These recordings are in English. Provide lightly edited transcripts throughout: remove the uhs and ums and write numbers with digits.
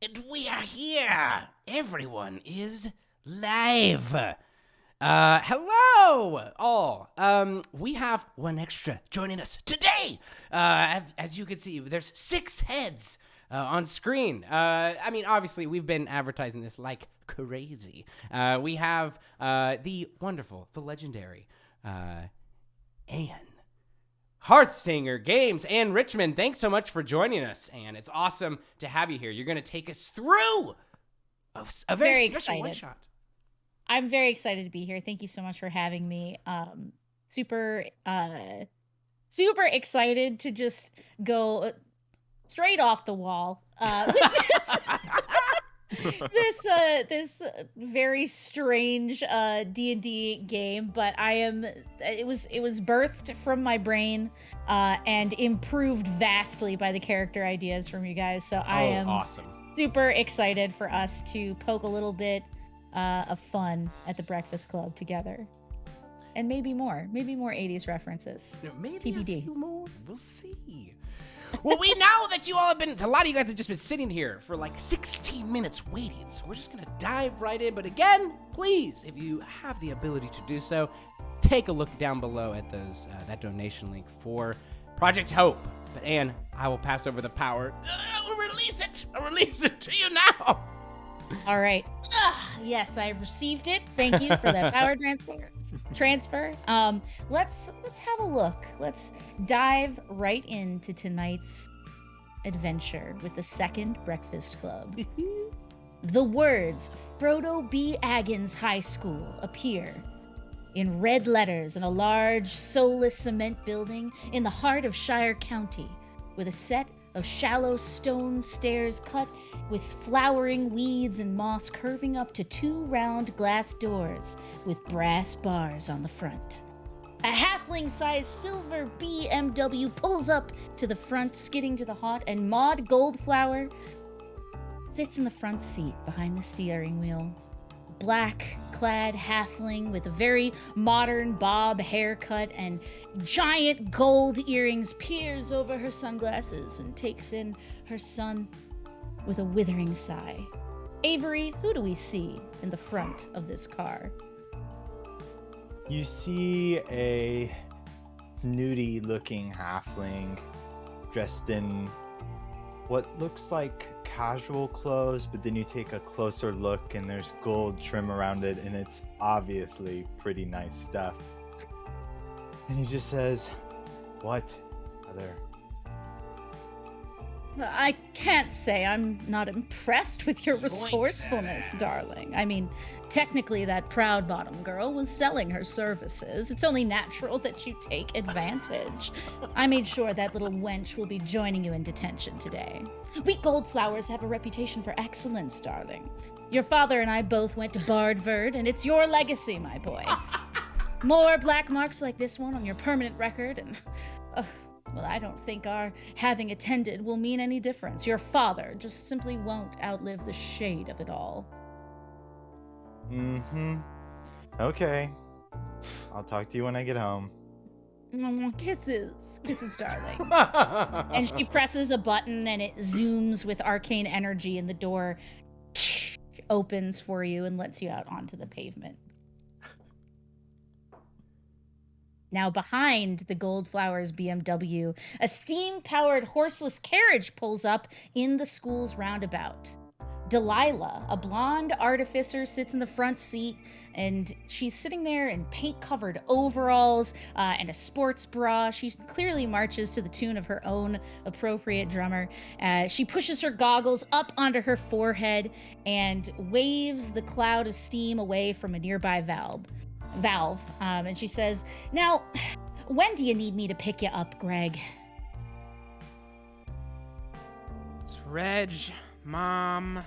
And we are here. Everyone is live. Hello, all. We have one extra joining us today. As you can see, there's 6 heads on screen. I mean, obviously, we've been advertising this like crazy. We have the wonderful, the legendary Anne. Hearthsinger Games, Anne Richmond. Thanks so much for joining us, Anne. It's awesome to have you here. You're going to take us through a very special one-shot. I'm very excited to be here. Thank you so much for having me. Super excited to just go straight off the wall with this very strange D&D game, but it was birthed from my brain and improved vastly by the character ideas from you guys. So I am awesome. Super excited for us to poke a little bit of fun at the Breakfast Club together. And maybe more 80s references. Maybe TBD. A few more. We'll see. Well, we know that you all have been, a lot of you guys have just been sitting here for like 16 minutes waiting, so we're just going to dive right in. But again, please, if you have the ability to do so, take a look down below at those that donation link for Project Hope. But Anne, I will pass over the power. I'll release it to you now. All right. Yes, I received it. Thank you for that power transfer. Let's have a look. Let's dive right into tonight's adventure with the Second Breakfast Club. The words Frodo B. Aggins High School appear in red letters in a large, soulless cement building in the heart of Shire County, with a set of shallow stone stairs cut with flowering weeds and moss curving up to 2 round glass doors with brass bars on the front. A halfling-sized silver BMW pulls up to the front, skidding to the hot, and Maud Goldflower sits in the front seat behind the steering wheel. Black-clad halfling with a very modern bob haircut and giant gold earrings peers over her sunglasses and takes in her son with a withering sigh. Avery, who do we see in the front of this car? You see a snooty-looking halfling dressed in what looks like casual clothes, but then you take a closer look and there's gold trim around it, and it's obviously pretty nice stuff. And he just says, "What other?" I can't say I'm not impressed with your resourcefulness, darling. I mean, technically that proud bottom girl was selling her services. It's only natural that you take advantage. I made sure that little wench will be joining you in detention today. We Goldflowers have a reputation for excellence, darling. Your father and I both went to Bardford, and it's your legacy, my boy. More black marks like this one on your permanent record, and... well, I don't think our having attended will mean any difference. Your father just simply won't outlive the shade of it all. Mm-hmm. Okay. I'll talk to you when I get home. Kisses, darling. And she presses a button and it zooms with arcane energy and the door opens for you and lets you out onto the pavement. Now behind the Goldflowers BMW, a steam-powered horseless carriage pulls up in the school's roundabout. Delilah, a blonde artificer, sits in the front seat, and she's sitting there in paint-covered overalls and a sports bra. She clearly marches to the tune of her own appropriate drummer. She pushes her goggles up onto her forehead and waves the cloud of steam away from a nearby valve. And she says, "Now, when do you need me to pick you up, Greg?" It's Reg, Mom.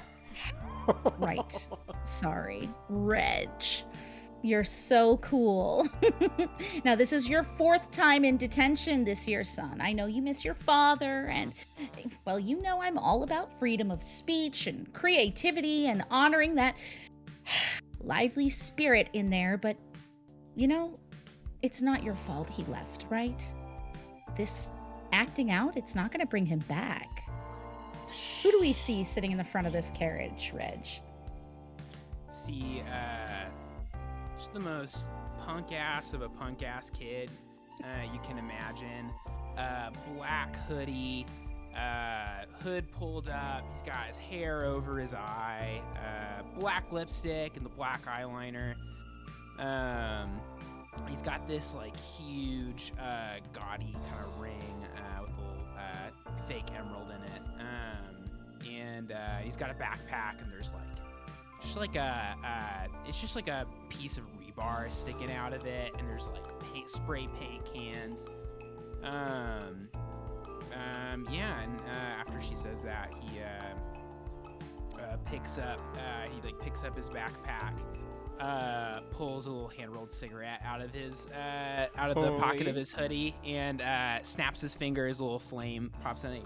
Right. Sorry. Reg. You're so cool. Now, this is your 4th time in detention this year, son. I know you miss your father, and, well, you know I'm all about freedom of speech and creativity and honoring that lively spirit in there, but you know, it's not your fault he left, right? This acting out, it's not going to bring him back. Who do we see sitting in the front of this carriage, Reg? See, just the most punk ass of a punk ass kid you can imagine. Black hoodie, hood pulled up. He's got his hair over his eye, black lipstick and the black eyeliner. He's got this like huge, gaudy kind of ring with a little fake emerald in it. And he's got a backpack, and there's it's just like a piece of rebar sticking out of it, and there's like spray paint cans. Yeah, and after she says that, he picks up his backpack, pulls a little hand-rolled cigarette out of the pocket of his hoodie, and snaps his fingers. A little flame pops on it.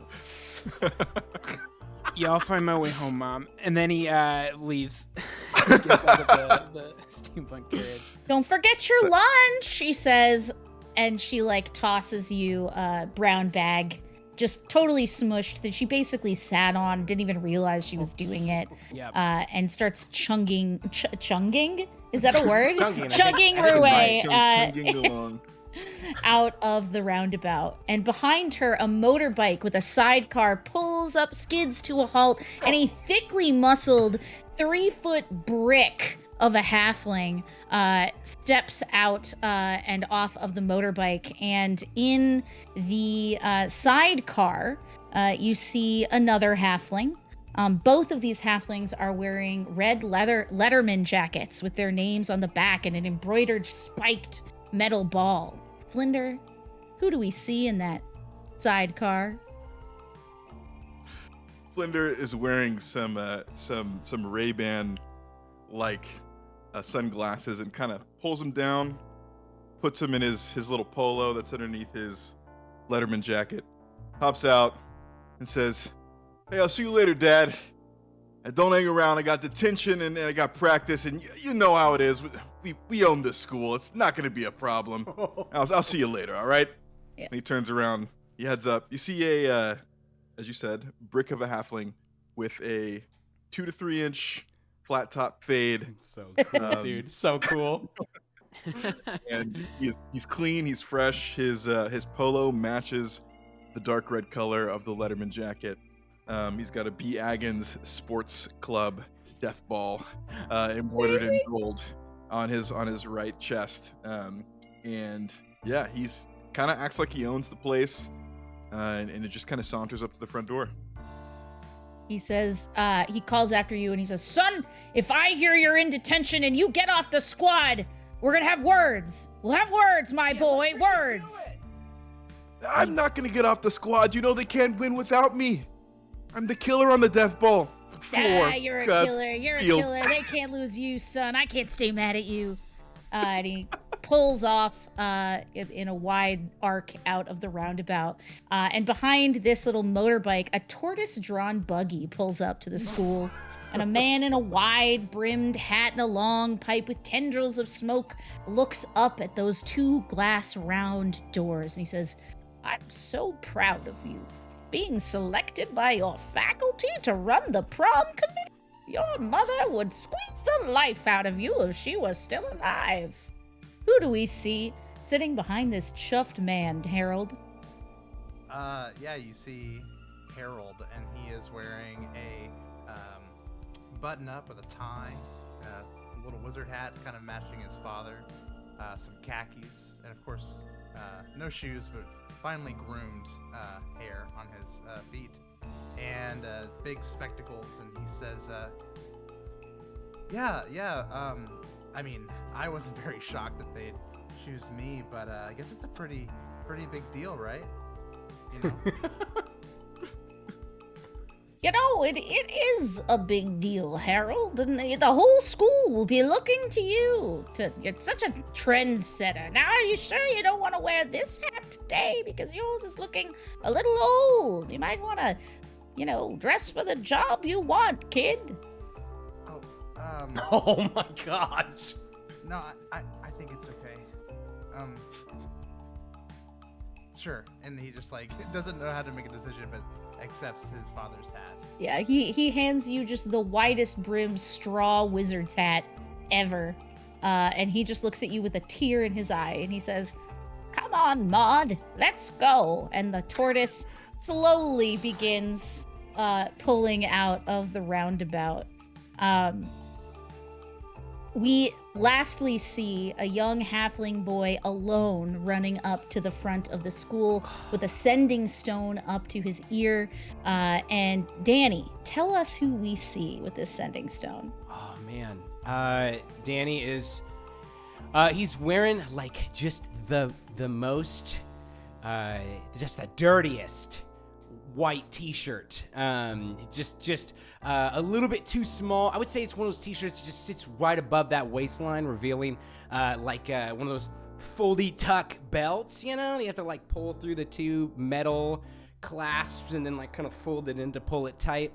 Yeah, I'll find my way home, Mom. And then he leaves. He gets out of the steampunk carriage. Don't forget your lunch, she says, and she like tosses you a brown bag, just totally smushed, that she basically sat on, didn't even realize she was doing it. Yep. And starts chunging? Is that a word? Chugging I think her it's way Chugging along. out of the roundabout. And behind her, a motorbike with a sidecar pulls up, skids to a halt, and a thickly muscled 3-foot brick of a halfling steps out and off of the motorbike. And in the sidecar, you see another halfling. Both of these halflings are wearing red Letterman jackets with their names on the back and an embroidered spiked metal ball. Flinder, who do we see in that sidecar? Flinder is wearing some Ray-Ban like sunglasses and kind of pulls them down, puts them in his little polo that's underneath his Letterman jacket, hops out and says, "Hey, I'll see you later, Dad. And don't hang around. I got detention and I got practice, and you know how it is. We own this school. It's not going to be a problem. I'll see you later, all right?" Yeah. And he turns around. He heads up. You see a, as you said, brick of a halfling with a 2 to 3 inch flat top fade. So cool, dude. So cool. And he's clean. He's fresh. His polo matches the dark red color of the Letterman jacket. He's got a B. Agons Sports Club death ball embroidered in gold on his right chest. And yeah, he's kind of acts like he owns the place, and it just kind of saunters up to the front door. He says, he calls after you and he says, "Son, if I hear you're in detention and you get off the squad, we're gonna have words. We'll have words, my boy, words." I'm not gonna get off the squad. You know they can't win without me. I'm the killer on the death ball floor. You're a killer. You're a killer. They can't lose you, son. I can't stay mad at you. And he pulls off in a wide arc out of the roundabout. And behind this little motorbike, a tortoise-drawn buggy pulls up to the school. And a man in a wide-brimmed hat and a long pipe with tendrils of smoke looks up at those 2 glass round doors. And he says, "I'm so proud of you. Being selected by your faculty to run the prom committee. Your mother would squeeze the life out of you if she was still alive." Who do we see sitting behind this chuffed man, Harold? Yeah, you see Harold, and he is wearing a button-up with a tie, a little wizard hat, kind of matching his father, some khakis, and of course, no shoes, but finely groomed hair on his feet, and big spectacles. And he says, I mean, I wasn't very shocked that they'd choose me, but I guess it's a pretty big deal, right? You know? You know, it is a big deal, Harold, and the whole school will be looking to you. You're such a trendsetter. Now, are you sure you don't want to wear this hat today? Because yours is looking a little old. You might want to, dress for the job you want, kid. Oh my gosh. No, I think it's okay. Sure. And he just doesn't know how to make a decision, but accepts his father's hat. Yeah, he hands you just the widest brim straw wizard's hat ever. And he just looks at you with a tear in his eye and he says, "Come on, Maud, let's go." And the tortoise slowly begins pulling out of the roundabout. We lastly see a young halfling boy alone running up to the front of the school with a sending stone up to his ear. And Danny, tell us who we see with this sending stone. Oh man, Danny is he's wearing like just the most just the dirtiest white t-shirt, just a little bit too small. I would say it's one of those t-shirts that just sits right above that waistline, revealing like one of those foldy tuck belts, you know, you have to like pull through the two metal clasps and then like kind of fold it in to pull it tight.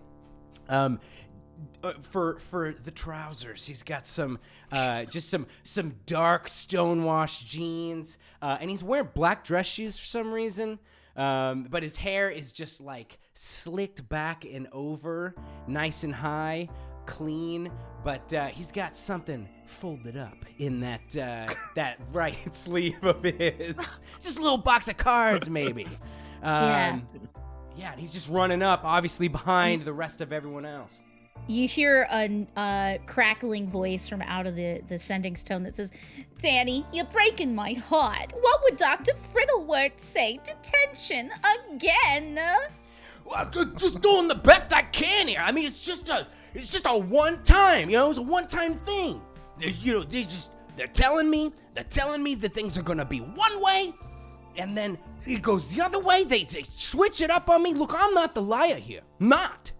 For the trousers, he's got some just some dark stonewashed jeans, and he's wearing black dress shoes for some reason. But his hair is just like slicked back and over, nice and high, clean. But he's got something folded up in that right sleeve of his. Just a little box of cards, maybe. Yeah, and he's just running up, obviously behind the rest of everyone else. You hear a crackling voice from out of the sending stone that says, "Danny, you're breaking my heart. What would Dr. Friddleworth say? Detention again?" Well, I'm just doing the best I can here. I mean, it's just a one time, you know, it's a one-time thing. You know, they're telling me that things are gonna be one way, and then it goes the other way. They switch it up on me. Look, I'm not the liar here. Not.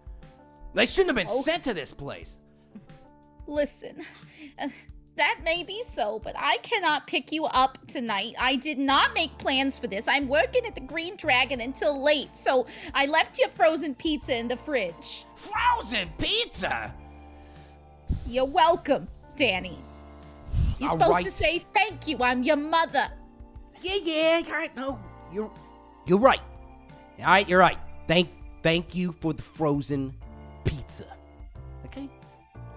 They shouldn't have been sent to this place. Listen, that may be so, but I cannot pick you up tonight. I did not make plans for this. I'm working at the Green Dragon until late, so I left your frozen pizza in the fridge. Frozen pizza? You're welcome, Danny. You're supposed to say thank you. I'm your mother. Yeah, I know. You're right. All right, you're right. Thank you for the frozen pizza. Okay?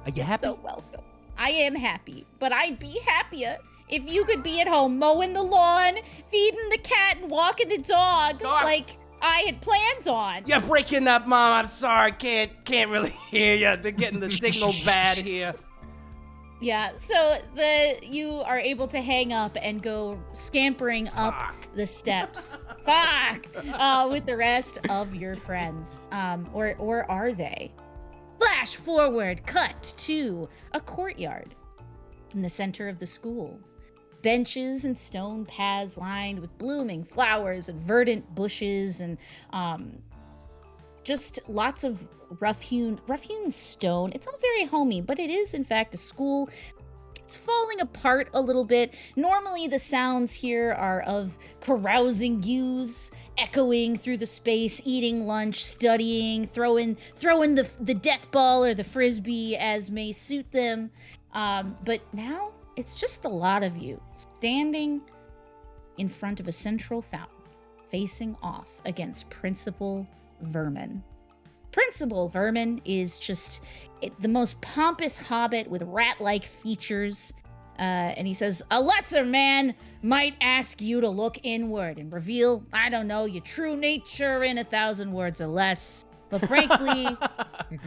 Are you happy? So welcome. I am happy, but I'd be happier if you could be at home mowing the lawn, feeding the cat, and walking the dog like I had planned on. You're breaking up, Mom. I'm sorry. Can't really hear you. They're getting the signal bad here. Yeah, so you are able to hang up and go scampering up the steps. With the rest of your friends. Or are they? Flash forward, cut to a courtyard in the center of the school. Benches and stone paths lined with blooming flowers and verdant bushes and just lots of rough-hewn stone. It's all very homey, but it is in fact a school. It's falling apart a little bit. Normally the sounds here are of carousing youths echoing through the space, eating lunch, studying, throwing the death ball or the frisbee as may suit them. But now it's just the lot of you standing in front of a central fountain, facing off against Principal Vermin. Principal Vermin is just the most pompous hobbit with rat-like features. And he says, "A lesser man might ask you to look inward and reveal, I don't know, your true nature in 1,000 words or less. But frankly,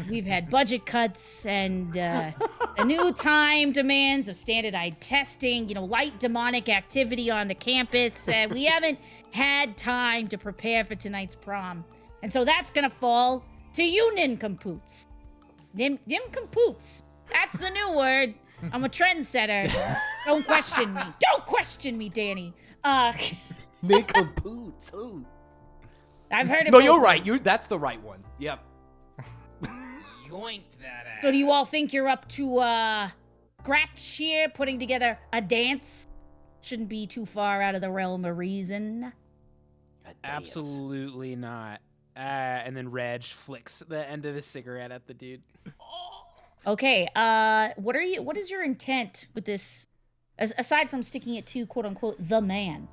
we've had budget cuts and a new time demands of standardized testing, light demonic activity on the campus. We haven't had time to prepare for tonight's prom. And so that's gonna fall to you nincompoops. Nincompoos. That's the new word. I'm a trendsetter. Don't question me. Don't question me, Danny. Nincompoops. Ooh. I've heard it. No, you're right. That's the right one. Yep. Yoinked that ass. So do you all think you're up to scratch here, putting together a dance? Shouldn't be too far out of the realm of reason. Absolutely not. And then Reg flicks the end of his cigarette at the dude. Okay, what is your intent with this, aside from sticking it to quote unquote the man?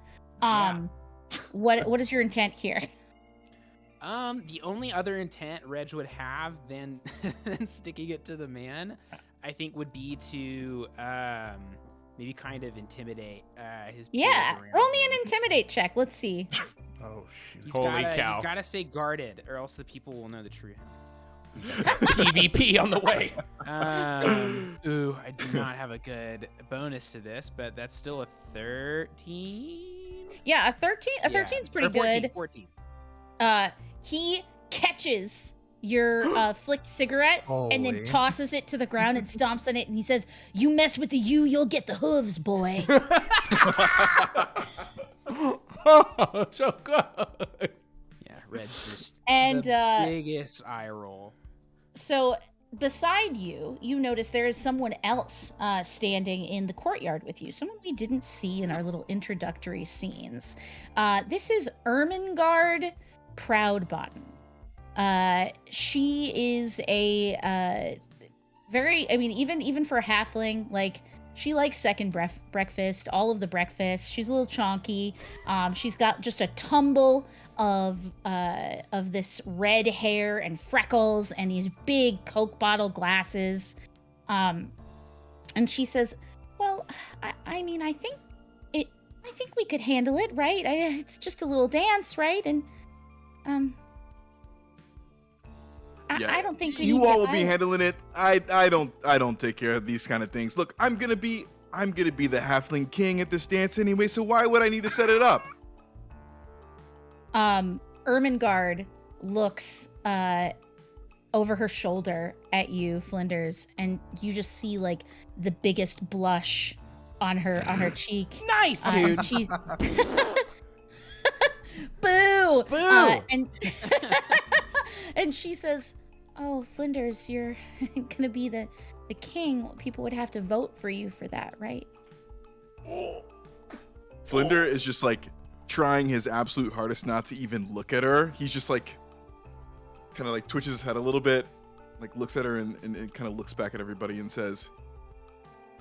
What is your intent here? The only other intent Reg would have than than sticking it to the man, I think, would be to maybe kind of intimidate his peers Yeah, around roll me him. an intimidate check. Let's see. Oh shoot! Holy cow. He's gotta stay guarded, or else the people will know the truth. PvP on the way. Ooh, I do not have a good bonus to this, but that's still a 13. Yeah, a 13. A 13's pretty Or 14, good. 14. He catches your flicked cigarette and then Holy. tosses it to the ground and stomps on it, and he says, "You mess with the U, you'll get the hooves, boy." Oh, so good. Yeah, Red's just And the biggest eye roll. so beside you, you notice there is someone else standing in the courtyard with you. Someone we didn't see in our little introductory scenes. This is Ermengarde Proudbottom. She is a very, I mean, even for a halfling, like, she likes second breakfast, all of the breakfast. She's a little chonky. She's got just a tumble of this red hair and freckles and these big Coke bottle glasses. And she says, "Well, I mean, I think we could handle it, right? It's just a little dance, right? And I don't think we need you to all get will be violent." handling it. I don't take care of these kind of things. Look, I'm gonna be the halfling king at this dance anyway, so why would I need to set it up? Ermengarde looks over her shoulder at you, Flinders, and you just see like the biggest blush on her cheek. Nice, dude. And she's boo, Boo. and and she says, "Oh, Flinders, you're gonna be the king. People would have to vote for you for that, right?" Flinder is just like trying his absolute hardest not to even look at her. He's just like kind of like twitches his head a little bit, like looks at her and kind of looks back at everybody and says,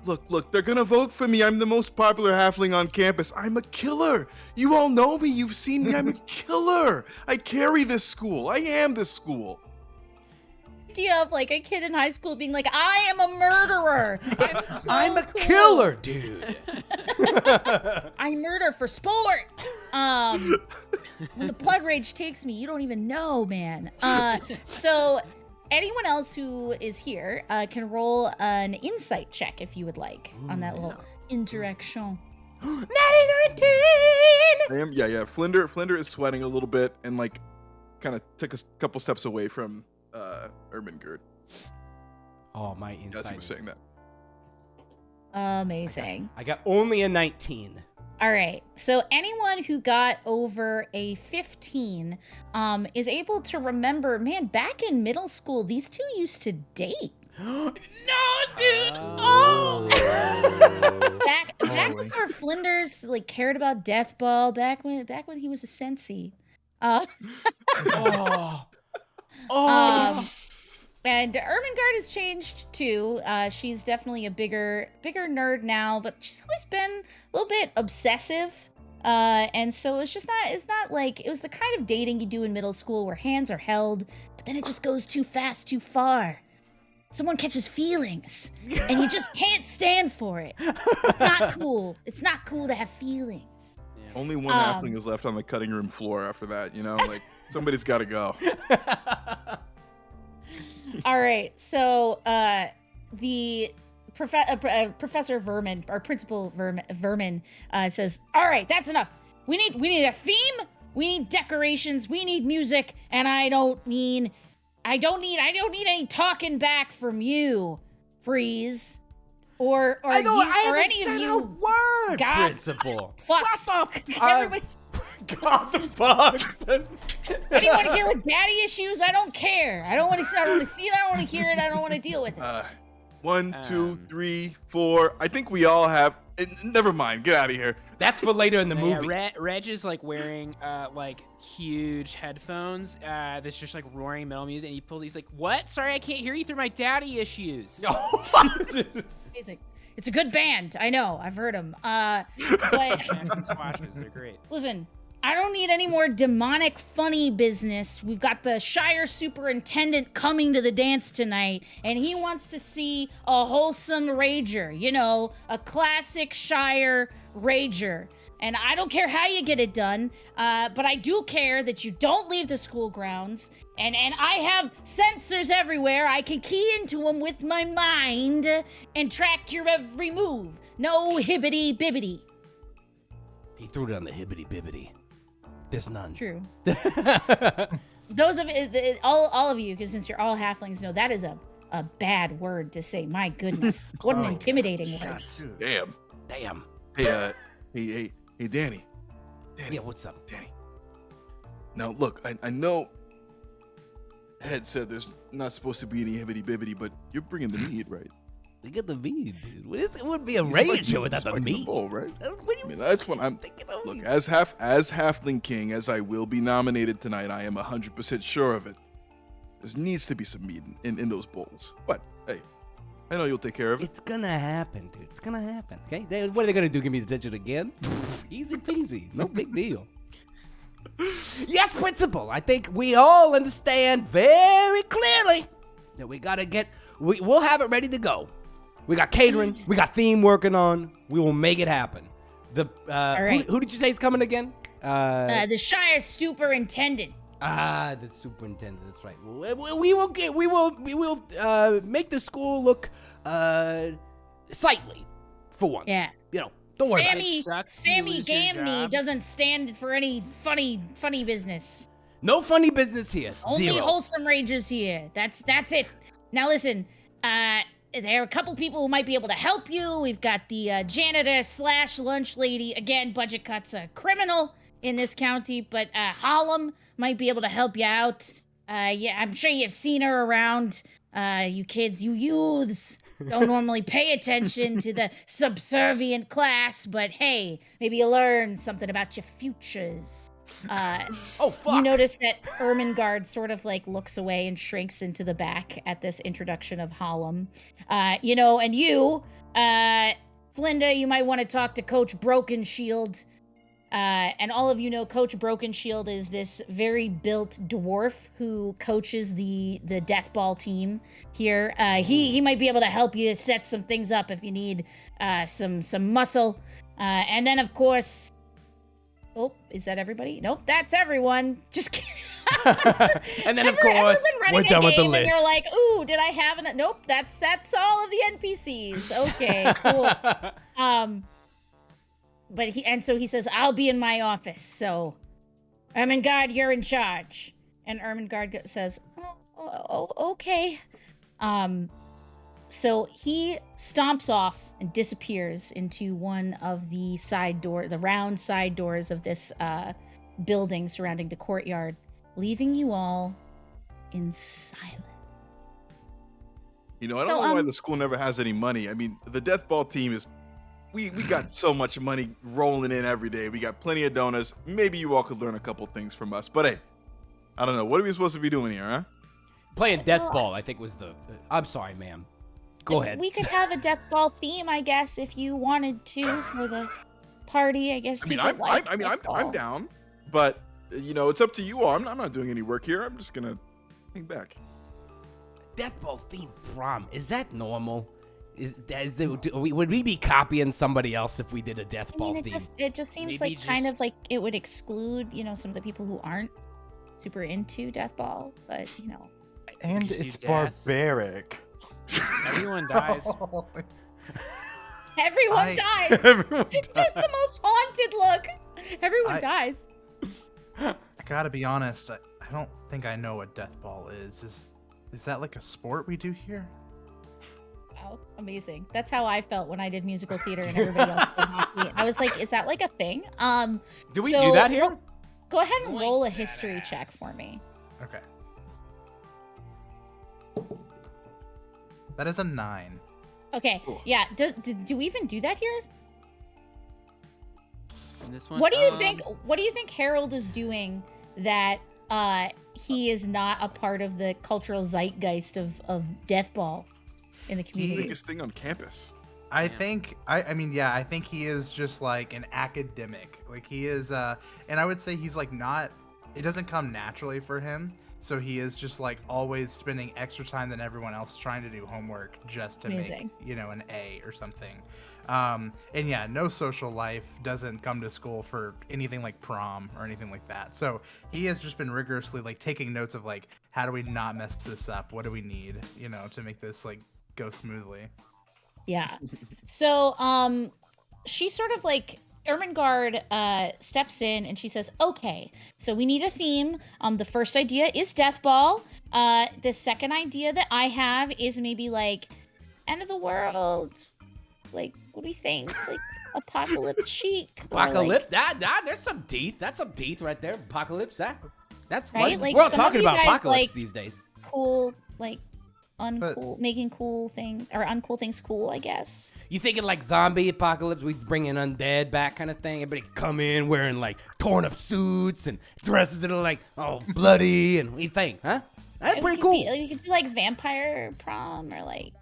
Look, they're gonna vote for me. I'm the most popular halfling on campus. I'm a killer. You all know me. You've seen me. I'm a killer. I carry this school. I am this school. Idea of like a kid in high school being like, "I am a murderer. I'm a cool. killer, dude. I murder for sport. When the blood rage takes me, you don't even know, man." So anyone else who is here can roll an insight check if you would like on that little interaction. Yeah. Flinder is sweating a little bit and like kind of took a couple steps away from Ermengarde Oh, my as he insight. was saying that. Amazing. I got only a 19. All right. So anyone who got over a 15 is able to remember, man, back in middle school, these two used to date. No, dude. Oh. Back Holy. before Flinders like cared about Death Ball, back when he was a sensei. And Ermengarde has changed too. She's definitely a bigger nerd now, but she's always been a little bit obsessive. And so it's not like, it was the kind of dating you do in middle school where hands are held, but then it just goes too fast, too far. Someone catches feelings, and you just can't stand for it. It's not cool. It's not cool to have feelings. Only one halfling is left on the cutting room floor after that, you know? Like, somebody's got to go. All right, so the Professor Vermin, or Principal Vermin, says, "All right, that's enough. We need a theme. We need decorations. We need music, and I don't need any talking back from you, Freeze, or I haven't any said of a you. word, God. Principal. Fucks. What the f- Everybody, God, the bugs. anyone here with daddy issues? I don't care. I don't want to see it. I don't want to hear it. I don't want to deal with it. 1, 2, 3, 4. I think we all have. Never mind. Get out of here. That's for later in the movie. Yeah, Reg is like wearing like huge headphones that's just like roaring metal music, and he's like, "What? Sorry, I can't hear you through my daddy issues." Amazing. It's a good band. I know. I've heard them. But Jackson Swatches, they're great. listen, I don't need any more demonic funny business. We've got the Shire Superintendent coming to the dance tonight, and he wants to see a wholesome rager. You know, a classic Shire rager. And I don't care how you get it done, but I do care that you don't leave the school grounds. And I have sensors everywhere. I can key into them with my mind and track your every move. No hibbity-bibbity. He threw it on the hibbity bibbity. There's none. True. Those of all of you, because since you're all halflings, know that is a bad word to say. My goodness, what an intimidating word. Damn. Damn. Hey, Danny. Yeah, what's up? Danny. Now, look, I know Head said there's not supposed to be any hibbity-bibbity, but you're bringing the meat, right? Look at the meat, dude. It wouldn't be a He's rager spiking- without he's the spiking meat. ball, right? What I mean, that's what I'm thinking of. Look, as Halfling King, as I will be nominated tonight, I am 100% sure of it. There needs to be some meat in those bowls. But, hey, I know you'll take care of it. It's gonna happen, dude. It's gonna happen, okay? What are they gonna do, give me detention again? Easy peasy. No big deal. Yes, Principal. I think we all understand very clearly that we gotta we'll have it ready to go. We got catering. We got theme working on. We will make it happen. All right. Who did you say is coming again? The Shire Superintendent. The superintendent. That's right. We will make the school look sightly for once. Yeah. You know, don't worry about it. It sucks you Sammy lose your Gamney job. doesn't stand for any funny business. No funny business here. Only Zero. wholesome ragers here. That's it. Now listen, there are a couple people who might be able to help you. We've got the janitor / lunch lady. Again, budget cuts a criminal in this county, but Harlem might be able to help you out. Yeah, I'm sure you've seen her around. You kids, you youths don't normally pay attention to the subservient class, but hey, maybe you learn something about your futures. Oh, fuck. You notice that Ermengarde sort of like looks away and shrinks into the back at this introduction of Harlem. And you, Flinder, you might want to talk to Coach Brokenshield. And all of you know Coach Brokenshield is this very built dwarf who coaches the death ball team here. He might be able to help you set some things up if you need some muscle. And then of course, oh, is that everybody? Nope, that's everyone. Just kidding. And then of course, we're done with the list. And you're like, ooh, did I have an? Nope, that's all of the NPCs. Okay, cool. But he says, I'll be in my office, so Ermengarde, you're in charge. And Ermengarde says, okay. So he stomps off and disappears into one of the round side doors of this building surrounding the courtyard, leaving you all in silence. You know, I don't know why the school never has any money. I mean, the death ball team is... We got so much money rolling in every day. We got plenty of donors. Maybe you all could learn a couple things from us. But hey, I don't know. What are we supposed to be doing here, huh? Playing death ball, I think was the... I'm sorry, ma'am. Go ahead. We could have a death ball theme, I guess, if you wanted to, for the party. I guess. I'm down. But, you know, it's up to you all. I'm not doing any work here. I'm just going to hang back. Death ball themed prom. Is that normal? Would we be copying somebody else if we did a death ball theme? It just seems Maybe like kind of like it would exclude, some of the people who aren't super into death ball, but And Just do it's death. barbaric. Everyone dies. everyone dies. Everyone It's just the most haunted look. Everyone dies. I gotta be honest. I don't think I know what death ball is. Is that like a sport we do here? Wow, amazing. That's how I felt when I did musical theater and everybody else did hockey. I was like, is that like a thing? Do we do that here? Go ahead and roll a history check for me. Okay. That is a 9. Okay, yeah. Do we even do that here? And this one, What do you think? What do you think Harold is doing that he is not a part of the cultural zeitgeist of death ball in the community? Biggest thing on campus. I think I mean yeah, I think he is just like an academic. Like he is and I would say he's like not it doesn't come naturally for him. So he is just like always spending extra time than everyone else trying to do homework just to Amazing. make, an A or something. And yeah, no social life, doesn't come to school for anything like prom or anything like that. So he has just been rigorously like taking notes of like, how do we not mess this up? What do we need, to make this like go smoothly? Yeah. So, she sort of like Ermengarde steps in and she says, "Okay, so we need a theme. The first idea is Death Ball. The second idea that I have is maybe like end of the world. Like, what do you think? Like apocalypse chic. or, Apocalypse? like, There's some teeth. That's some teeth right there. Apocalypse. That's Right? fun. Like, We're all some of talking you about guys apocalypse like- these days. cool, like uncool, making cool things or uncool things cool, I guess. You thinking like zombie apocalypse? We bring in undead back kind of thing. Everybody come in wearing like torn up suits and dresses that are like all bloody. And what do you think, huh? That's And pretty we could cool. you could do like vampire prom or like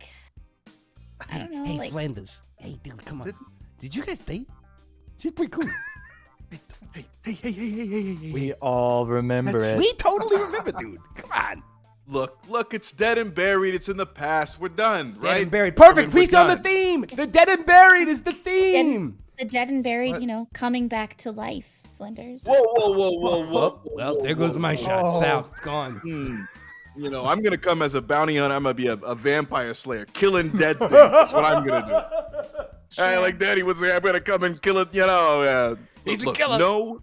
I don't know, Hey, like Flanders. Hey, dude, come on. Did you guys date? She's pretty cool. Hey. We all remember it. We totally remember, dude. Come on. Look, it's dead and buried. It's in the past. We're done, Dead right? and buried. Perfect. I mean, Please we're on the done. theme. The dead and buried is the theme. the dead and buried, What? Coming back to life, Flinders. Whoa. Well, there goes my shot. It's out. It's gone. I'm gonna come as a bounty hunter. I'm gonna be a vampire slayer, killing dead things. That's what I'm gonna do. Hey, like Daddy would say, I'm gonna come and kill it. He's a look, killer. No,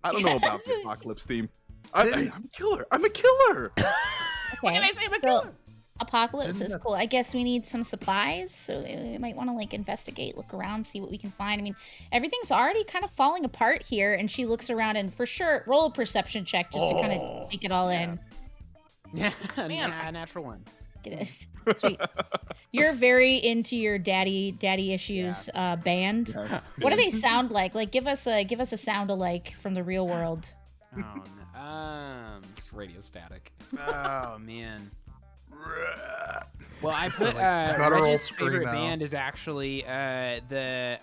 I don't know about the apocalypse theme. I'm a killer. I'm a killer. Okay. Can I say I'm a so killer? apocalypse Isn't is that- cool. I guess we need some supplies, so we might want to like investigate, look around, see what we can find. I mean, everything's already kind of falling apart here, and she looks around and for sure roll a perception check just to kind of take it all in. Yeah, Man, natural one. Get it. Sweet. You're very into your daddy issues band. What do they sound like? Like give us a sound alike from the real world. Oh, no. It's radio static. Oh man. Well, I put Guttural Reg's favorite screamo. band is actually the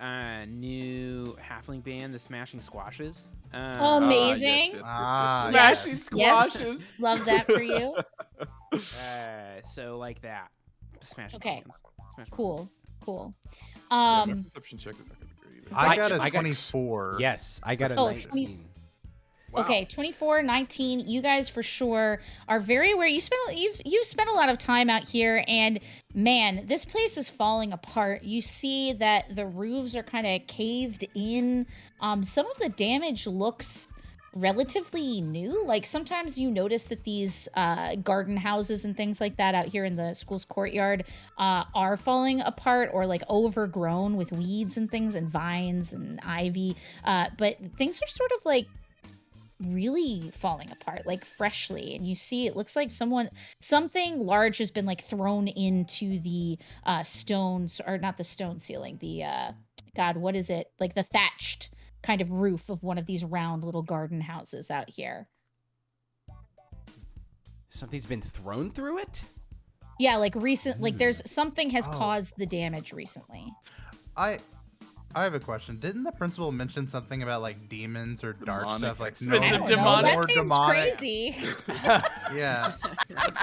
new Halfling band, the Smashing Squashes. Amazing. Ah, Yes. Smashing Yes. squashes. Love that for you. So like that. Smashing Okay. Pumpkins. Smashing Cool. My perception check is not gonna be great either. I got a I got- 24. Yes, I got a Oh, 19. Wow. Okay, 24, 19. You guys for sure are very aware. You've spent a lot of time out here, and man, this place is falling apart. You see that the roofs are kind of caved in. Some of the damage looks relatively new. Like sometimes you notice that these garden houses and things like that out here in the school's courtyard are falling apart or like overgrown with weeds and things and vines and ivy. But things are sort of like really falling apart, like freshly, and you see it looks like something large has been like thrown into the stones, or not the stone ceiling, the god, what is it, like the thatched kind of roof of one of these round little garden houses out here. Something's been thrown through it? Yeah, like recent, like there's something has Oh. caused the damage recently. I have a question. Didn't the principal mention something about like demons or dark Demonic stuff? Like expensive no, I don't know, demonic. more that seems demonic. crazy. Yeah.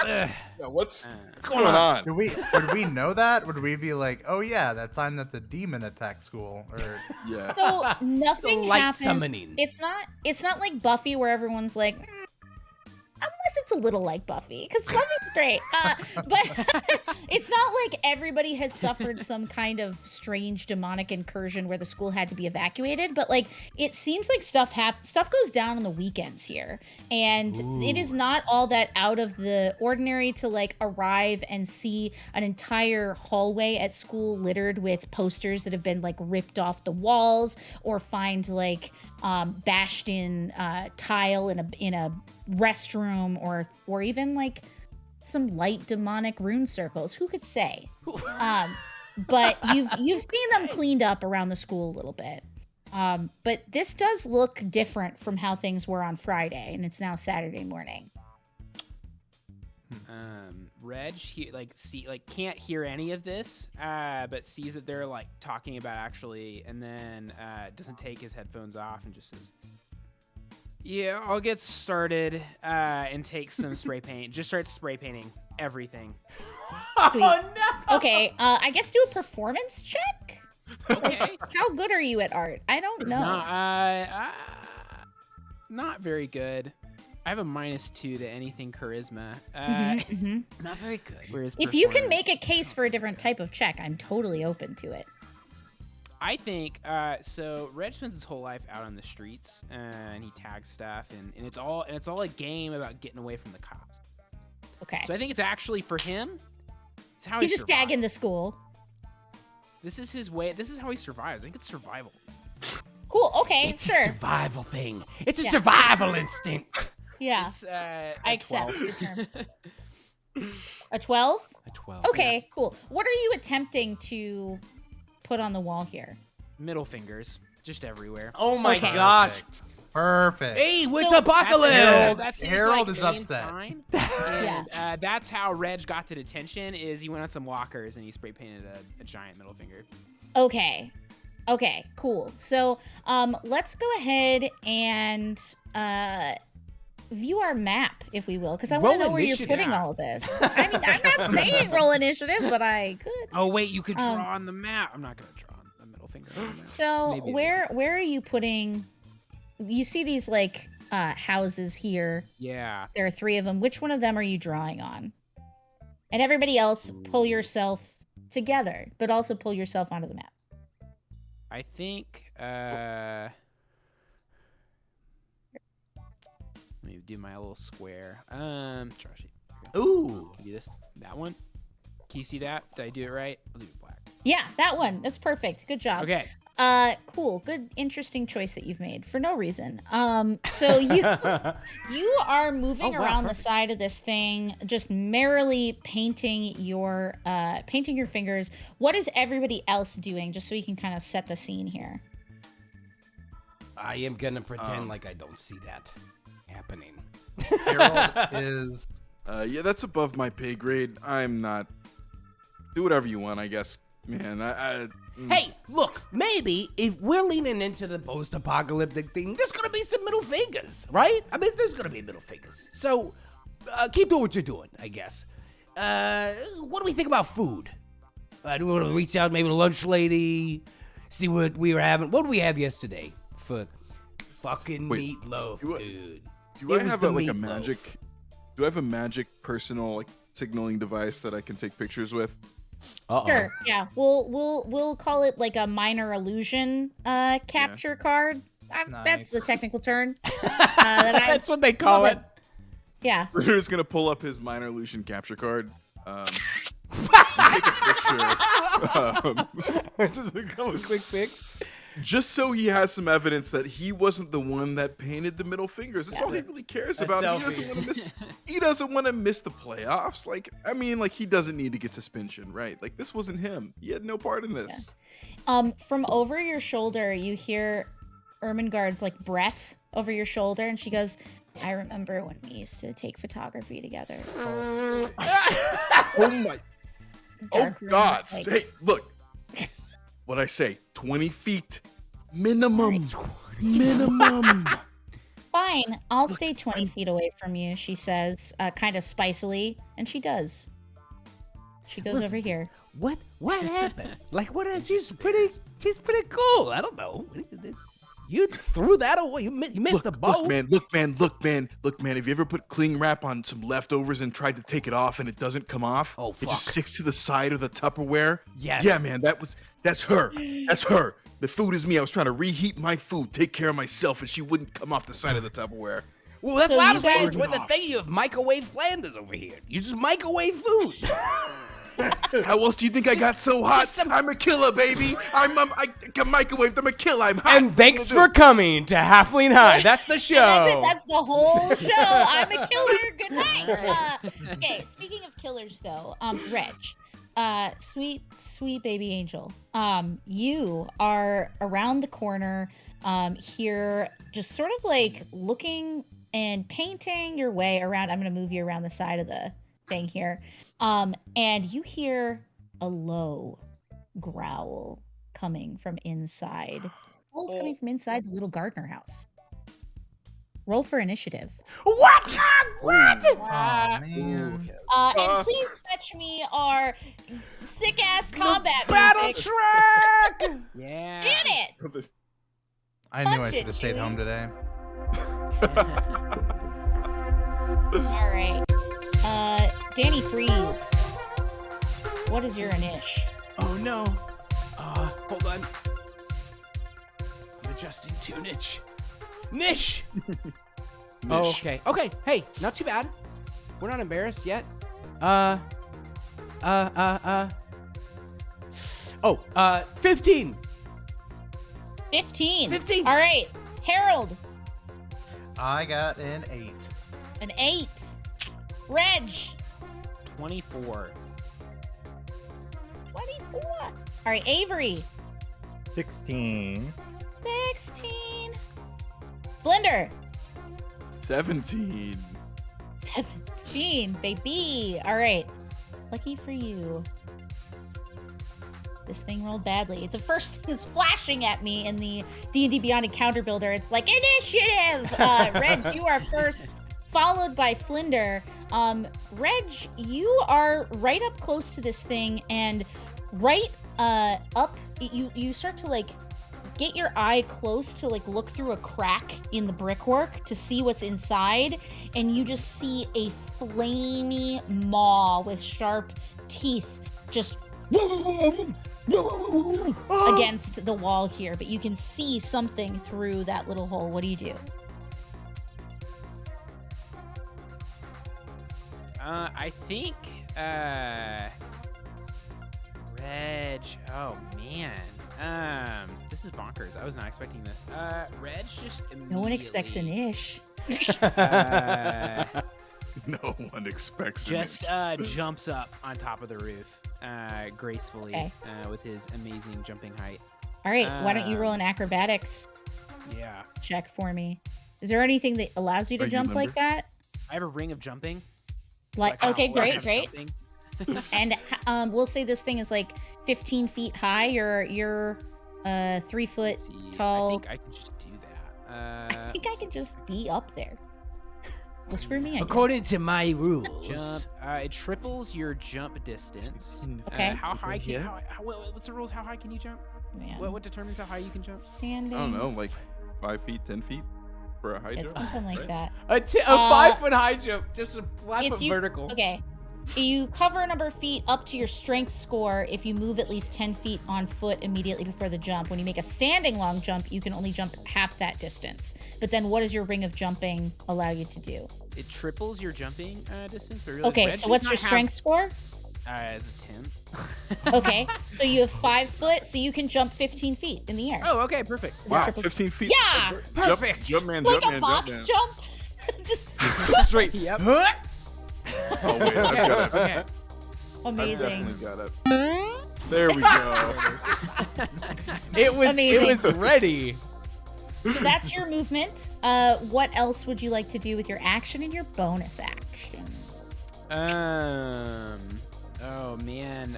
Yeah, what's Uh, going on? Would we know that? Would we be like, oh yeah, that time that the demon attacked school? Or Yeah. So nothing light happened. summoning. It's not like Buffy where everyone's like, unless it's a little like Buffy, because Buffy's great. But it's not like everybody has suffered some kind of strange demonic incursion where the school had to be evacuated. But like, it seems like stuff goes down on the weekends here, and it is not all that out of the ordinary to like arrive and see an entire hallway at school littered with posters that have been like ripped off the walls, or find like bashed in tile in a restroom, or even like some light demonic rune circles. Who could say? But you've seen them cleaned up around the school a little bit. But this does look different from how things were on Friday, and it's now Saturday morning. Reg can't hear any of this, but sees that they're like talking about actually, and then doesn't take his headphones off and just says, "Yeah, I'll get started," and takes some spray paint. Just starts spray painting everything. Oh no! Okay, I guess do a performance check. Okay. How good are you at art? I don't know. Not very good. I have a -2 to anything charisma. Not very good. Whereas If you can performance- make a case for a different type of check, I'm totally open to it. I think so. Reg spends his whole life out on the streets, and he tags stuff, and it's all a game about getting away from the cops. Okay. So I think it's actually for him. It's how He's he just survives. tagging the school. This is his way. This is how he survives. I think it's survival. Cool. Okay. It's a sure. survival thing. It's a Yeah. survival instinct. Yeah. It's, I accept 12. your terms. A 12? A 12. Okay. Cool. What are you attempting to put on the wall here? Middle fingers, just everywhere. Oh my Okay. gosh. Perfect. Hey, what's So- apocalypse? That's his, Harold like, is game upset. sign. And that's how Reg got to detention. Is he went on some walkers and he spray painted a giant middle finger. Okay. Okay, cool. So, let's go ahead and view our map, if we will, because I want to Roll know where you're initiative. putting all this. I mean, I'm not saying roll initiative, but I could. Oh wait, you could draw Um, on the map. I'm not gonna draw on the middle finger. on the map. So, Maybe where are you putting? You see these like houses here. Yeah. There are 3 of them. Which one of them are you drawing on? And everybody else, pull yourself together, but also pull yourself onto the map. I think. Let me do my little square. Trashy. Ooh. Can I do this? That one. Can you see that? Did I do it right? I'll do it black. Yeah, that one. That's perfect. Good job. Okay. Cool. Good, interesting choice that you've made for no reason. So you are moving Oh, wow, around the perfect. side of this thing, just merrily painting your fingers. What is everybody else doing? Just so we can kind of set the scene here. I am gonna pretend like I don't see that happening. Harold is Yeah, that's above my pay grade. I'm not. Do whatever you want, I guess, man. Hey, look, maybe if we're leaning into the post-apocalyptic thing, there's gonna be some middle fingers, right? I mean, there's gonna be middle fingers. So, keep doing what you're doing, I guess. What do we think about food? Do we want to reach out maybe to the lunch lady, see what we were having? What did we have yesterday for fucking Wait, meatloaf, do I- dude? Do It I was have the a meatloaf. magic? Do I have a magic personal like signaling device that I can take pictures with? Uh-oh. Sure. Yeah. We'll call it like a minor illusion capture card. That's the Nice. technical term. That's what they call love it. Yeah. We're just gonna pull up his minor illusion capture card. Take a picture. Just a quick fix. Just so he has some evidence that he wasn't the one that painted the middle fingers. That's all he really cares A about. He selfie. doesn't want to miss. He doesn't want to miss the playoffs. Like, I mean, like he doesn't need to get suspension, right? Like this wasn't him. He had no part in this. From over your shoulder, you hear Ermengarde's like breath over your shoulder, and she goes, "I remember when we used to take photography together." Oh my! Oh Dark room, God! like- Hey, look. What I say? 20 feet minimum. Minimum. Fine, I'll stay 20 feet away from you, she says, kind of spicily, and she does. She goes Listen. over here. What happened? Like what? She's pretty cool. I don't know. You threw that away. You missed the boat. Look, man. Have you ever put cling wrap on some leftovers and tried to take it off and it doesn't come off? Oh, It just fuck. sticks to the side of the Tupperware. Yes. Yeah, man. That's her. That's her. The food is me. I was trying to reheat my food, take care of myself, and she wouldn't come off the side of the Tupperware. Well, that's So why I you was guys- wondering what the thing of microwave Flanders over here. You just microwave food. How else do you think I got so hot? Just some- I'm a killer, baby. I can microwave. I'm a killer. I'm hot. And thanks for coming to Halfling High. That's the show. That's it. That's the whole show. I'm a killer. Good night. Okay, speaking of killers, though, Reg, sweet baby angel, you are around the corner here, just sort of like looking and painting your way around. I'm going to move you around the side of the thing here. And you hear a low growl coming from inside. Howl's coming from inside the little gardener house. Roll for initiative. What? What? Oh, man. And please fetch me our sick-ass combat Battle music. track! Yeah. Did it! I knew I Punch should it, have stayed home Chewie. today. All right. Danny Freeze. What is your initiative? Oh no. Hold on. I'm adjusting tunage. Niche! Oh, okay. Okay, hey, not too bad. We're not embarrassed yet. 15. 15. 15. All right. Harold, I got an 8. an 8. Reg, 24. 24. All right. Avery, 16. 16. Flinder, 17. 17. Baby. All right. Lucky for you. This thing rolled badly. The first thing is flashing at me in the D&D Beyond Encounter Builder. It's like, initiative! Reg, you are first, followed by Flinder. Reg, you are right up close to this thing, and right up, you start to, like, get your eye close to, like, look through a crack in the brickwork to see what's inside, and you just see a flamey maw with sharp teeth just against the wall here, but you can see something through that little hole. What do you do? I think Reg. Oh man. This is bonkers. I was not expecting this. Reg just immediately. No one expects an ish. No one expects it. Just jumps up on top of the roof gracefully Okay. with his amazing jumping height. All right, why don't you roll an acrobatics Yeah. check for me? Is there anything that allows you to Are you jump like limber? that? I have a ring of jumping. Like, So I okay, can great, hold great. something. And we'll say this thing is like 15 feet high. You're 3 foot Let's see. tall. I think I can just do that. I think I could just be up there. Well, screw me. I guess. According to my rules. jump. It triples your jump distance. Okay. How high can? Yeah. What's the rules? How high can you jump? Man, What determines how high you can jump? standing. I don't know, like 5 feet, 10 feet for a high It's jump. something like right? that. A 5-foot high jump, just a flat It's foot you- vertical. Okay. You cover a number of feet up to your strength score if you move at least 10 feet on foot immediately before the jump. When you make a standing long jump, you can only jump half that distance. But then what does your ring of jumping allow you to do? It triples your jumping distance. But really, Okay, Reg so does what's not your have- strength score? It's a 10. Okay, so you have 5 foot, so you can jump 15 feet in the air. Oh, okay, perfect. Wow, triple- 15 feet. Yeah! Jump, jump man, Like jump a man, box jump man. jump? Just Straight. Yep. Oh, wait, I've Okay, got it. okay. I've amazing. definitely got it. There we go. It was Amazing. ready. So that's your movement. What else would you like to do with your action and your bonus action? Oh man.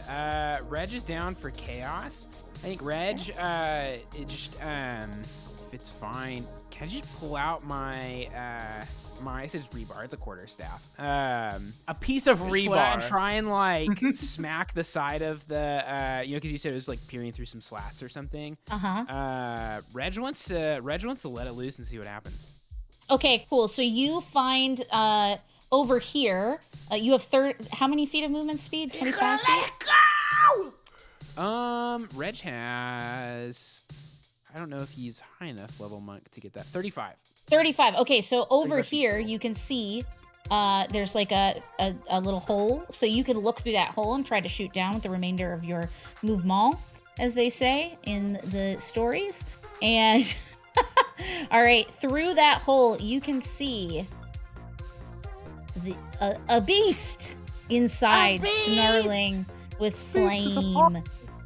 Reg is down for chaos. I think Reg. It just if it's fine, can I just pull out my I said it's rebar. It's a quarterstaff. A piece of Just pull it out and rebar. try and like smack the side of the because you said it was like peering through some slats or something. Reg wants to let it loose and see what happens. Okay, cool. So you find over here, you have how many feet of movement speed? 25 feet? Reg has, I don't know if he's high enough level monk to get that. 35. 35. Okay, so over 35 feet here, total. you can see there's like a little hole. So you can look through that hole and try to shoot down with the remainder of your mouvement, as they say in the stories. And all right, through that hole, you can see a beast inside, snarling with flame.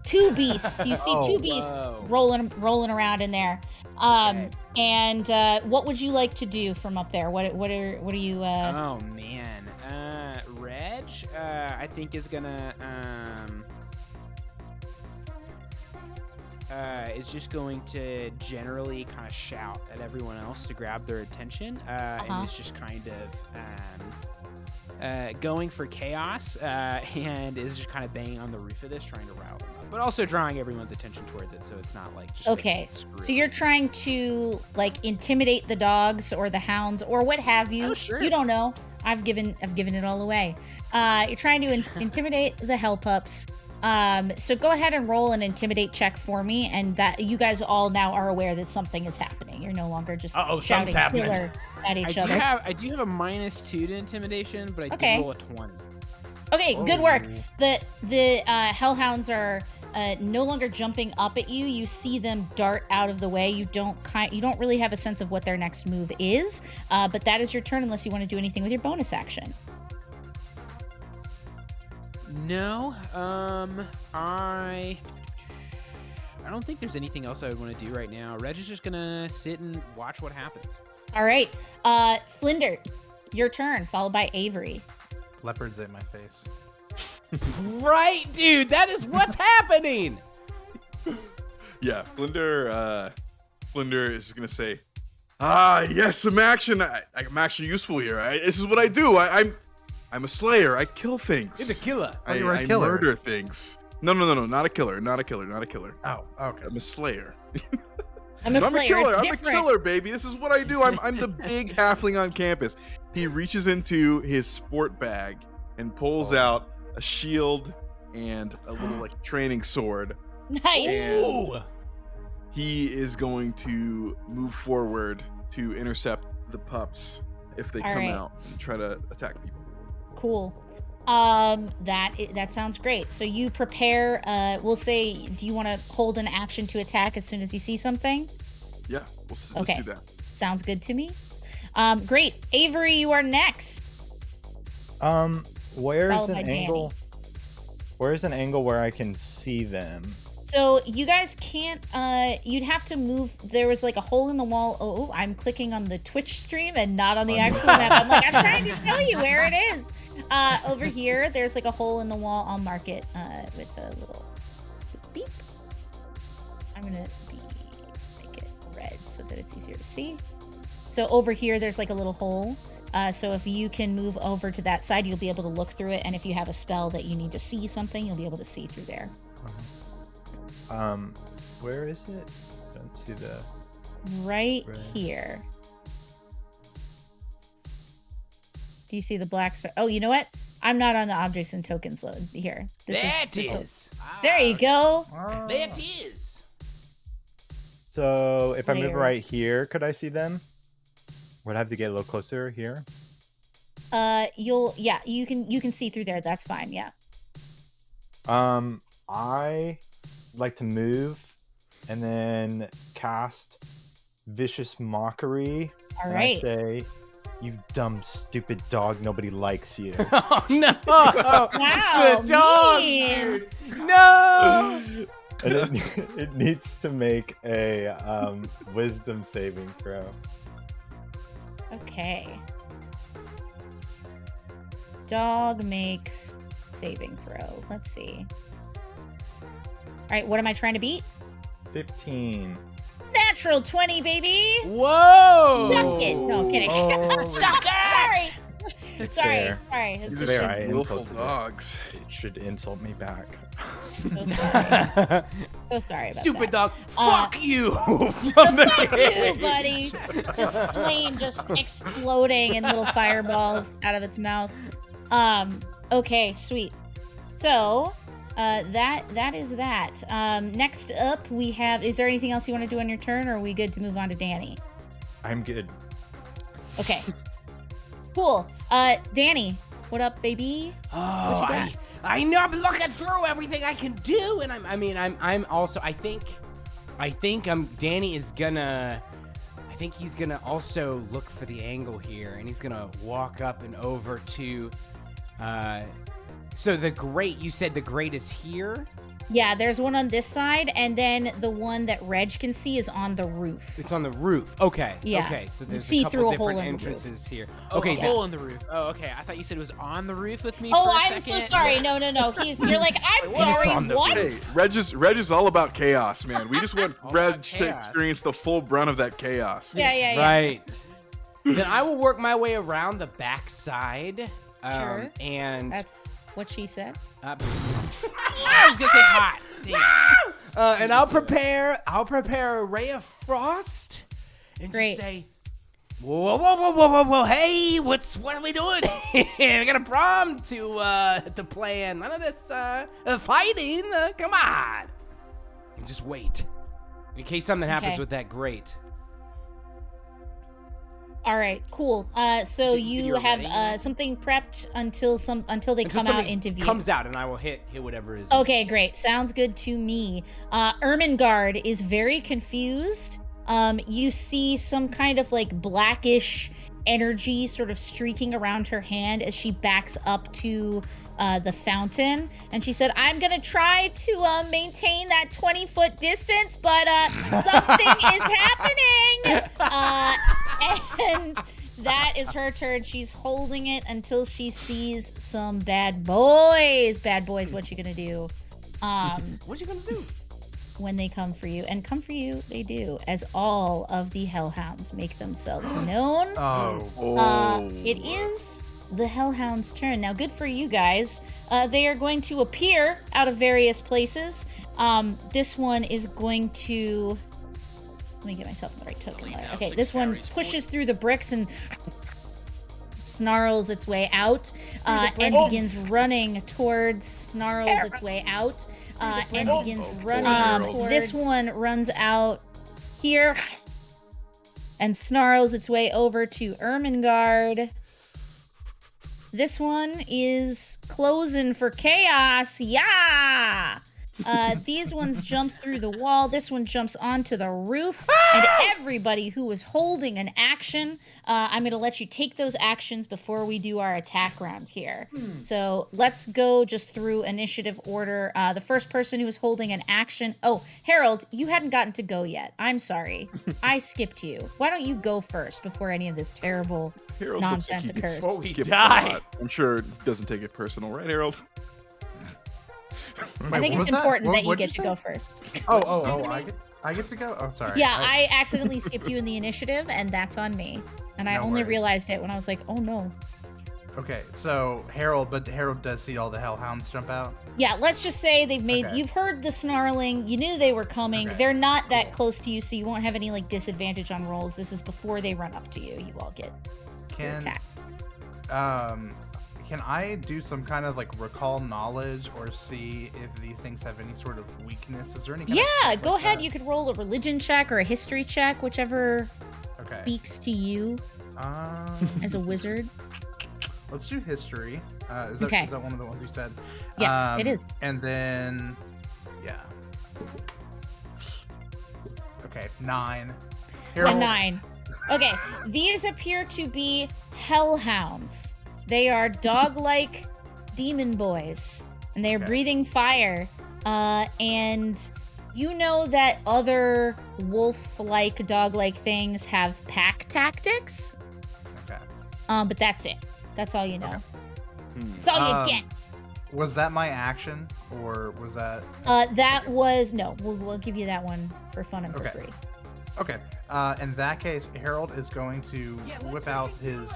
Two beasts. You see two beasts rolling around in there. Okay. And what would you like to do from up there? What are you? Oh man, Reg. I think is gonna is just going to generally kind of shout at everyone else to grab their attention, and is just kind of going for chaos, and is just kind of banging on the roof of this, trying to rile them up, but also drawing everyone's attention towards it, so it's not like just okay. So you're trying to like intimidate the dogs or the hounds or what have you. Oh, sure. You don't know. I've given it all away. You're trying to intimidate the hell pups. So go ahead and roll an intimidate check for me, and that you guys all now are aware that something is happening. You're no longer just shouting killer at each other. I do have a -2 to intimidation, but I did roll a 20. Okay, good work. The hellhounds are no longer jumping up at you. You see them dart out of the way. You don't really have a sense of what their next move is, but that is your turn unless you want to do anything with your bonus action. No, I don't think there's anything else I would want to do right now. Reg is just gonna sit and watch what happens. All right, Flinder, your turn, followed by Avery. Leopards ate my face. Right, dude. That is what's happening. Yeah, Flinder is gonna say, yes, some action. I'm actually useful here. This is what I do. I'm a slayer. I kill things. He's a killer. Oh, you're a killer. Murder things. No, not a killer. Oh, okay. I'm a slayer. I'm a slayer. It's I'm different. a killer, baby. This is what I do. I'm the big halfling on campus. He reaches into his sport bag and pulls out a shield and a little like training sword. Nice. And he is going to move forward to intercept the pups if they come out and try to attack people. Cool. That sounds great. So you prepare. We'll say, do you want to hold an action to attack as soon as you see something? Yeah, let's Okay. do that. Sounds good to me. Great. Avery, you are next. Where's Followed by an Danny. angle? Where's an angle where I can see them? So you guys can't, you'd have to move. There was like a hole in the wall. Oh, I'm clicking on the Twitch stream and not on the actual map. I'm like, I'm trying to show you where it is. Over here, there's like a hole in the wall. I'll mark it with a little beep. I'm gonna make it red so that it's easier to see. So over here, there's like a little hole. So if you can move over to that side, you'll be able to look through it. And if you have a spell that you need to see something, you'll be able to see through there. Where is it? I don't see the. Right here. Do you see the black star? Oh, you know what? I'm not on the objects and tokens load here. There it is. There you go. There it is. So if I move Layers. right here, could I see them? Would I have to get a little closer here? You can see through there. That's fine. Yeah. I like to move and then cast Vicious Mockery. All and right. I say, "You dumb, stupid dog. Nobody likes you." Oh no! Wow. The dog, mean. dude. No. And it needs to make a Wisdom saving throw. Okay. Dog makes saving throw. Let's see. All right. What am I trying to beat? 15. Natural 20, baby. Whoa! Suck it. No, kidding. Oh, Sorry. it's Sorry. fair. Sorry. These It's are fair, some I willful insulted it. dogs. It should insult me back. so sorry. So sorry about Stupid that. dog. Uh, Fuck you. From the Fuck you, game. buddy. Just flame just exploding in little fireballs out of its mouth. Okay, sweet. So, that is that. Next up we have, is there anything else you want to do on your turn, or are we good to move on to Danny? I'm good. Okay. Cool. Danny, what up, baby? Oh, What you got? I know. I'm looking through everything I can do, and I'm also. I think Danny is gonna. I think he's gonna also look for the angle here, and he's gonna walk up and over to. So you said the grate is here. Yeah, there's one on this side, and then the one that Reg can see is on the roof. It's on the roof. Okay. Yeah. Okay. So there's see a couple through a different hole in the entrances here. Oh, Okay. a hole in the roof. Oh, okay. I thought you said it was on the roof with me. Oh, for a I'm so second. sorry. No. You're like, I'm sorry. What? Hey, Reg is all about chaos, man. We just want All Reg about to chaos. experience the full brunt of that chaos. Yeah. Right. Then I will work my way around the back side. Sure. And That's what she said. uh, I was gonna say hot. Damn. and I'll prepare a ray of frost and Great. just say, whoa, hey, what are we doing? We got a prom to play in. None of this fighting. Come on. And just wait in case something happens Okay. with that grate. All right, cool. So you you're have ready then? something prepped until they come out into view. Comes out and I will hit whatever is. Okay, great. Sounds good to me. Ermengarde is very confused. You see some kind of like blackish energy sort of streaking around her hand as she backs up to the fountain. And she said, I'm going to try to maintain that 20-foot distance, but something is happening. And that is her turn. She's holding it until she sees some bad boys. Bad boys, what you going to do? What you gonna do? When they come for you. And come for you, they do, as all of the Hellhounds make themselves known. It is the Hellhound's turn. Now, good for you guys. They are going to appear out of various places. This one is going to... Let me get myself the right token. Okay, this one pushes through the bricks and snarls its way out and begins running towards snarls its way out. And begins running towards... This one runs out here and snarls its way over to Ermengarde. This one is closing for chaos. Yeah! These ones jump through the wall. This one jumps onto the roof. And everybody who was holding an action, I'm going to let you take those actions before we do our attack round here. So let's go just through initiative order. The first person who was holding an action. Oh, Harold, you hadn't gotten to go yet. I'm sorry. I skipped you. Why don't you go first before any of this terrible Harold nonsense looks like he occurs? Oh, he skipped a died. lot. I'm sure it doesn't take it personal, right, Harold? I think it's important that you get to go first. I get to go? Oh, sorry. Yeah, I accidentally skipped you in the initiative, and that's on me. And I No only worries. realized it when I was like, oh no. Okay, so Harold does see all the Hellhounds jump out. Yeah, let's just say they've made... Okay. You've heard the snarling. You knew they were coming. Okay, They're not that cool. close to you, so you won't have any like disadvantage on rolls. This is before they run up to you. You all get your Can attacks. can I do some kind of like recall knowledge or see if these things have any sort of weakness? Is there any? Kind of Yeah, check go like ahead. that? You could roll a religion check or a history check, whichever Okay. speaks to you as a wizard. Let's do history. Is Okay. that one of the ones you said? Yes, it is. And then, yeah. Okay, 9. A Harold, 9. Okay, these appear to be Hellhounds. They are dog-like demon boys, and they are Okay. breathing fire. And you know that other wolf-like, dog-like things have pack tactics, Okay. but that's it. That's all you know. Okay. That's all you get. Was that my action, or was that? That was no. We'll give you that one for fun and for Okay. free. Okay. In that case, Harold is going to whip out his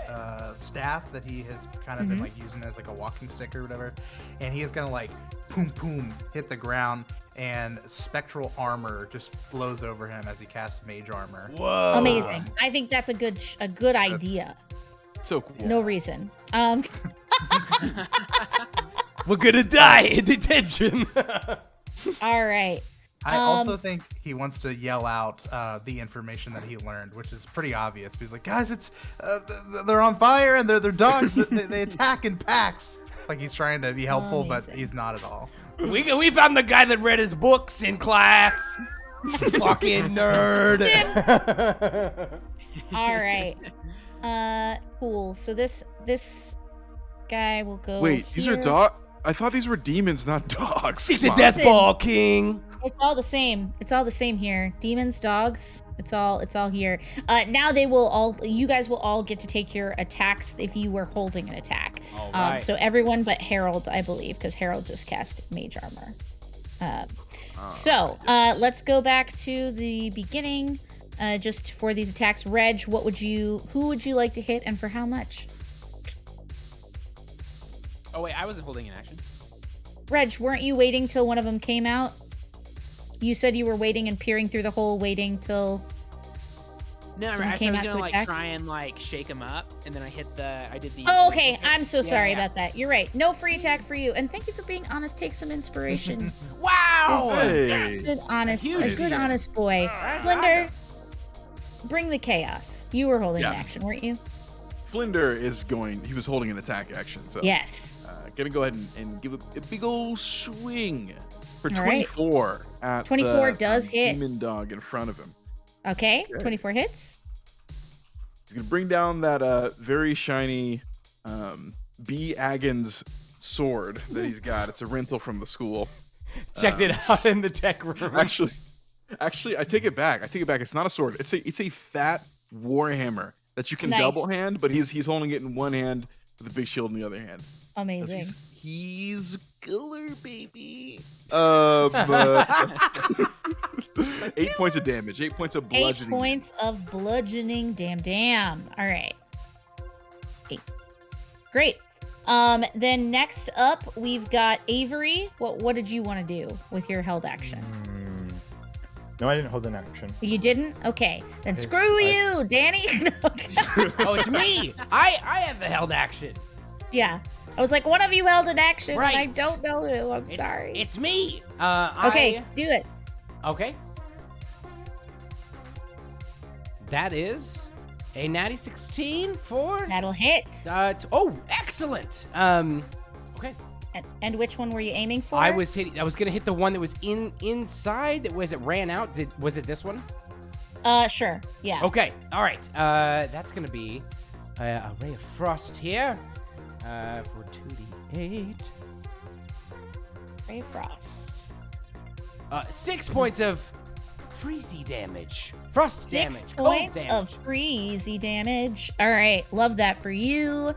staff that he has kind of been like using as like a walking stick or whatever, and he is gonna like boom hit the ground, and spectral armor just flows over him as he casts mage armor. Whoa. Amazing. I think that's a good idea. So cool. No reason. We're gonna die in detention. All right. I also think he wants to yell out the information that he learned, which is pretty obvious. He's like, guys, it's they're on fire and they're dogs. they attack in packs. Like he's trying to be helpful, but Amazing. he's not at all. we found the guy that read his books in class. Fucking nerd. All right. Cool. So this guy will go. Wait, these are here. dog. I thought these were demons, not dogs. It's the Come on. death ball, King. It's all the same. It's all the same here. Demons, dogs. It's all here. Now you guys will all get to take your attacks if you were holding an attack. All right. So everyone but Harold, I believe, because Harold just cast mage armor. Let's go back to the beginning. Just for these attacks, Reg, who would you like to hit and for how much? Oh wait, I wasn't holding an action. Reg, weren't you waiting till one of them came out? You said you were waiting and peering through the hole, waiting till. No, Someone I came was out gonna to attack? try and shake him up, and then I did the. Oh, okay. I'm so sorry Yeah. about that. You're right. No free attack for you. And thank you for being honest. Take some inspiration. Wow. Hey. Good honest, a Huge. good honest boy. Flinder, bring the chaos. You were holding Yeah. an action, weren't you? Flinder he was holding an attack action, so Yes. gonna go ahead and give a big old swing for All right. 24 at 24 the does hit. demon dog in front of him. Okay. Okay. 24 hits. He's gonna bring down that very shiny B. Agons sword that he's got. It's a rental from the school. Checked it out in the tech room. Actually, I take it back. It's not a sword. It's a fat warhammer that you can Nice. double hand, but he's holding it in one hand with a big shield in the other hand. 'Cause Amazing. He's killer, baby. 8 points of damage. 8 points of 8 bludgeoning. points of bludgeoning. Damn. All right. 8. Great. Then next up, we've got Avery. What did you want to do with your held action? No, I didn't hold an action. You didn't? Okay. Then Yes, screw you, Danny. Oh, it's me. I have the held action. Yeah. I was like, one of you held an action, and I Right. don't know who. I'm It's- sorry. It's me. Okay, do it. Okay. That is a natty 16 for. That'll hit. Excellent. Okay. And which one were you aiming for? I was gonna hit the one that was inside. It ran out? Was it this one? Sure. Yeah. Okay. All right. That's gonna be a ray of frost here. For 2d8. Ray of Frost. 6 points of freezy damage. Frost 6 damage. Cold points damage. of freezy damage. All right. Love that for you.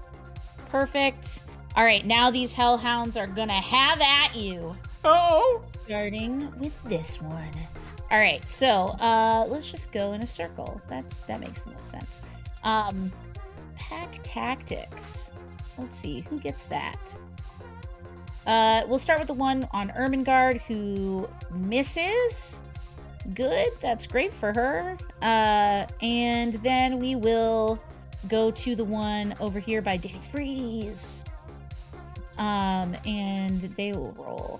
Perfect. All right. Now these Hellhounds are going to have at you. Oh. Starting with this one. All right. So let's just go in a circle. That makes the most sense. Pack tactics. Let's see, who gets that? We'll start with the one on Ermengarde who misses. Good, that's great for her. And then we will go to the one over here by Danny Freeze. And they will roll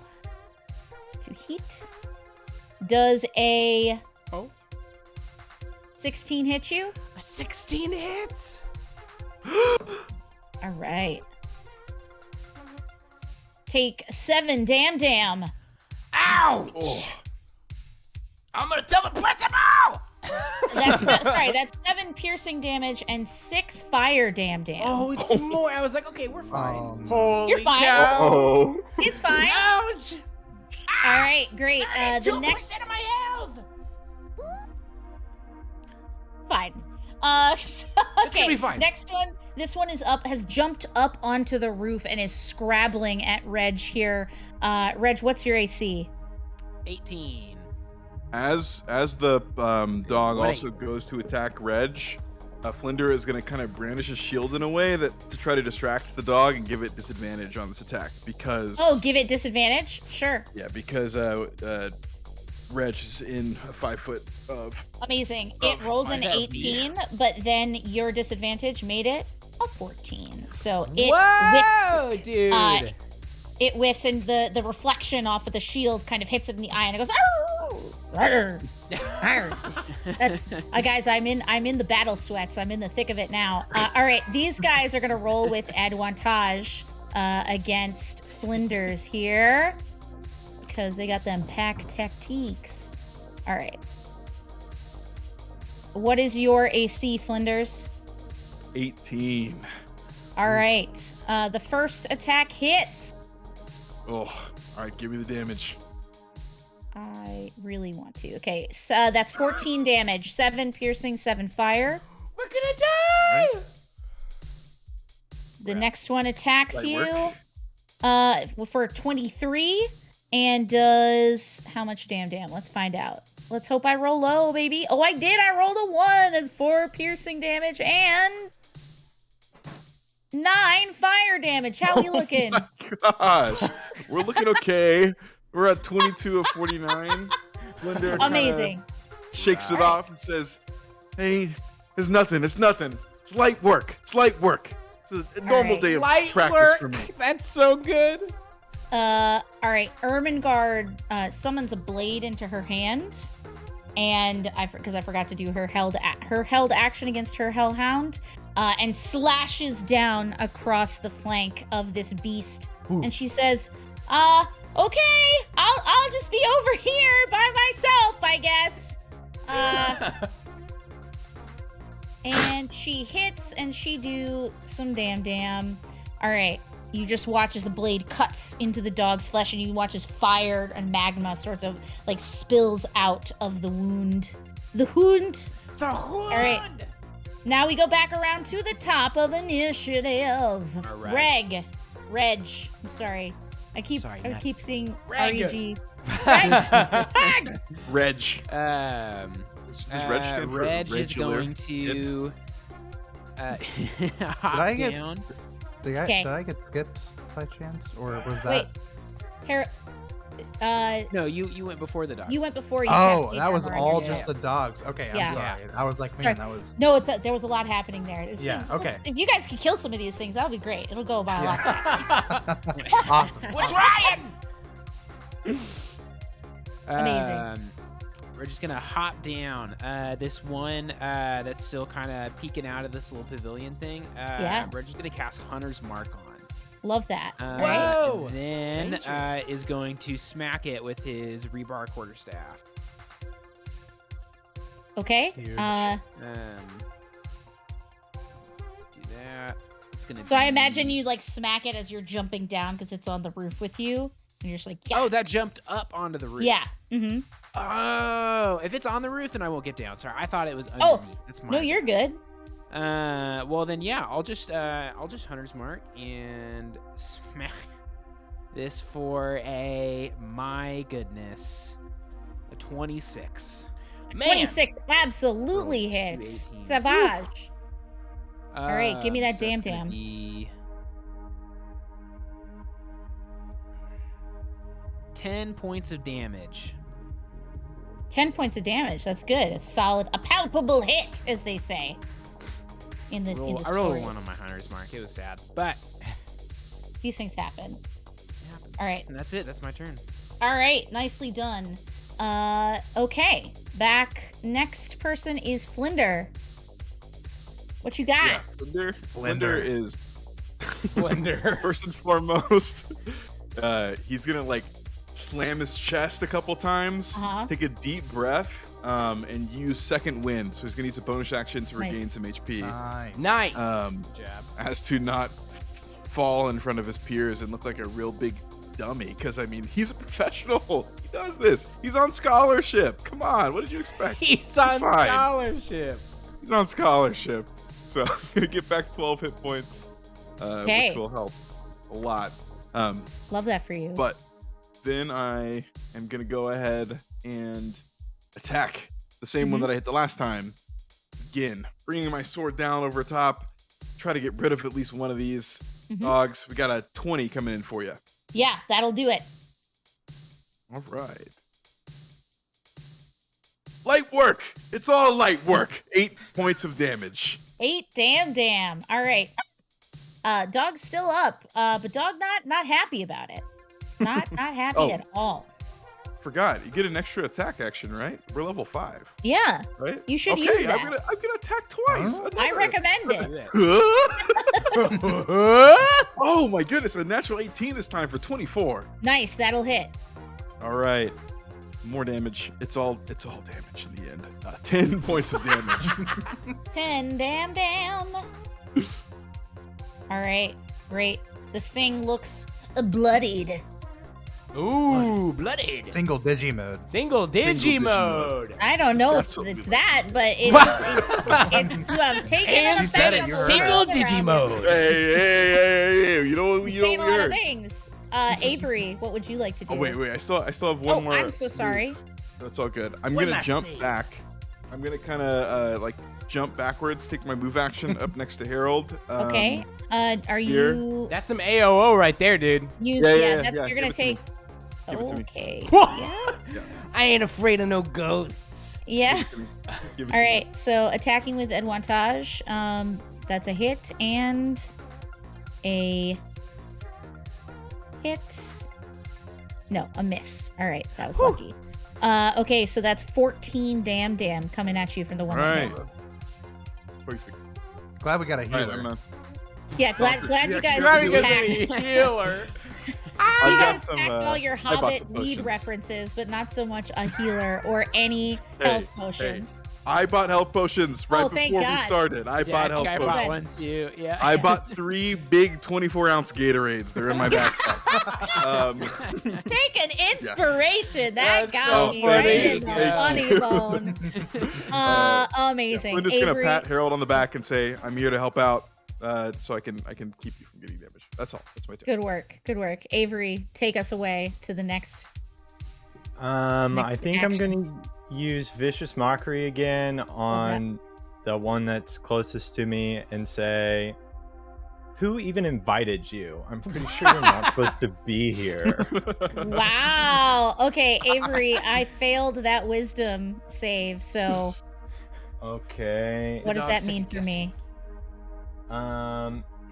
to heat. Does a 16 hit you? A 16 hits. All right. Take 7 damn. Ouch! Oh. I'm gonna tell the principal. That's 7 piercing damage and 6 fire damn. Oh, it's more. I was like, okay, we're fine. Holy You're fine. cow. Oh. It's fine. Ouch! All right, great. The 2% next of my health. fine. It's Okay. gonna be fine. Next one. This one has jumped up onto the roof and is scrabbling at Reg here. Reg, what's your AC? 18. As the dog Right. also goes to attack Reg, Flinder is going to kind of brandish his shield in a way to try to distract the dog and give it disadvantage on this attack because. Oh, give it disadvantage? Sure. Yeah, because Reg is in a 5 foot of. Amazing. Oh, It rolled I an have 18, but then your disadvantage made it a 14. So it Whoa, dude. it whiffs, and the reflection off of the shield kind of hits it in the eye, and it goes. Arr! Arr! That's guys. I'm in the battle sweats. I'm in the thick of it now. All right, these guys are gonna roll with advantage against Flinders here because they got them pack tactiques. All right. What is your AC, Flinders? 18. All right. The first attack hits. Oh, all right. Give me the damage. I really want to. Okay, so that's 14 damage. 7 piercing, 7 fire. We're gonna die! The next one attacks Light you for 23 and does how much damn? Let's find out. Let's hope I roll low, baby. Oh, I did. I rolled a 1. That's 4 piercing damage and 9 fire damage. How we looking? Gosh, we're looking okay. We're at 22 of 49. Flinder Amazing. shakes it off and says, "Hey, it's nothing. It's nothing. It's light work. It's light work. It's a normal day of Light practice work. for me." That's so good. All right. Ermengarde summons a blade into her hand, and because I forgot to do her held action against her Hellhound, and slashes down across the flank of this beast. Ooh. And she says, "Okay, I'll just be over here by myself, I guess." And she hits, and she do some damn. All right. You just watch as the blade cuts into the dog's flesh, and you watch as fire and magma sort of like spills out of the wound. The wound. All right. Now we go back around to the top of initiative. All right. Reg. I'm sorry. I keep seeing Reg. Reg. Reg. Does Reg stand for Reg is regular? going to hop I get- down. Did Okay. I get skipped by chance, or was Wait. that? No, you went before the dog. You went before you. Oh, cast that was Nature all Murder. just the dogs. Okay, I'm Yeah. sorry. I was like, man, that was. No, there was a lot happening there. Yeah, okay. If you guys could kill some of these things, that'll be great. It'll go by a lot faster. Awesome. We're trying. Amazing. We're just gonna hop down. This one that's still kind of peeking out of this little pavilion thing. Yeah. We're just gonna cast Hunter's Mark on. Love that. Whoa! And then is going to smack it with his rebar quarterstaff. Okay. Huge. Do that. It's gonna. So I be- imagine you like smack it as you're jumping down because it's on the roof with you, and you're just like, yeah. Oh, that jumped up onto the roof. Yeah. Mm-hmm. Oh, if it's on the roof, then I won't get down. Sorry, I thought it was Oh, underneath. That's my No, you're good. Well then, yeah, I'll just Hunter's Mark and smack this for my goodness, a 26. Man. 26 absolutely Roll two hits. 18s. Savage. All right, give me that So it's damn. gonna be 10 points of damage. 10 points of damage. That's good. A palpable hit, as they say. In the I rolled a stories. 1 on my Hunter's Mark. It was sad, but These things happen. it happens. All right. And that's it. That's my turn. All right, nicely done. Okay. Back. Next person is Flinder. What you got? Yeah, Flinder is Flinder. first and foremost. He's gonna like slam his chest a couple times, Uh-huh. take a deep breath, and use second wind. So he's gonna use a bonus action to Nice. regain some HP. Nice. Nice. Good job. As to not fall in front of his peers and look like a real big dummy. Because I mean, he's a professional. He does this. He's on scholarship. Come on, what did you expect? He's on fine. scholarship. He's on scholarship. So I'm gonna get back 12 hit points, Okay. which will help a lot. Love that for you. But then I am gonna go ahead and attack the same one that I hit the last time. Again, bringing my sword down over top. Try to get rid of at least one of these dogs. We got a 20 coming in for you. Yeah, that'll do it. All right. Light work. It's all light work. 8 points of damage. 8 damn. All right. Dog's still up, but dog not happy about it. Not happy Oh. at all. Forgot. You get an extra attack action, right? We're level 5, Yeah, right? you should okay, use that. I'm gonna attack twice. I Another. recommend it. Oh my goodness, a natural 18 this time for 24. Nice, that'll hit. All right. More damage. It's all damage in the end. 10 points of damage. 10 damn. All right, great. This thing looks bloodied. Ooh, blooded. Single digi mode. Single digi mode. I don't know That's if what we it's like. that, but it's you have taken And an said effect it, on the single world digi around mode. Hey, you know you. what Saying a we lot of heard? things. Avery, what would you like to do? Oh wait, I still have one more. I'm so sorry. move. That's all good. I'm One gonna last jump thing. back. I'm gonna kind of like jump backwards, take my move action up next to Harold. Okay. Are here. you? That's some AOO right there, dude. Yeah, That's, yeah, you're gonna give it to me. take. Give it to me. Okay. Whoa. Yeah. I ain't afraid of no ghosts. Yeah. Give it to me. Give it All to me. right. So attacking with advantage. That's a hit and a hit. No, a miss. All right, that was lucky. Okay, so that's 14 damn coming at you from the one. All that right. hit. Perfect. Glad we got a All right, healer. Yeah, glad you guys Glad you packed. a healer. You I've got guys some, packed all your I bought Hobbit some weed potions. references, but not so much a healer or any Hey, health potions. I bought health potions right Oh, thank before we God. stared. I bought health I potions. bought one too. Yeah. I bought 3 big 24-ounce Gatorades. They're in my backpack. Take an inspiration. That That's got so me funny. right in the Thank funny bone. Amazing. I'm just gonna Avery, pat Harold on the back and say, "I'm here to help out, so I can keep you from getting damage." That's all. That's my tip. good work. Good work. Avery, take us away to the next. I think I'm action. gonna use Vicious Mockery again on the one that's closest to me and say, who even invited you? I'm pretty sure you're not supposed to be here. Wow. Okay, Avery, I failed that wisdom save. So Okay. what does dog that mean second for me?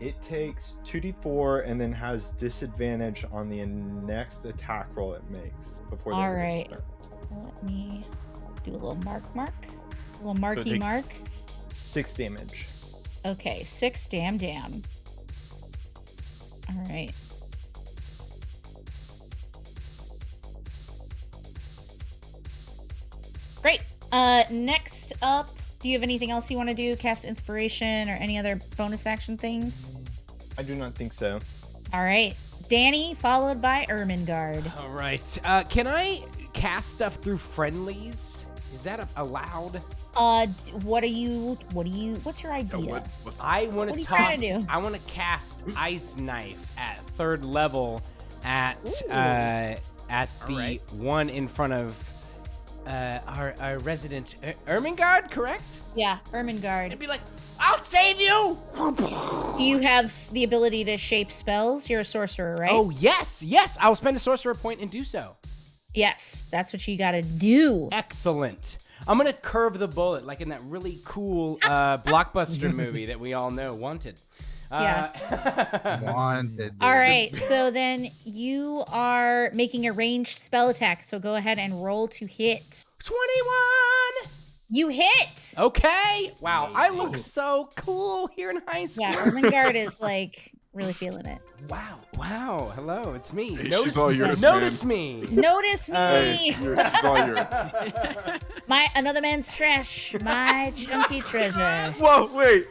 It takes 2d4 and then has disadvantage on the next attack roll it makes before. All the right. Let me do a little mark. A little marky takes- mark. 6 damage. Okay, 6 damn. All right. Great. Next up, do you have anything else you want to do? Cast inspiration or any other bonus action things? I do not think so. All right. Danny, followed by Ermengarde. All right. Can I cast stuff through friendlies? Is that allowed? What's your idea? What's I want What to are you toss. trying to do? I want to cast Ice Knife at 3rd level at Ooh. the right. one in front of our resident Ermengarde, correct? Yeah, Ermengarde. And be like, I'll save you. Do you have the ability to shape spells? You're a sorcerer, right? Oh yes. I'll spend a sorcerer point and do so. Yes, that's what you gotta do. Excellent. I'm gonna curve the bullet like in that really cool blockbuster movie that we all know, Wanted. Wanted. All right, so then you are making a ranged spell attack. So go ahead and roll to hit. 21. You hit. Okay. Wow, I look so cool here in high school. Yeah, Ermengarde is like really feeling it. Wow. Hello, it's me. Hey, she's all yours, man. Notice me. Notice me. Hey, it's all yours. My another man's trash. My chunky treasure. Whoa, wait.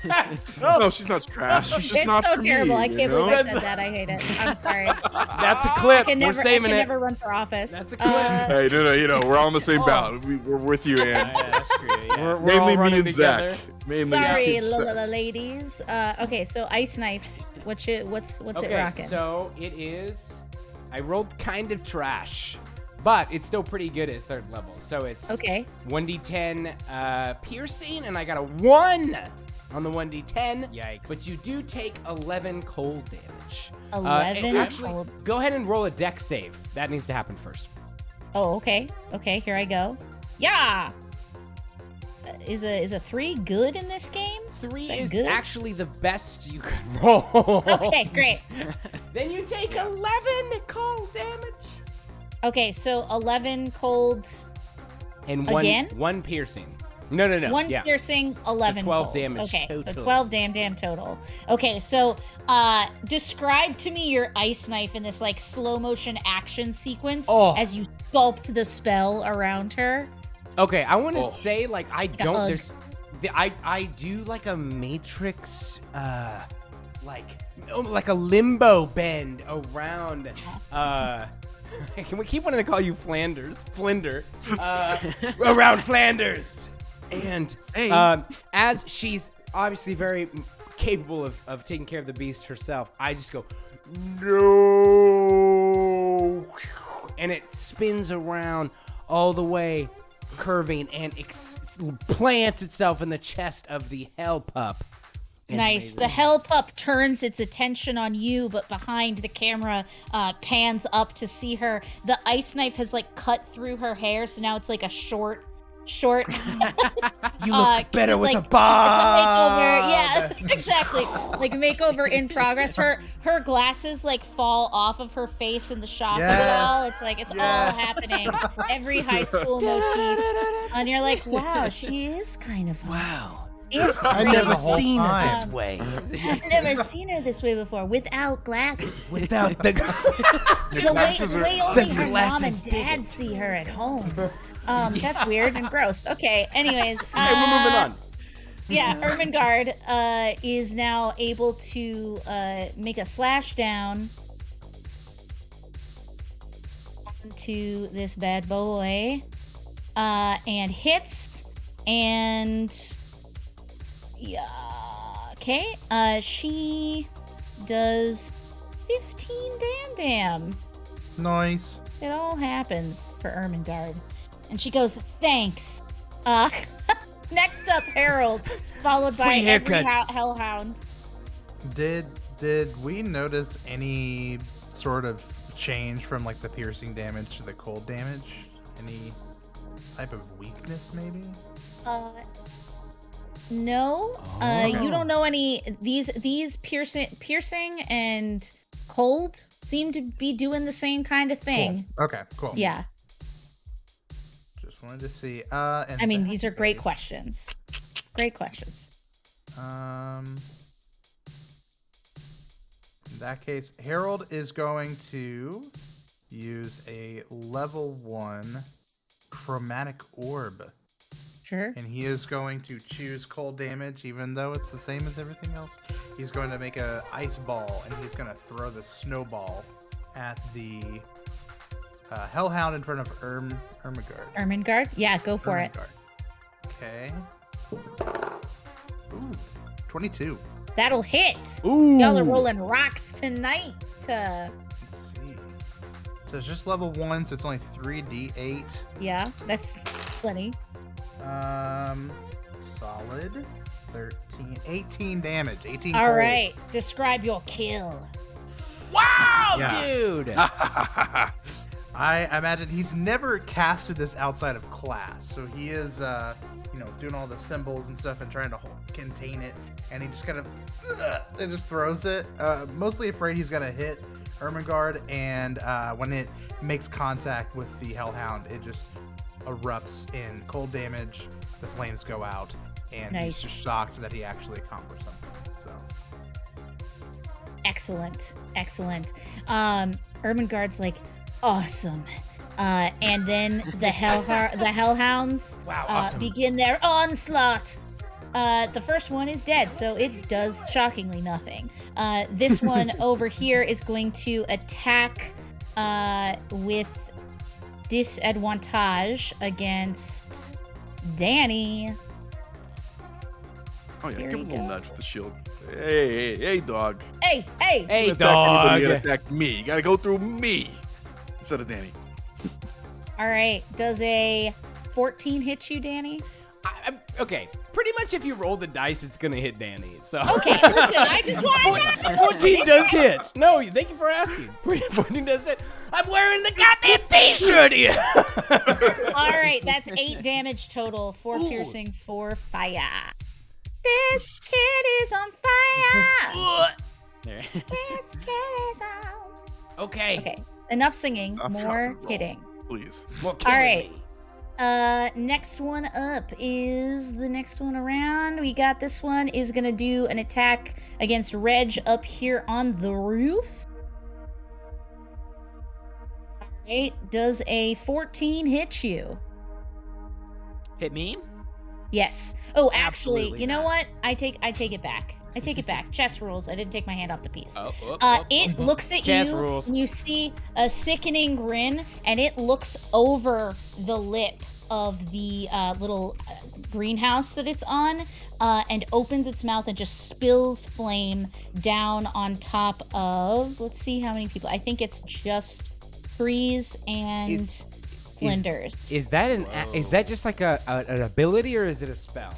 Oh, No, she's not trash. She's just It's not so for terrible. Me, I you can't know? believe I said that. I hate it. I'm sorry. that's a I clip. can We're never, saving it. never run for office. That's a clip. Hey, no, we're all on the same bout. We're with you, Anne. Yeah, that's true. Yeah. We're all Mainly me running and together. Zach. Mainly Sorry, me and Zach. ladies. Okay, so ice knife. What's it rocking? So it is. I rolled kind of trash, but it's still pretty good at 3rd level. So it's Okay. 1d10 piercing, and I got a 1 on the 1d10. Yikes. But you do take 11 cold damage. 11 actually, cold. go ahead and roll a dex save. That needs to happen first. Oh, okay. Okay, here I go. Yeah. Is a 3 good in this game? 3 that is good? actually the best you could roll. Okay, great. Then you take 11 cold damage. Okay, so 11 cold, And Again? one piercing. No. 1 yeah. piercing, 11 12 cold. damage Okay, total. so 12 damn total. Okay, so describe to me your ice knife in this like slow motion action sequence Oh. as you sculpt the spell around her. Okay, I want to Oh. say like I a don't. hug. There's, I do like a matrix like a limbo bend around. Can we keep wanting to call you Flinder? Around Flanders, and as she's obviously very capable of taking care of the beast herself, I just go no, and it spins around all the way, curving and plants itself in the chest of the hell pup. Nice. The hell pup turns its attention on you, but behind the camera pans up to see her. The ice knife has like cut through her hair, so now it's like a short. You look better with a bob. It's a makeover. Yeah, exactly. Like a makeover in progress. Her glasses like fall off of her face in the shock of it all. It's like it's all happening. Every high school motif, and you're like, wow, she is kind of wow. I've never seen her this way. I've never seen her this way before, without glasses. Without the way only her mom glasses and dad see her at home. That's weird and gross. Okay, anyways. Hey, we're moving on. Yeah, Ermengarde is now able to make a slash down onto this bad boy and hits and yeah, okay. She does 15 damn. Nice. It all happens for Ermengarde. And she goes, thanks. Next up, Harold, followed by every Hellhound. Did we notice any sort of change from like the piercing damage to the cold damage? Any type of weakness, maybe? No. You don't know any. These piercing and cold seem to be doing the same kind of thing. Cool. Okay, cool. Yeah. Just wanted to see. I mean, these are great questions. Great questions. In that case, Harold is going to use a level 1 chromatic orb. Sure. And he is going to choose cold damage, even though it's the same as everything else. He's going to make a ice ball, and he's going to throw the snowball at the Hellhound in front of Ermengarde. Ermengarde? Yeah, go for it. Okay. Ooh, 22. That'll hit. Ooh. Y'all are rolling rocks tonight. Let's see. So it's just level 1, so it's only 3d8. Yeah, that's plenty. Solid 18 damage. 18 All cold. right, describe your kill. Wow, Yeah. dude. I imagine he's never casted this outside of class, so he is, doing all the symbols and stuff and trying to contain it, and he just kind of just throws it. Mostly afraid he's gonna hit Ermengarde, and when it makes contact with the Hellhound, it just erupts in cold damage. The flames go out, and Nice. he's just shocked that he actually accomplished something. So Excellent. Ermengarde's like, awesome. And then the Hellhounds Wow, awesome. begin their onslaught. The first one is dead, so it does shockingly nothing. This one over here is going to attack with disadvantage against Danny. Oh yeah, Here give you him a little go. nudge with the shield. Hey, dog. Hey! Hey, You attack dog. anybody, you attack me. You gotta go through me instead of Danny. All right, does a 14 hit you, Danny? Okay, pretty much if you roll the dice, it's gonna hit Danny. So Okay, listen, I just want to 14 does hit. No, thank you for asking. 14 does hit. I'm wearing the goddamn t-shirt here. All right, that's 8 damage total. 4 piercing, 4 fire. This kid is on fire. There. This kid is on. Okay. Okay, enough singing, Stop, more drop, and roll. hitting. Please. More killing right. me. Next one up is the next one around. We got this one is gonna do an attack against Reg up here on the roof. All right, does a 14 hit you? Hit me? Yes. Oh, actually, Absolutely you know not. what? I take it back. I take it back. Chess rules. I didn't take my hand off the piece. Oh, It looks at Chess you, rules. and you see a sickening grin, and it looks over the lip of the little greenhouse that it's on, and opens its mouth and just spills flame down on top of, let's see how many people. I think it's just Freeze and Flinders. Is that just like an ability or is it a spell?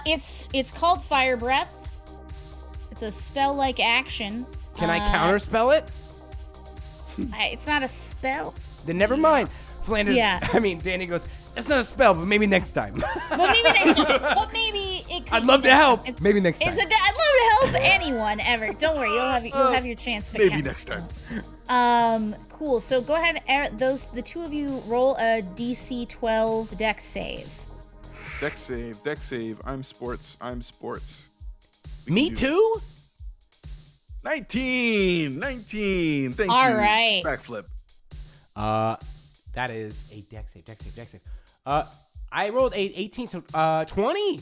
It's called Fire Breath. It's a spell-like action. Can I counterspell it? It's not a spell. Then never mind. Flanders. Yeah. I mean, Danny goes, that's not a spell, but maybe next time. But maybe next time. But maybe it could I'd love to help. It's, Maybe next time. I'd love to help anyone ever. Don't worry, you'll have your chance. But Maybe next time. Cool. So go ahead, the two of you roll a DC 12 Dex save. Dex save. I'm sports. Me too? 19. Thank you. All right. Backflip. That is a dex save. I rolled a 18, so 20.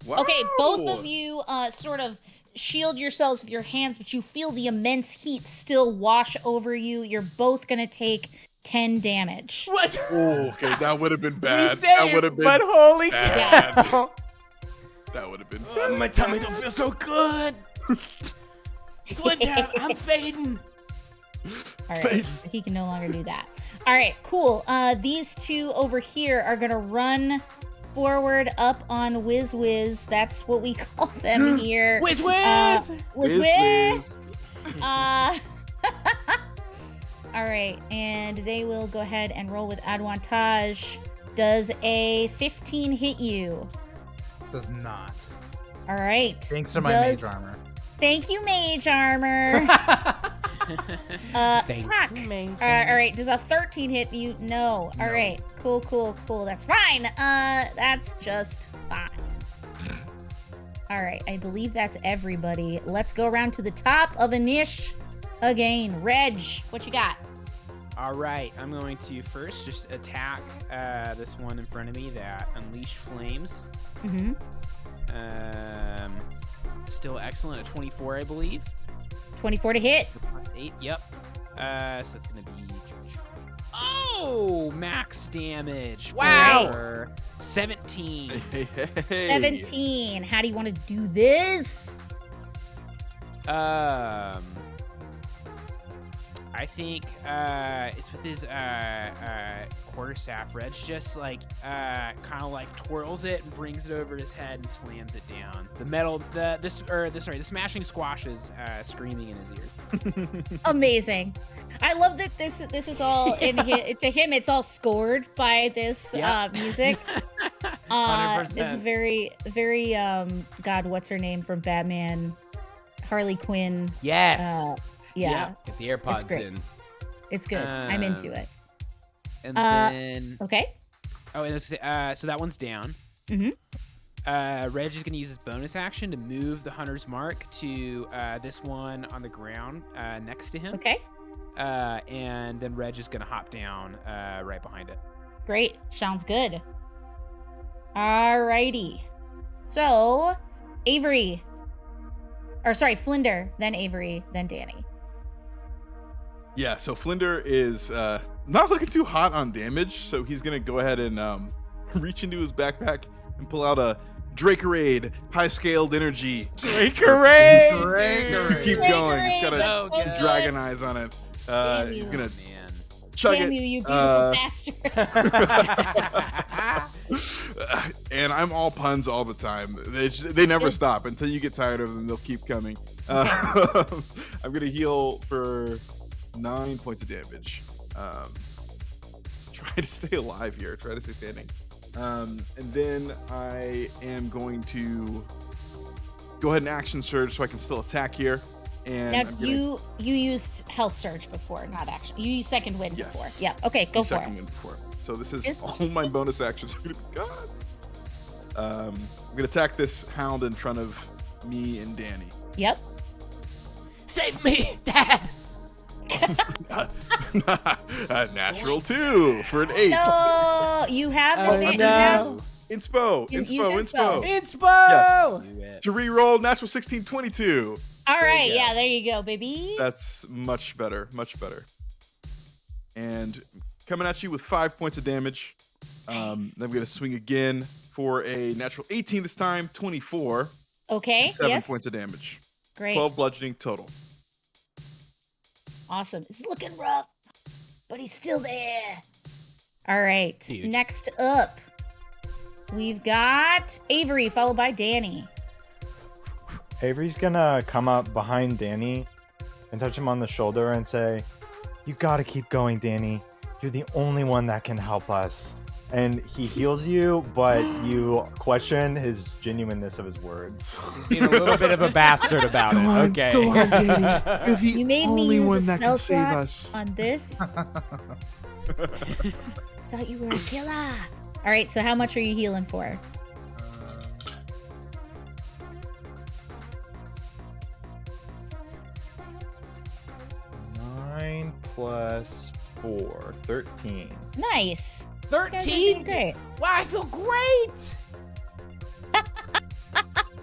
Wow. Okay, both of you sort of shield yourselves with your hands, but you feel the immense heat still wash over you. You're both gonna take 10 damage. What? Oh, okay, that would have been bad. Say That it, would have been but holy bad. cow. That would have been bad. My tummy don't feel so good. Flinter, I'm fading. All right, he can no longer do that. All right, cool. These two over here are gonna run forward up on Whiz. That's what we call them here. Whiz. Whiz. All right, and they will go ahead and roll with advantage. Does a 15 hit you? Does not. All right. Thanks to my mage armor. Thank you, mage armor. Thank fuck. you, mage All right. Does a 13 hit you? No. All right. Cool. That's fine. That's just fine. All right. I believe that's everybody. Let's go around to the top of a niche again. Reg, what you got? All right, I'm going to first just attack this one in front of me that unleashed flames. Mm-hmm. Still excellent at 24, I believe. 24 to hit. Plus 8, yep. So that's going to be... Oh, max damage. Wow. For 17. Hey. 17. How do you want to do this? I think it's with his quarterstaff. Reg just like kind of like twirls it and brings it over his head and slams it down. The smashing squashes screaming in his ears. Amazing. I love that this is all in to him. It's all scored by this music. 100%. It's very God, what's her name from Batman? Harley Quinn. Yes. Yeah. Get the AirPods great. in. It's good. I'm into it. And then Okay. oh, and so that one's down. Mm-hmm. Reg is going to use his bonus action to move the hunter's mark to this one on the ground next to him. Okay. And then Reg is going to hop down right behind it. Great. Sounds good. Alrighty. So, Flinder, then Avery, then Danny. Yeah, so Flinder is not looking too hot on damage, so he's gonna go ahead and reach into his backpack and pull out a Drakerade high-scaled energy. Drakerade! Keep going. It's got So a good. dragon eyes on it. He's gonna Man. chug Damn it. you beautiful bastard. And I'm all puns all the time. They never stop. Until you get tired of them, they'll keep coming. I'm gonna heal for 9 points of damage. Try to stay alive here. Try to stay standing. And then I am going to go ahead and action surge so I can still attack here. And Now, I'm gonna you used health surge before, not action. You used second wind Yes. before. Yeah. Okay, go use for second it. wind before. So this is Yes. all my bonus actions are gonna be gone. I'm gonna attack this hound in front of me and Danny. Yep. Save me, Dad! Natural 2 for an 8. No, you have Oh, advantage. no. Inspo. Use Inspo. Inspo! Yes. To re-roll, natural 16, 22. All right, go. yeah, there you go, baby. That's much better. Much better. And coming at you with 5 points of damage. Then we're going to swing again for a natural 18 this time, 24. Okay, 7 points of damage. Great. 12 bludgeoning total. Awesome. It's looking rough, but he's still there. All right. Huge. Next up, we've got Avery, followed by Danny. Avery's gonna come up behind Danny and touch him on the shoulder and say, "You gotta keep going, Danny. You're the only one that can help us." And he heals you, but you question his genuineness of his words. He's being a little bit of a bastard about it. Okay. Go on, Danny. You're the You made me only use one a that spell can save slot us. on this. Thought you were a killer. All right, so how much are you healing for? 9 plus 4, 13. Nice. You guys are doing 13? great. Wow, I feel great!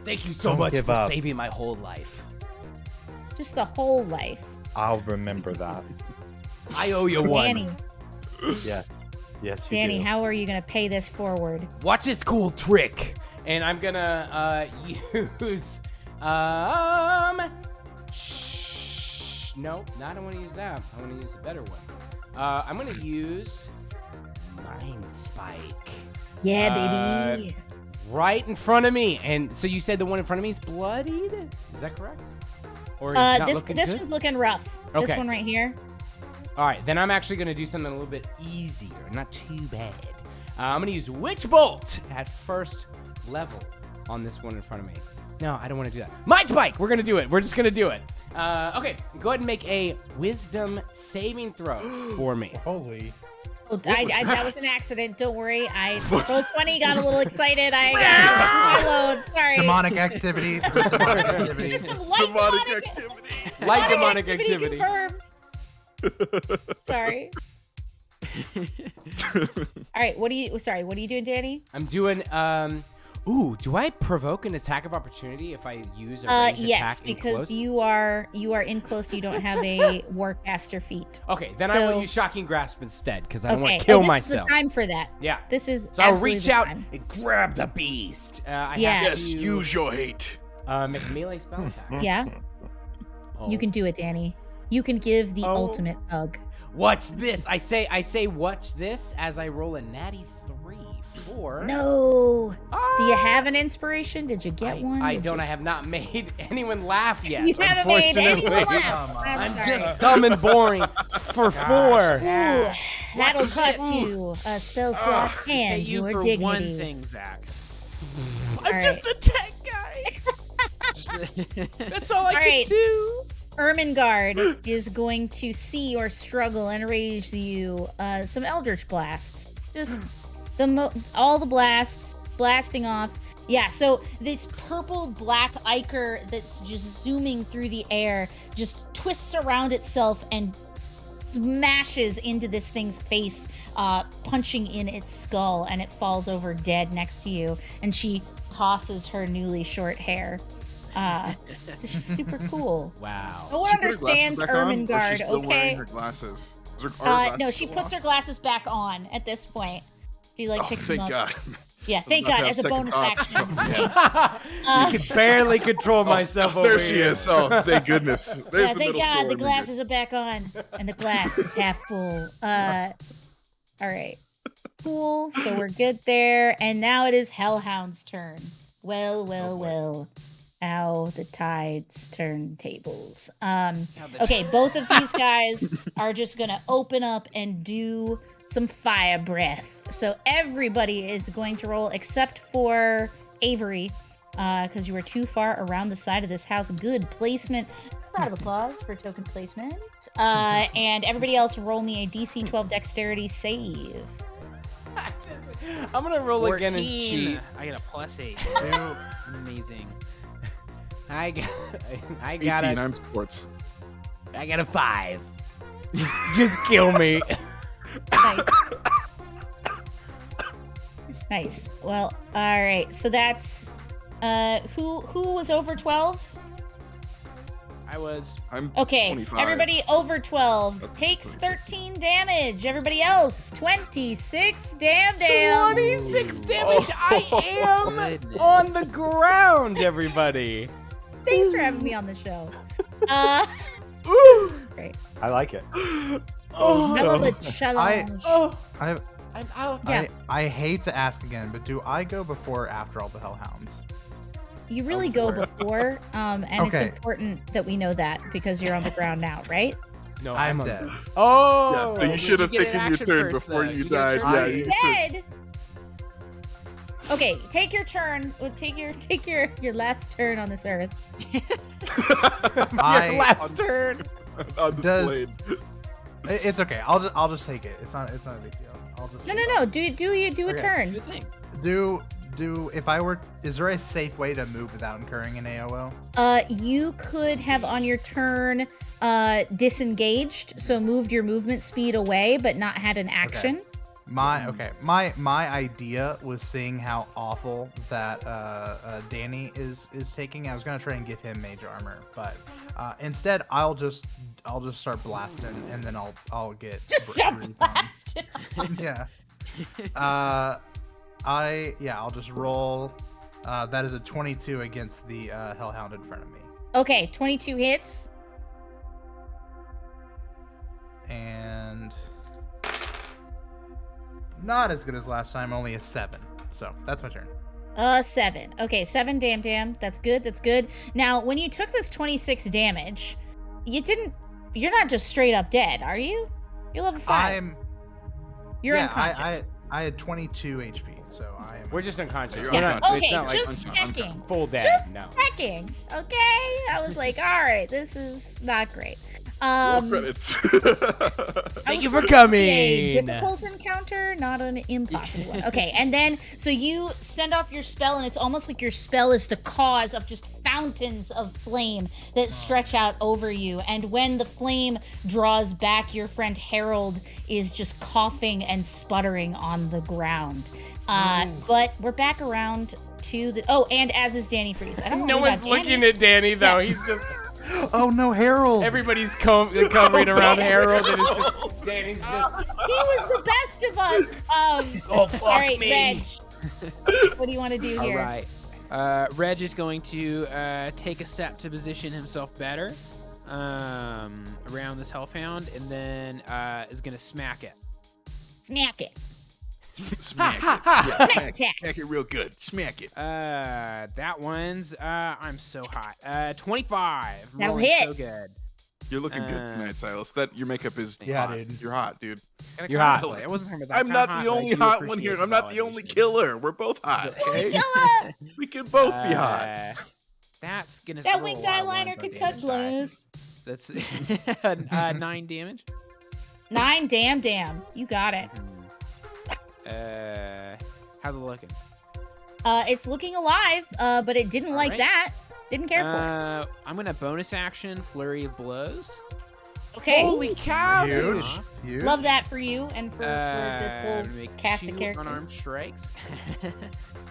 Thank you so Don't much give for up. saving my whole life. Just the whole life. I'll remember that. I owe you one. Danny, Yes. Yes, you Danny, do. how are you going to pay this forward? Watch this cool trick. And I'm gonna use no, I don't want to use that. I want to use a better one. I'm gonna use Mind Spike Yeah, baby. right in front of me. And so you said the one in front of me is bloodied? Is that correct? Or is it not This looking this good? one's looking rough. Okay. This one right here. All right, then I'm actually gonna do something a little bit easier, not too bad. I'm gonna use Witch Bolt at first level on this one in front of me. No, I don't want to do that. Mind Spike! We're gonna do it. We're just gonna do it. Okay, go ahead and make a Wisdom saving throw for me. Holy. Oh, was that was that? an accident. Don't worry. I rolled 20, got a little excited. I got my load. Sorry. Demonic activity. Demonic activity. Just some light Demonic demonic activity. Light demonic activity. Confirmed. Sorry. All right. What are you doing, Danny? I'm doing ooh, do I provoke an attack of opportunity if I use a ranged Yes, attack in because close? you are in close. You don't have a Warcaster feat. Okay, then I So- will use Shocking Grasp instead because I don't want Okay. to kill this myself. is the time for that. Yeah. This is. So I'll absolutely reach the out time. and grab the beast. I Yeah. have Yes, to use your hate. make a melee spell attack. Yeah. Oh. You can do it, Danny. You can give the Oh. ultimate hug. Watch this. I say watch this as I roll a natty 3 for. No. Ah! Do you have an inspiration? Did you get one? I Did don't. you- I have not made anyone laugh yet. You haven't made anyone unfortunately. laugh. I'm I'm sorry. just dumb and boring for 4. Ooh, that'll cost you a spell slot Pay and you your for dignity. one thing, Zach. I'm All just the tech guy. That's all I All can right. do. Ermengarde is going to see or struggle and raise you some Eldritch Blasts. Just all the blasts blasting off. Yeah, so this purple black ichor that's just zooming through the air just twists around itself and smashes into this thing's face, punching in its skull, and it falls over dead next to you. And she tosses her newly short hair. It's just super cool. Wow. No one She put her glasses understands back on, or she's Ermengarde, still wearing okay? her glasses. Is her No, glasses she still puts on? her glasses back on at this point. She like Oh, picks them thank up. God. Yeah, thank about to God, have as a second bonus thoughts. action. I Uh, can barely control myself over There she here. is. Oh, thank goodness. There's yeah, the thank middle God, school the Ermengarde. glasses are back on, and the glass is half full. All right, cool. So we're good there, and now it is Hellhound's turn. Well. How the tides turn tables. Okay, both of these guys are just gonna open up and do some fire breath. So everybody is going to roll except for Avery, because you were too far around the side of this house. Good placement. Round of applause for token placement. And everybody else roll me a DC 12 dexterity save. I'm gonna roll again and 14. cheat. I got a +8. Amazing. I got 18, I'm sports. I got a 5. Just kill me. Nice. Nice. Well, all right. So that's who was over 12? I'm Okay. 25. Everybody over 12 That's takes 26. 13 damage. Everybody else 26 damn. 26 damage. I am Goodness. on the ground, everybody. Thanks for having me on the show. Great. I like it. Oh, I love no. a challenge. I I'm out. Yeah. I hate to ask again, but do I go before or after all the Hellhounds? You really go before, and Okay. it's important that we know that because you're on the ground now, right? No, I'm on- dead. Oh, Yeah, so you should have get an taken your action turn first, before though. you You get a died. turn. Yeah, I- you Dead. Okay, take your turn. Well, take your last turn on this earth. I- your last turn. on this Does- blade. It's okay. I'll just take it. It's not a big deal. I'll just No. Do a Okay. turn. Good thing. If I were, is there a safe way to move without incurring an AOO? You could have on your turn disengaged, so moved your movement speed away, but not had an action. My idea was seeing how awful that Danny is taking. I was gonna try and give him mage armor, but instead I'll just start blasting and then I'll get Just stop breathed blasting. on. Yeah. I'll just roll. That is a 22 against the Hellhound in front of me, Okay, 22 hits. and not as good as last time. Only a 7. So that's my turn. 7. Okay, 7 damn. That's good. Now, when you took this 26 damage, you're not just straight up dead, are you? You're level 5. You're unconscious. I had 22 HP, so I am. We're just unconscious. You're We're unconscious. not, Okay, it's not like just checking. full dead. Just No. checking. Okay? I was like, all right, this is not great. Roll credits. Thank you for A coming. difficult encounter, not an impossible one. Okay, and then so you send off your spell, and it's almost like your spell is the cause of just fountains of flame that stretch out over you. And when the flame draws back, your friend Harold is just coughing and sputtering on the ground. But we're back around to the and as is Danny Freeze. I don't No know one's looking at Danny though. Yeah. He's just Oh no, Harold! everybody's covering around Harold, and it's just Danny's just. He was the best of us. Oh fuck All right, me. Reg. What do you want to do All here? right. Reg is going to take a step to position himself better around this Hellhound, and then is going to smack it. Smack it. Smack it. Smack attack. Smack it real good. Smack it. That one's I'm so hot. 25. That'll Rolling hit. So good. You're looking good tonight, Silas. That your makeup is Yeah, hot. dude. You're hot, dude. Gotta You're hot. cosplay. I wasn't talking about that I'm kind not of the hot, but I only do hot one appreciate here. the I'm not the only validation. killer. We're both hot. Okay? Killer. We can both be hot. That's gonna That roll winged a lot of eyeliner ones on could cut damage die. blows. That's 9 damage. 9 damn. You got it. How's it looking? It's looking alive, but it didn't like Alright. that. Didn't care for it. I'm gonna bonus action Flurry of Blows. Okay. Holy cow, dude. Huge. Love that for you and for this whole Make cast of 2 characters. unarmed strikes.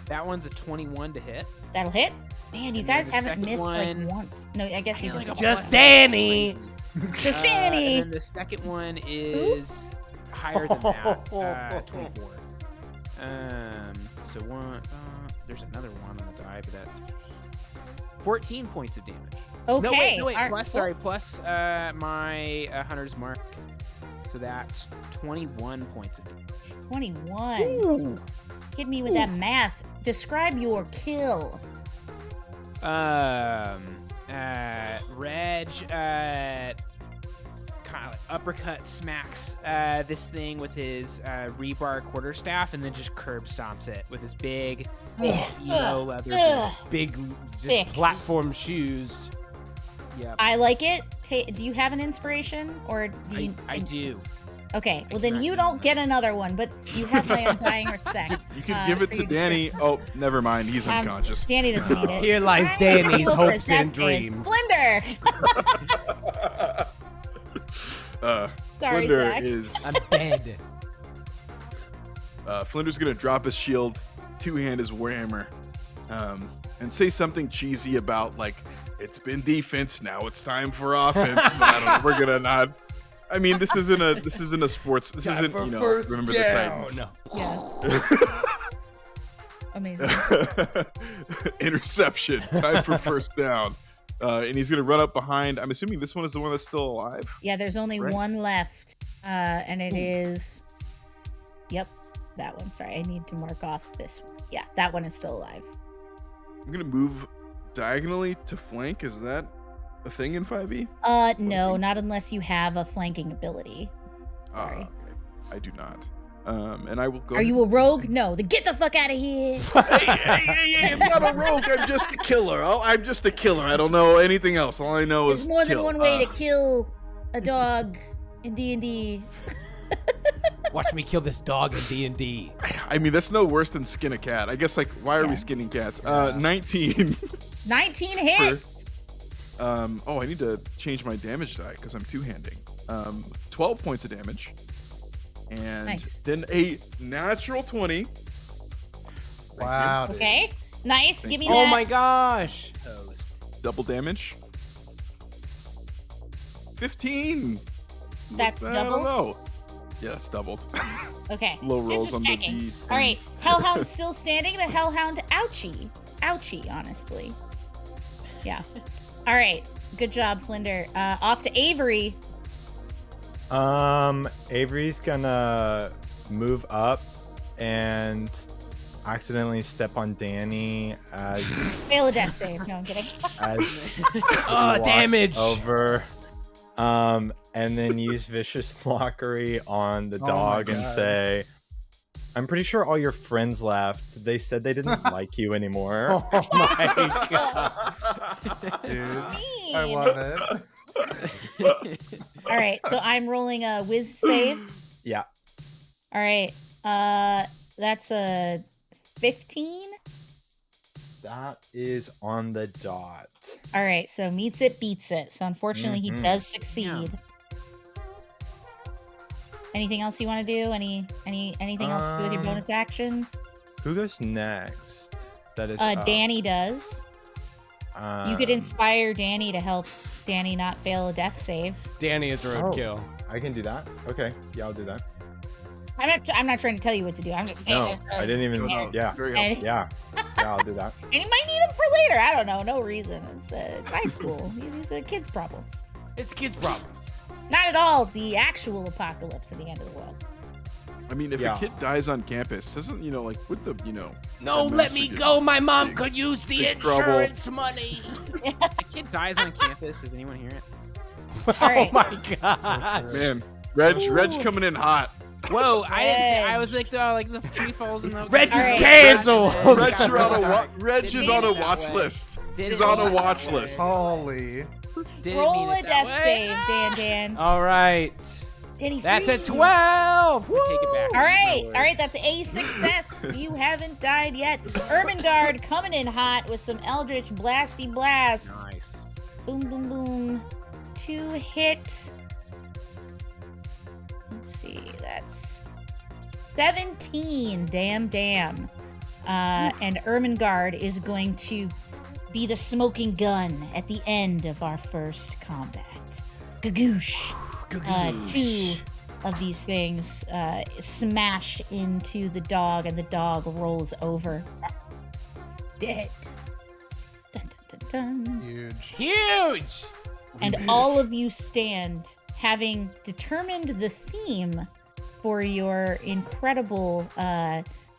That one's a 21 to hit. That'll hit. Man, you And guys then the haven't second missed like one- once. No, I guess you I feel just like don't. a Just Danny. Just Danny. And then the second one is higher than that. 24. So one. There's another one on the die, but that's 14 points of damage. Okay. No wait. All right, Plus, cool. sorry. Plus my hunter's mark. So that's 21 points of damage. 21. Hit me with that math. Describe your kill. Reg kind of like uppercut smacks this thing with his rebar quarterstaff, and then just curb stomps it with his big emo leather boots. Big, just Thick. platform shoes. Yep, I like it. Do you have an inspiration, or do you? I do. Okay. Well, then cannot you do don't one. get another one, but you have my undying respect. You can give it for to your Danny. description. Oh, never mind. He's unconscious. Danny doesn't need it. Here lies Alright, Danny's let's go for hopes and his next case. dreams. Flinder. Sorry, Flinder Zach. is I'm dead. Flinder's gonna drop his shield two-hand his warhammer, and say something cheesy about like, it's been defense, now it's time for offense. But I don't know, we're gonna not. I mean, this isn't a sports. This isn't, you know, remember the Titans. No. Yeah. Amazing. Interception. Time for first down. And he's gonna run up behind. I'm assuming this one is the one that's still alive. Yeah, there's only Right. one left, and it is. Yep, that one. Sorry, I need to mark off this one. Yeah, that one is still alive. I'm gonna move diagonally to flank. Is that a thing in 5e? No, not unless you have a flanking ability. Sorry. Okay. I do not. And I will go. Are you a rogue? No, then get the fuck out of here. Hey, I'm not a rogue. I'm just a killer. I'm just a killer. I don't know anything else. All I know is There's more than kill. one way to kill a dog in D&D. Watch me kill this dog in D&D. I mean, that's no worse than skin a cat. I guess, like, why are we skinning cats? 19. 19 hits. Oh, I need to change my damage die because I'm two-handing. 12 points of damage. And Nice. then a natural 20. Wow. dude. Okay, nice. Give me Oh that. my gosh. Double damage. 15. That's I don't double? know. Yeah, it's doubled. Okay. Low I'm rolls just on the checking. D. All right, Hellhound's still standing. The Hellhound, ouchie, honestly. Yeah. All right, good job, Flinder. Off to Avery. Avery's gonna move up and accidentally step on Danny as Fail a death save. No, I'm kidding. he Oh, walks damage. over. And then use vicious mockery on the Oh my dog and God. say, "I'm pretty sure all your friends left. They said they didn't like you anymore." Oh my god. Dude, Mean. I love it. All right, so I'm rolling a whiz save. Yeah. All right, that's a 15. That is on the dot. All right, so meets it, beats it. So unfortunately, he Mhm. does succeed. Anything else you want to do? Anything else to do with your bonus action? Who goes next? That is Danny does. You could um, inspire Danny to help Danny not fail a death save. Danny is roadkill. I can do that. Okay, yeah, I'll do that. I'm not trying to tell you what to do. I'm just saying. No, this, I didn't even. No, Yeah, very And, helpful. yeah, yeah, I'll do that. and you might need him for later. I don't know. No reason. It's high school. These are kids' problems. It's kids' problems. Not at all the actual apocalypse at the end of the world. I mean, if Yeah. a kid dies on campus, doesn't, you know, like, with the, you know. No, let me administrative- go. My mom Big- could use the big trouble. insurance money. A kid dies on campus. Does anyone hear it? All right. Oh my god. Man, Reg Ooh. coming in hot. Whoa! I didn't. I Reg. was like the tree falls in the. Reg is All right. canceled. Reg, you're on a Reg is Didn't on a mean it that watch way. list. Didn't He's on mean a it watch that way. list. Holy. Didn't Roll mean a it that death way. save, Dan. All right. Danny, That's a freeze. 12. Take it back. All right, that's a success. You haven't died yet. Ermengarde coming in hot with some Eldritch Blasty Blasts. Nice. Boom, boom, boom. 2 hit. Let's see, that's 17. Damn. And Ermengarde is going to be the smoking gun at the end of our first combat. Gagoosh. 2 of these things smash into the dog, and the dog rolls over. Dead. Dun, dun, dun, dun. Huge. Huge. And all of you stand, having determined the theme for your incredible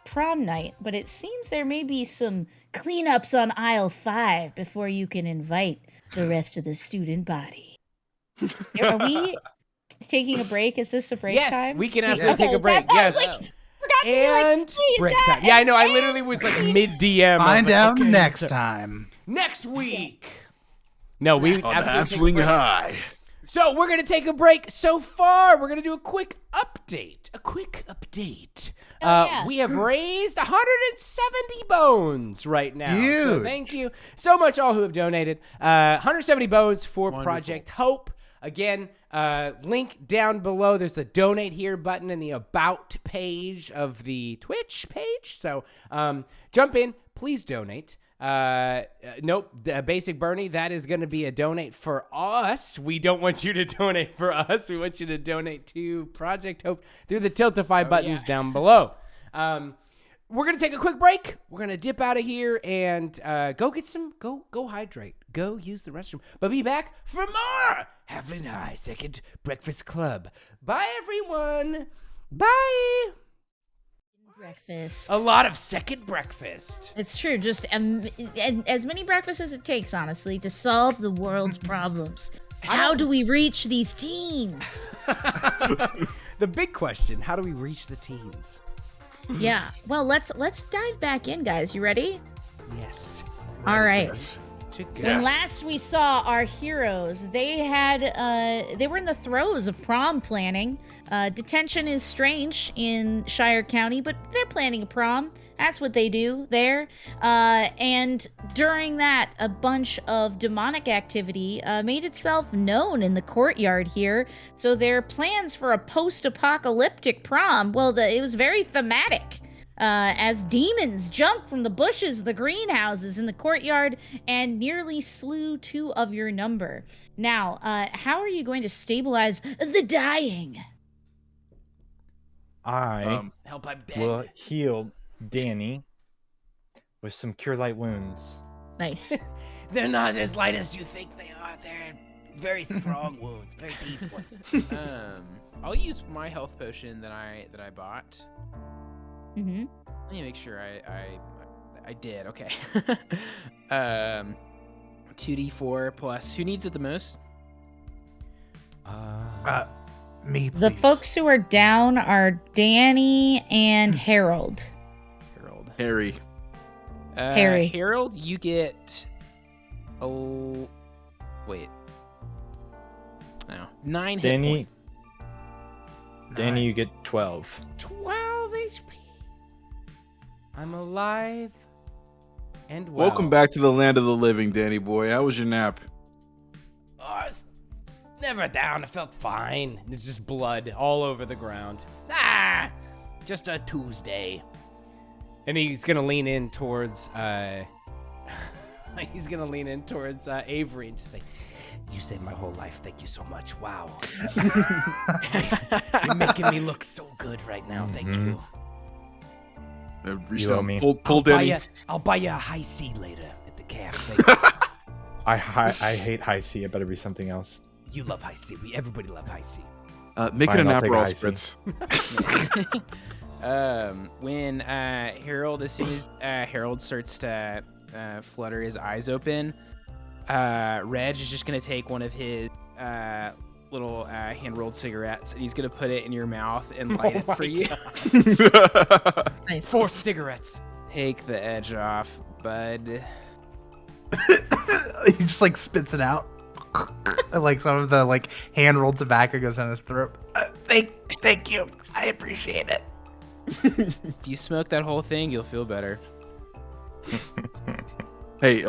prom night, but it seems there may be some cleanups on aisle 5 before you can invite the rest of the student body. Are we taking a break? Is this a break Yes, time? we can Okay, absolutely take a break. that's why I Yes. was like, forgot to be like, And "Hey, break that time. Yeah, I know. I and- literally was like mid DM. Find out next so- time. Next week. No, we On absolutely take a Halfling break. High. So we're gonna take a break. So far, we're gonna do a quick update. yeah. We have raised 170 bones right now. So Huge. thank you so much, all who have donated. 170 bones for Wonderful. Project Hope. Again, link down below. There's a donate here button in the about page of the Twitch page. So jump in, please donate. Nope, Basic Bernie, that is going to be a donate for us. We don't want you to donate for us. We want you to donate to Project Hope through the Tiltify buttons down below. We're going to take a quick break. We're going to dip out of here and go get some, go hydrate. Go use the restroom. But be back for more Halfling High Second Breakfast Club. Bye, everyone. Bye. Breakfast. A lot of second breakfast. It's true. Just as many breakfasts as it takes, honestly, to solve the world's problems. How do we reach these teens? The big question, how do we reach the teens? Yeah. Well, let's dive back in, guys. You ready? Yes. All right. Yes. When last we saw our heroes, they were in the throes of prom planning. Detention is strange in Shire County, but they're planning a prom. That's what they do there. And during that, a bunch of demonic activity made itself known in the courtyard here. So their plans for a post-apocalyptic prom, well, it was very thematic. As demons jumped from the bushes of the greenhouses in the courtyard and nearly slew 2 of your number. Now, how are you going to stabilize the dying? I Help, I'm dead. will heal Danny with some Cure Light wounds. Nice. They're not as light as you think they are. They're very strong wounds, very deep ones. I'll use my health potion that I bought. Mm-hmm. Let me make sure I did. Okay. 2d4 plus. Who needs it the most? Me, The please. folks who are down are Danny and Harold. Harry. Harry. Harold, you get. Oh, wait. No, 9 hit Danny, points. Danny, you get 12. 12 HP. I'm alive and well. Welcome back to the land of the living, Danny boy. How was your nap? Oh, I was never down. I felt fine. It's just blood all over the ground. Just a Tuesday. And he's gonna lean in towards Avery and just say, "You saved my whole life. Thank you so much. Wow. You're making me look so good right now. Thank you. Reach You owe down, me. pull Danny. I'll buy you a high C later at the calf. Thanks. I hate high C. It better be something else. You love high C. Everybody love high C. Make it Fine, an I'll take a Aperol high C. spritz. When Harold, as soon as Harold starts to flutter his eyes open, Reg is just gonna take one of his little hand-rolled cigarettes and he's gonna put it in your mouth and light it for you. Nice. 4 cigarettes. Take the edge off, bud. He just like spits it out. And, like some of the like hand rolled tobacco goes down his throat. Thank you. I appreciate it. If you smoke that whole thing, you'll feel better. Hey,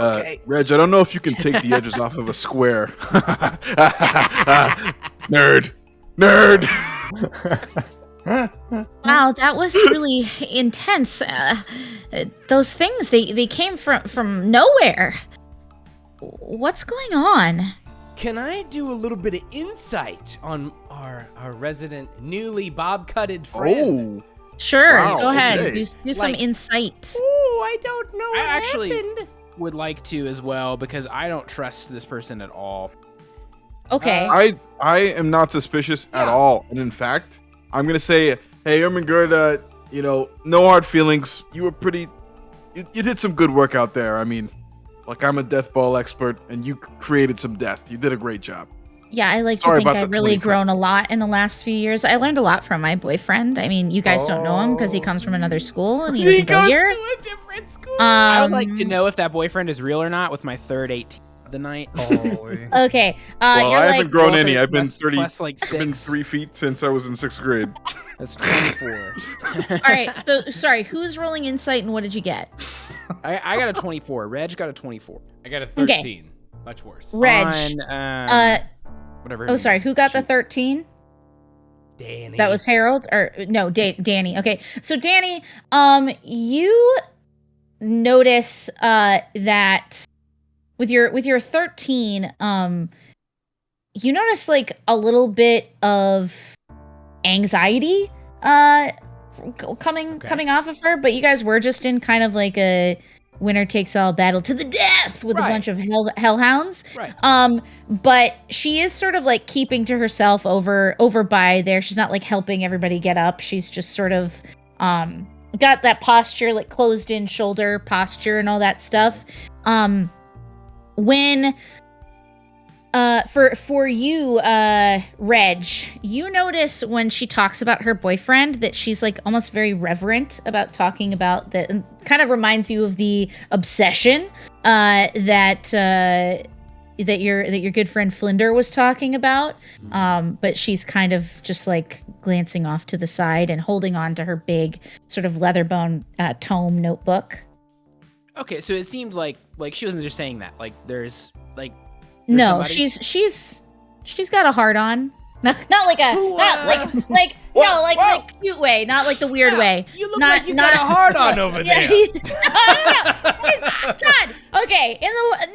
Reg, I don't know if you can take the edges off of a square. Nerd. Wow, that was really intense. Those things, they came from nowhere. What's going on? Can I do a little bit of insight on our resident newly bob-cutted friend? Oh, Sure, Wow, go ahead. okay. Do some Like- insight. Oh, I don't know I what actually happened. would like to as well because I don't trust this person at all. Okay. I am not suspicious at Yeah. all, and in fact, I'm gonna say, hey, Ermengarde, no hard feelings. You were you did some good work out there. I mean, like I'm a death ball expert, and you created some death. You did a great job. Yeah, I like to Sorry think about I've the really 25. grown a lot in the last few years. I learned a lot from my boyfriend. I mean, you guys don't know him because he comes from another school and he doesn't go here. to a different school. I would like to know if that boyfriend is real or not with my third 18 of the night. Holy. Okay. Well, You're I like, haven't grown any. Plus- I've been plus- 30. plus like I've been 6. 3 feet since I was in 6th grade. That's 24. all right. So, sorry, who's rolling insight and what did you get? I got a 24. Reg got a 24. I got a 13. Much worse. Reg. On, Whatever. her Oh, name sorry. is. Who got the She- 13? Danny. That was Harold, or no, Danny. Okay, so Danny, you notice that with your 13, you notice like a little bit of anxiety coming off of her, but you guys were just in kind of like a winner takes all battle to the death with a bunch of hellhounds. Right. But she is sort of like keeping to herself over by there. She's not like helping everybody get up. She's just sort of got that posture, like closed in shoulder posture and all that stuff. When for you, Reg, you notice when she talks about her boyfriend that she's like almost very reverent about talking about that, and kind of reminds you of the obsession that your good friend Flinder was talking about. But she's kind of just like glancing off to the side and holding on to her big sort of leatherbone tome notebook. Okay, so it seemed like she wasn't just saying that. Like there's like. No, somebody? she's got a heart on. Not like a like cute way, not like the weird way. You look not, like you got a hard on over Yeah, there. no. God. Okay,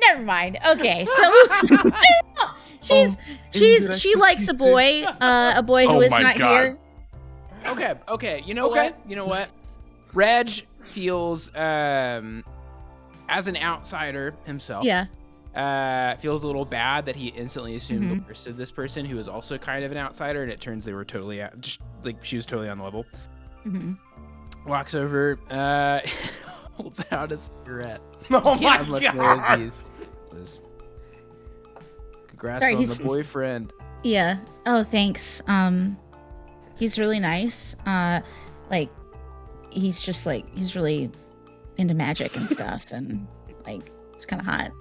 never mind. Okay, so she likes a boy who Oh is my not God. here. Okay. You know what? Reg feels as an outsider himself. Yeah. Feels a little bad that he instantly assumed Mm-hmm. the worst of this person who was also kind of an outsider, and it turns they were totally just like she was totally on the level. Mm-hmm. Walks over, holds out a cigarette. Oh my Have much more of God. these. Says, congrats Sorry, on he's- the boyfriend. Yeah. Oh, thanks. He's really nice. Like he's really into magic and stuff, and like it's kind of hot.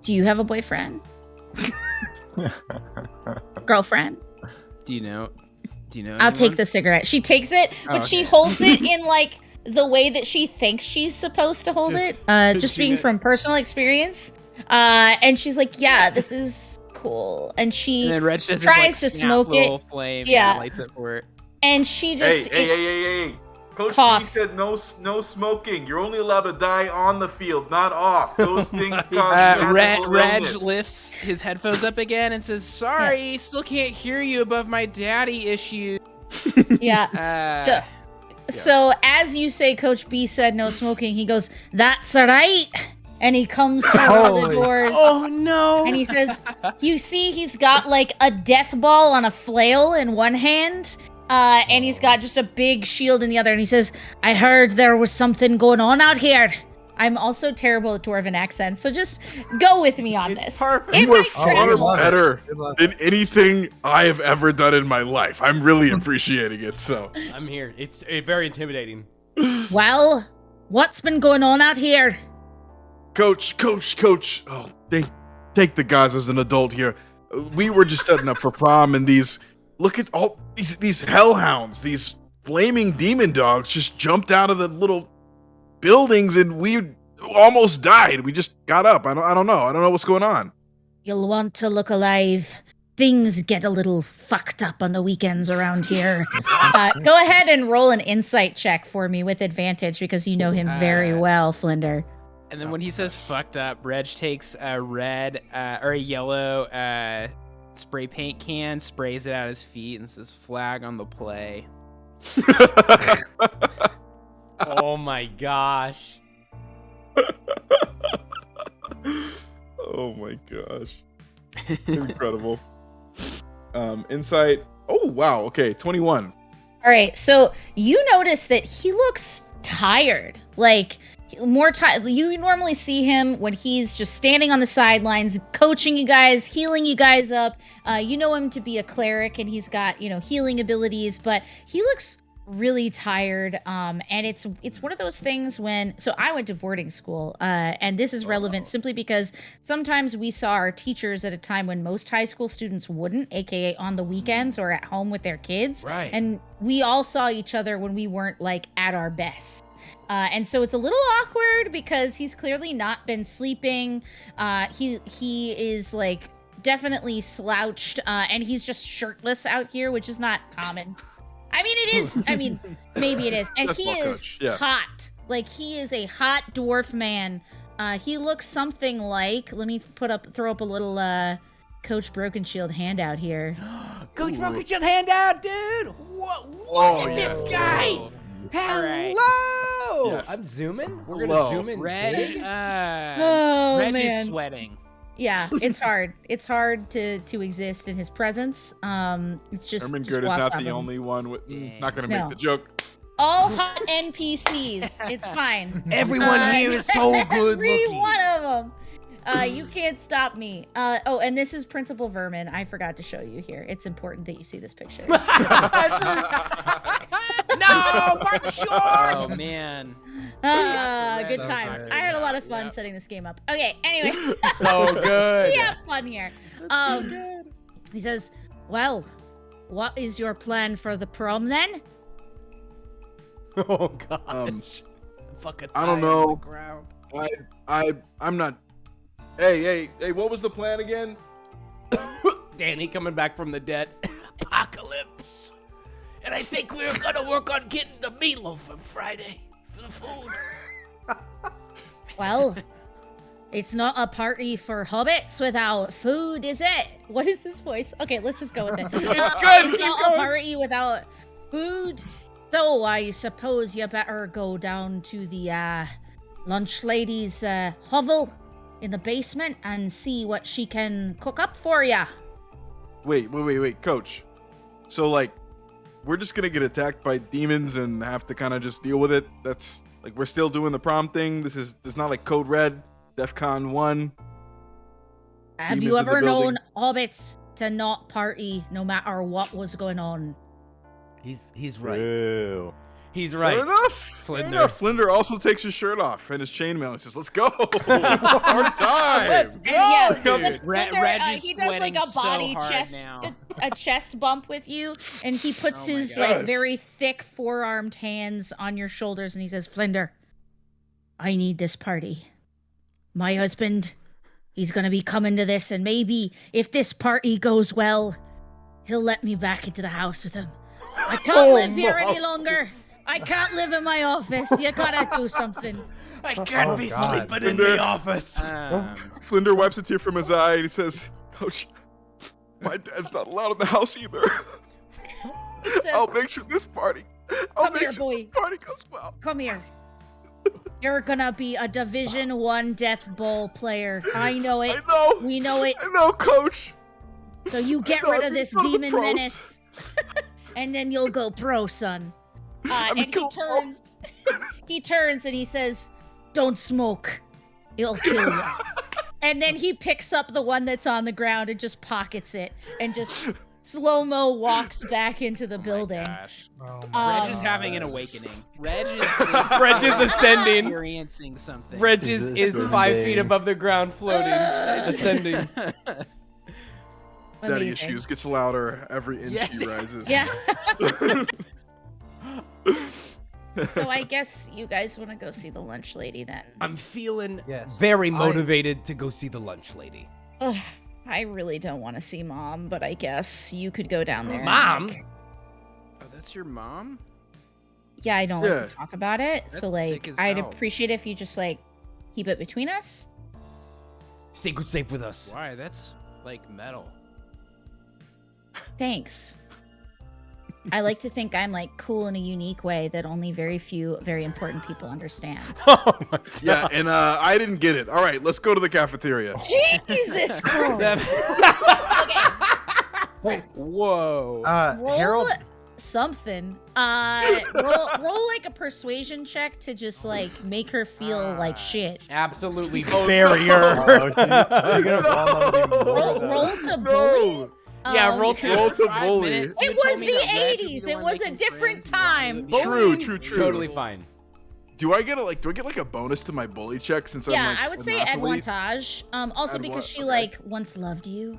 Do you have a boyfriend? Girlfriend? Do you know? I'll take anyone? the cigarette. She takes it, but she holds it in like the way that she thinks she's supposed to hold Just it. Just pinching speaking it. from personal experience. And she's like, "Yeah, this is cool." And she And then Reg just tries to smoke it. little flame. Yeah. Lights it for it. and she just Hey. Coach B coughs. said no smoking. You're only allowed to die on the field, not off. Those things cause magical Reg illness. lifts his headphones up again and says, "Sorry, still can't hear you above my daddy issue." Yeah. So as you say, Coach B said no smoking, he goes, "That's all right." And he comes through one of the doors. Oh no. And he says, "You see, he's got like a death ball on a flail in one hand, and he's got just a big shield in the other." And he says, "I heard there was something going on out here." I'm also terrible at Dwarven accents, so just go with me on this. perfect. It You are might far travel. better than anything I have ever done in my life. I'm really appreciating it. So I'm here. It's very intimidating. Well, what's been going on out here? Coach. Oh, take the guys as an adult here. We were just setting up for prom, and look at all these hellhounds, these flaming demon dogs just jumped out of the little buildings, and we almost died. We just got up. I don't know what's going on. You'll want to look alive. Things get a little fucked up on the weekends around here. Go ahead and roll an insight check for me with advantage because you know him very well, Flinder. And then when he says "fucked up," Reg takes a red or a yellow spray paint can, sprays it at his feet, and says "flag on the play." Oh my gosh. Oh my gosh. Incredible. Insight. Oh wow. Okay, 21. All right, so you notice that he looks tired, like more tired. You normally see him when he's just standing on the sidelines, coaching you guys, healing you guys up. You know him to be a cleric, and he's got healing abilities, but he looks really tired. And it's one of those things so I went to boarding school, and this is relevant simply because sometimes we saw our teachers at a time when most high school students wouldn't, aka on the weekends or at home with their kids. Right. And we all saw each other when we weren't like at our best. And so it's a little awkward because he's clearly not been sleeping. He is like definitely slouched, and he's just shirtless out here, which is not common. I mean, it is. I mean, maybe it is. And That's he well is coached, yeah. hot. Like, he is a hot dwarf man. He looks something like, let me throw up a little Coach Broken Shield handout here. Coach Broken Shield handout, dude. What? Look Oh, at this yes. guy. All right. Hello. Yes. I'm zooming. We're Hello. gonna zoom in. Reg, big. Reg man. is sweating. Yeah, it's hard. It's hard to exist in his presence. It's just Ermin just Good is watch not of the him. only one with. Dang. Not gonna No. make the joke. All hot NPCs. It's fine. Everyone here is so good Every looking. one of them. You can't stop me. Oh, and this is Principal Vermin. I forgot to show you here. It's important that you see this picture. No, Mark Short. Oh man. Good That's times. very I had a lot of good. fun Yep. setting this game up. Okay, anyways. So good. We have fun here. He says, well, what is your plan for the prom then? Oh gosh. Fucking. I don't eye on the know. ground. I'm not. Hey, what was the plan again? Danny coming back from the dead. Apocalypse. And I think we were gonna work on getting the meatloaf for Friday for the food. Well, it's not a party for hobbits without food, is it? What is this voice? Okay, let's just go with it. It's good. It's Keep not going. a party without food. So I suppose you better go down to the lunch lady's hovel in the basement and see what she can cook up for ya. Wait, Coach. So like, we're just gonna get attacked by demons and have to kind of just deal with it. That's like we're still doing the prom thing. This is not like Code Red, DEFCON 1. Have Demons you in the ever known building. hobbits to not party no matter what was going on? He's right. True. He's Fair right. enough. Flinder. Fair enough. Flinder also takes his shirt off and his chainmail and says, "Let's go, our time." Let's go, And yeah, dude. Flinder, Reg is he does like sweating a so body hard chest, now. a chest bump with you, and he puts Oh my his gosh. like very thick four-armed hands on your shoulders, and he says, "Flinder, I need this party. My husband, he's gonna be coming to this, and maybe if this party goes well, he'll let me back into the house with him. I can't live here any longer. I can't live in my office. You gotta do something." I can't Oh, be God. sleeping in the office. Flinder wipes a tear from his eye and he says, "Coach, my dad's not allowed in the house either. He says, I'll make sure this party. I'll Come make here, sure boy. this party goes well." "Come here. You're gonna be a Division 1 Death Bowl player. I know it. I know. We know it. I know, Coach. So you get know, rid I'm of this gonna go to the demon pros. menace, and then you'll go pro, son." And he go pro. turns. He turns and he says, "Don't smoke. It'll kill you." And then he picks up the one that's on the ground and just pockets it, and just slow-mo walks back into the building. Gosh. Oh Reg is Um, having an awakening. Reg is Reg is ascending. experiencing something. Reg Is is this 5 good feet day? above the ground, floating, ascending. Daddy Amazing. issues gets louder every inch Yes. he rises. Yeah. So I guess you guys want to go see the lunch lady then. I'm feeling Yes. very motivated to go see the lunch lady. Ugh, I really don't want to see Mom, but I guess you could go down there. Mom? Nick. Oh, that's your mom? Yeah, I don't like Yeah. to talk about it. That's So like, sick as I'd hell. appreciate if you just like keep it between us. Sacred safe with us. Why? That's like metal. Thanks. I like to think I'm like cool in a unique way that only very few very important people understand. Oh my god. Yeah, and I didn't get it. All right, let's go to the cafeteria. Jesus Christ. Okay, Whoa. roll Harold. something. Roll like a persuasion check to just like make her feel like shit. Absolutely Oh, barrier. she's gonna fall on the Roll, board. roll to bully. Yeah, roll to- Roll to 5 bully. minutes, It you was told me the that Reg would be 80s. the It one was a making different friends, and Ronnie time. would be True, shit. true. Totally fine. Do I get a bonus to my bully check since Yeah, I'm like I would an say athlete? advantage. Also because she okay. like once loved you.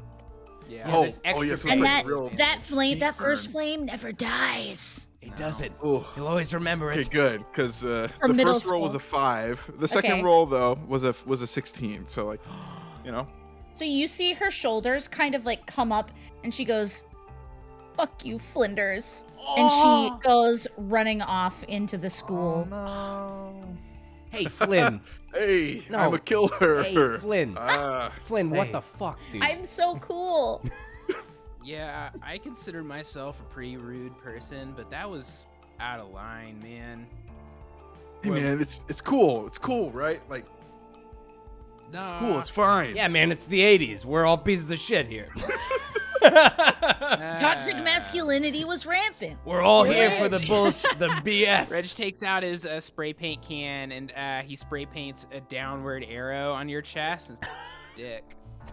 Yeah, Oh, there's extra yeah, so And it's that like real that flame, that deep first burn. flame never dies. It doesn't. Ooh. He'll always remember Okay, it. good, because the From middle first roll was a school. 5. The second Okay. roll though was a 16. So like, you know. So you see her shoulders kind of like come up, and she goes, "Fuck you, Flinders," and she goes running off into the school. Oh, no. Hey, Flynn. Hey, No. I'm a killer. Hey, Flynn. Ah, Flynn, what Hey. the fuck, dude? I'm so cool. Yeah, I consider myself a pretty rude person, but that was out of line, man. hey man, it's cool. It's cool, right? Like Nah. it's cool. It's fine. Yeah, man, it's the 80s. We're all pieces of shit here. Toxic masculinity was rampant. We're all Do here it. for the bullshit, the BS. Reg takes out his spray paint can and he spray paints a downward arrow on your chest and dick.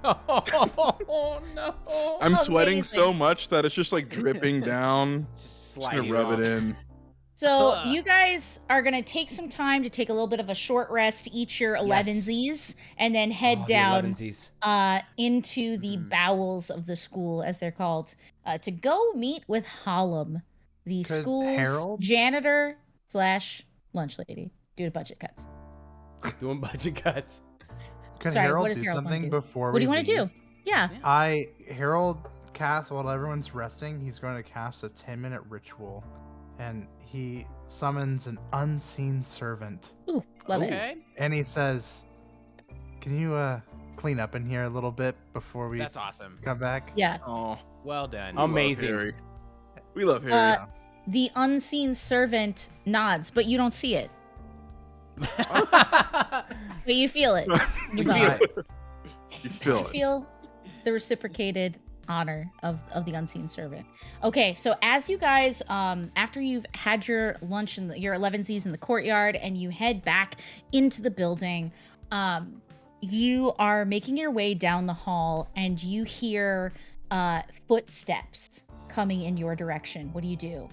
Oh, no. I'm sweating Amazing. so much that it's just like dripping down. Just Just slide gonna rub it in. So you guys are gonna take some time to take a little bit of a short rest, eat your 11sies, and then head down into the bowels of the school, as they're called, to go meet with Hallam, the Could school's Harold? janitor / lunch lady, due to budget cuts. Doing budget cuts. Can Sorry, Harold what does do Harold wanna something do? before What do you want to do? Yeah. Harold casts while everyone's resting. He's going to cast a 10-minute ritual, and he summons an unseen servant. Ooh, love it. Okay. And he says, "Can you clean up in here a little bit before we That's awesome. come back?" Yeah. Oh, Well done. we love Amazing. Harry. We love Harry. The unseen servant nods, but you don't see it. But you feel it. in your You feel body. it. You feel You it. feel the reciprocated honor of the unseen servant. Okay, so as you guys, after you've had your lunch and your 11sies in the courtyard, and you head back into the building, you are making your way down the hall, and you hear footsteps coming in your direction. What do you do?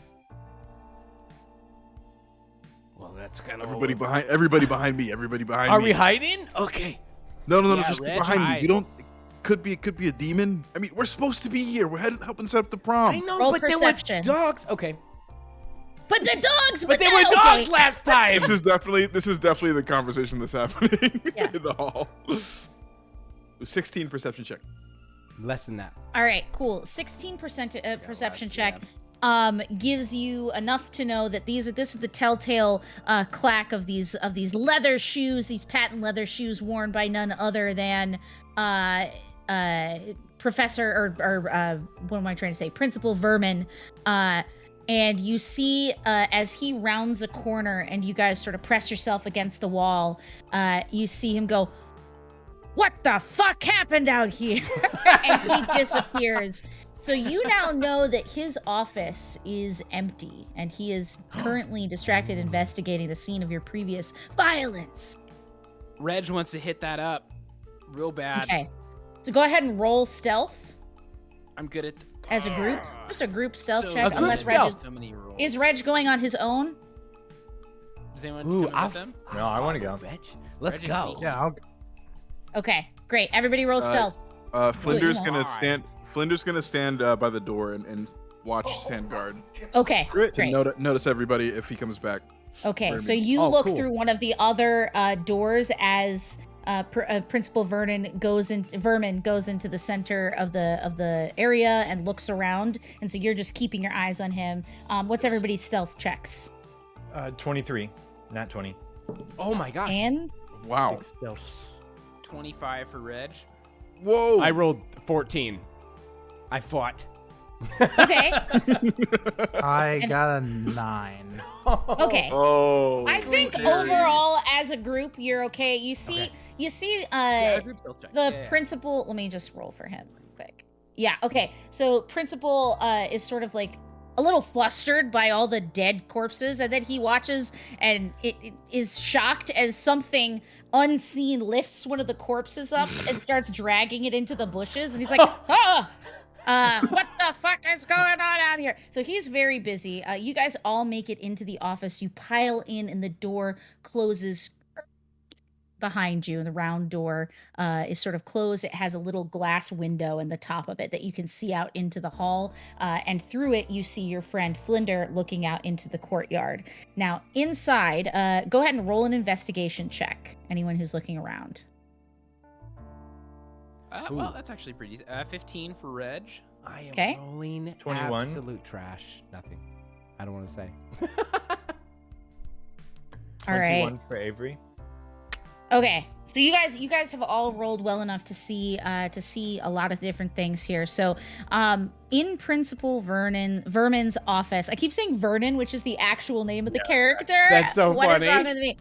Well, that's kind of Everybody behind me. Everybody behind Are me. we hiding? Okay. No, Yeah, just get Reg, behind me. hide. We don't. Could be a demon. I mean, we're supposed to be here. We're helping set up the I prom. know, Roll but perception. they were dogs. Okay. But the dogs! But they no, were dogs okay. last time. This is definitely the conversation that's happening Yeah. in the hall. 16 perception check. Less than that. All right, cool. 16% perception less, check gives you enough to know that this is the telltale clack of these leather shoes, these patent leather shoes worn by none other than Professor or what am I trying to say? Principal Vermin. And you see as he rounds a corner and you guys sort of press yourself against the wall, you see him go, "What the fuck happened out here?" And he disappears. So you now know that his office is empty, and he is currently distracted investigating the scene of your previous violence. Reg wants to hit that up real bad. Okay. So go ahead and roll stealth I'm good at as a group. Just a group stealth So- check, A group unless Reg stealth. is... So many rolls. Is Reg going on his own? Does anyone Ooh, come with them? No, I wanna follow go. Reg. Let's Reg is go. sneaky. Yeah, I'll Okay, great. Everybody roll stealth. Flinder's Wait, gonna why? stand. Flinder's gonna stand by the door and watch, stand guard Okay, to great. notice everybody if he comes back. Okay, so Vermin. you Oh, look cool. through one of the other doors as Principal Vermin goes into the center of the area and looks around, and so you're just keeping your eyes on him. What's everybody's stealth checks? 23, not 20. Oh my gosh. And Wow. Stealth. 25 for Reg. Whoa. I rolled 14. I fought. okay, I And- got a 9. okay. Oh. I think Jerry. overall, as a group, you're okay. You see, Yeah, group stealth check. the Yeah. principal. Let me just roll for him real quick. Yeah, okay. So principal is sort of like a little flustered by all the dead corpses, and then he watches and it is shocked as something unseen lifts one of the corpses up and starts dragging it into the bushes, and he's like, what the fuck is going on out here? So he's very busy. You guys all make it into the office. You pile in, and the door closes behind you, and the round door is sort of closed. It has a little glass window in the top of it that you can see out into the hall, and through it you see your friend Flinder looking out into the courtyard. Now inside, go ahead and roll an investigation check, anyone who's looking around. Well, that's actually pretty easy. 15 for Reg. I am Okay. rolling 21. absolute trash. Nothing. I don't want to say. All right. 21 for Avery. Okay, so you guys have all rolled well enough to see a lot of different things here. So, in Principal Vermin's office, I keep saying Vernon, which is the actual name of the character. That's so What funny. is wrong with me?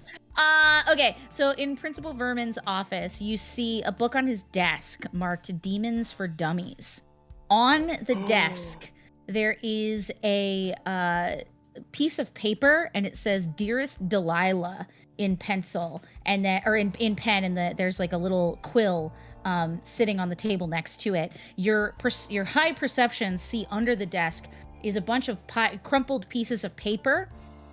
Okay, so in Principal Vermin's office, you see a book on his desk marked "Demons for Dummies." On the desk, there is a piece of paper, and it says "Dearest Delilah" in pencil, and that, or in pen, and there's like a little quill sitting on the table next to it. Your high perception see under the desk is a bunch of crumpled pieces of paper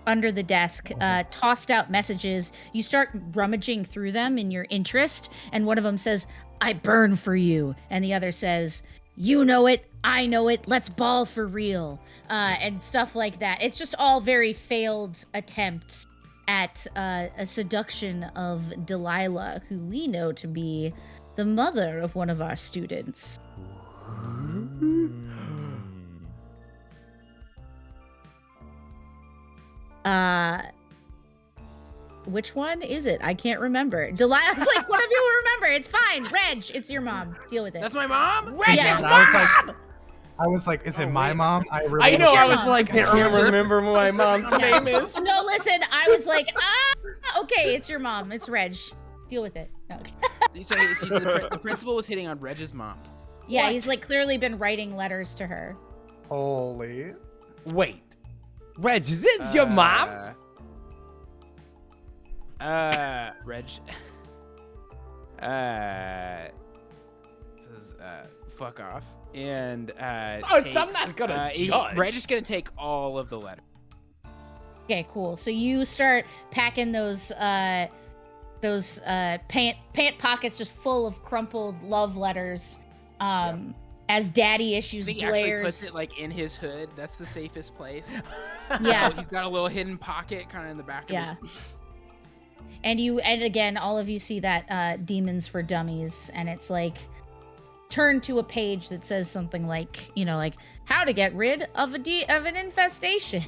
under the desk, tossed out messages. You start rummaging through them in your interest, and one of them says, "I burn for you," and the other says, "You know it, I know it, let's ball for real," and stuff like that. It's just all very failed attempts at a seduction of Delilah, who we know to be the mother of one of our students. Which one is it? I can't remember. Delilah's like, one of you will remember. It's fine. Reg, it's your mom. Deal with it. That's my mom? Reg's Yeah. mom! I was like, is it Oh, my wait. mom? I It's know. your I was mom. like, I can't remember what my mom's Yeah. name is. No, listen, I was like, okay, it's your mom. It's Reg. Deal with it. No. So the principal was hitting on Reg's mom. Yeah, What? he's like clearly been writing letters to her. Holy. Wait, Reg, is it your mom? Reg. Says, fuck off. And, Oh, so I'm not gonna judge. Reg is gonna take all of the letter. Okay, cool. So you start packing those pant pockets just full of crumpled love letters. As Daddy I Issues think he actually blares. puts it like in his hood. That's the safest place. Yeah. He's got a little hidden pocket kind of in the back Yeah. of his... And again, all of you see that Demons for Dummies, and it's like turn to a page that says something like, like how to get rid of an infestation.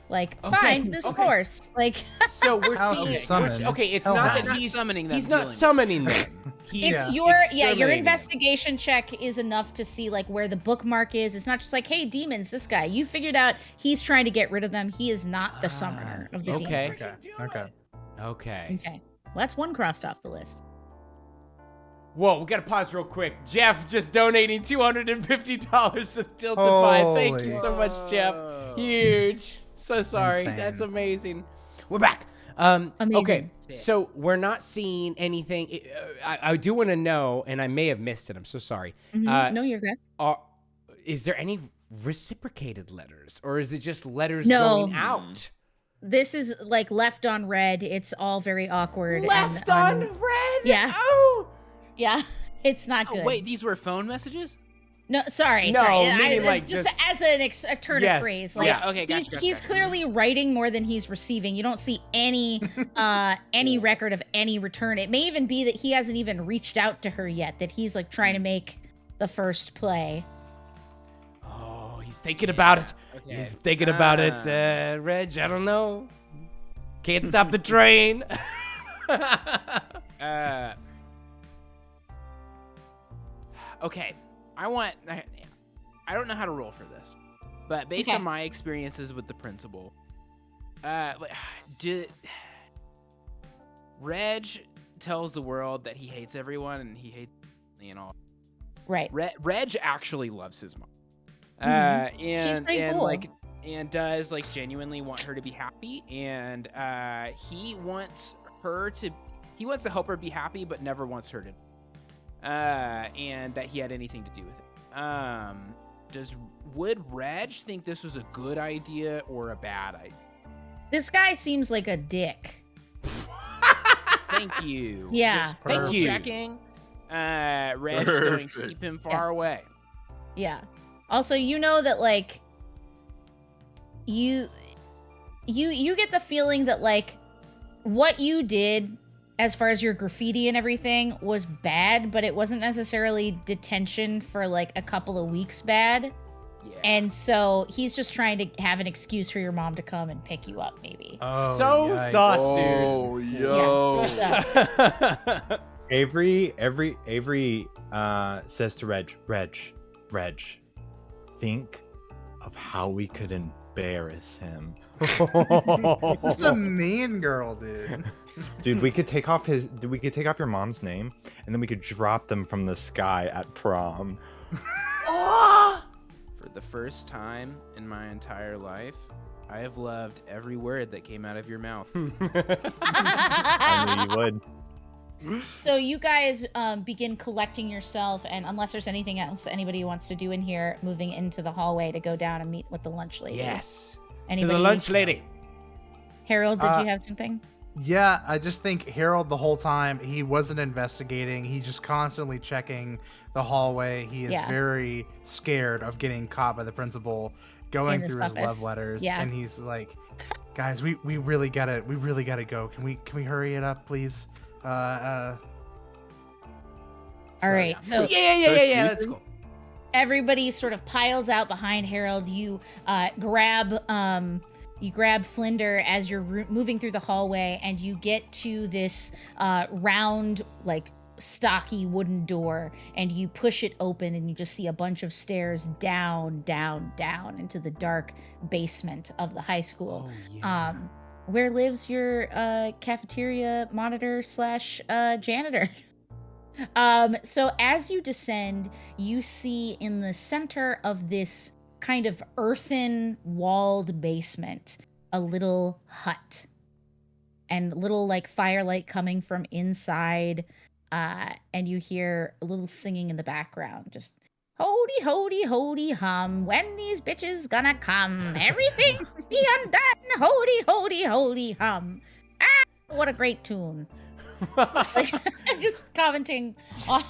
Like, Okay, find the okay. source. Like, So we're How seeing. to summon Okay, it's not Hellhound. that He's summoning them. he's not summoning them. He's it's your exterminating investigation check is enough to see like where the bookmark is. It's not just like, hey, demons, this guy. You figured out he's trying to get rid of them. He is not the summoner of the okay. demons. Okay. Okay. Okay. Well, that's one crossed off the list. Whoa, we gotta pause real quick. Jeff just donating $250 to Tiltify. Thank you so much, Jeff. Huge. So sorry. Insane. That's amazing. We're back. Okay, Amazing. so we're not seeing anything. I do want to know, and I may have missed it. I'm so sorry. No, you're good. Is there any reciprocated letters, or is it just letters No. going out? This is like left on red. It's all very awkward. Left and, on red. Yeah. Oh. Yeah. It's not good. Oh, wait, these were phone messages? No, sorry. No, sorry. meaning like just just- as a turn Yes, of phrase. Like, yeah. Okay, gotcha. he's clearly writing more than he's receiving. You don't see any record of any return. It may even be that he hasn't even reached out to her yet, that he's like trying to make the first play. Oh, he's thinking about it. Okay. He's thinking about it, Reg. I don't know. Can't stop the train. Okay, I don't know how to roll for this, but based Okay. on my experiences with the principal, Reg tells the world that he hates everyone and he hates Right. Reg actually loves his mom, She's and pretty and cool. and does genuinely want her to be happy, and he wants to help her be happy, but never wants her to. And that he had anything to do with it. Would Reg think this was a good idea or a bad idea? This guy seems like a dick. Thank you. Yeah. Just Thank double you. checking. Red's going to keep him far away. Yeah. Also, you know that like you get the feeling that like what you did as far as your graffiti and everything was bad, but it wasn't necessarily detention for like a couple of weeks bad. Yeah. And so he's just trying to have an excuse for your mom to come and pick you up, maybe. Oh, So yikes. sus, Oh, dude. yo. Yeah, sus. Avery says to Reg, think of how we could embarrass him. This is a mean girl, dude. Dude, we could take off your mom's name, and then we could drop them from the sky at prom. For the first time in my entire life, I have loved every word that came out of your mouth. I knew you would. So you guys begin collecting yourself, and unless there's anything else anybody wants to do in here, moving into the hallway to go down and meet with the lunch lady. Yes. Anybody? To the lunch lady. Harold, did you have something? Yeah, I just think Harold the whole time, he wasn't investigating. He's just constantly checking the hallway. He is very scared of getting caught by the principal, going In the through his office. love letters. Yeah. And he's like, guys, we really gotta go. Can we hurry it up, please? All right, so Yeah. That's cool. everybody sort of piles out behind Harold. You grab Flinder as you're moving through the hallway, and you get to this round, like stocky wooden door, and you push it open, and you just see a bunch of stairs down into the dark basement of the high school. Where lives your cafeteria monitor / janitor? So as you descend, you see in the center of this kind of earthen walled basement a little hut, and little like firelight coming from inside, and you hear a little singing in the background, just hody hody hody hum, when these bitches gonna come, everything be undone, hody hody hody hum. What a great tune. Like, just commenting on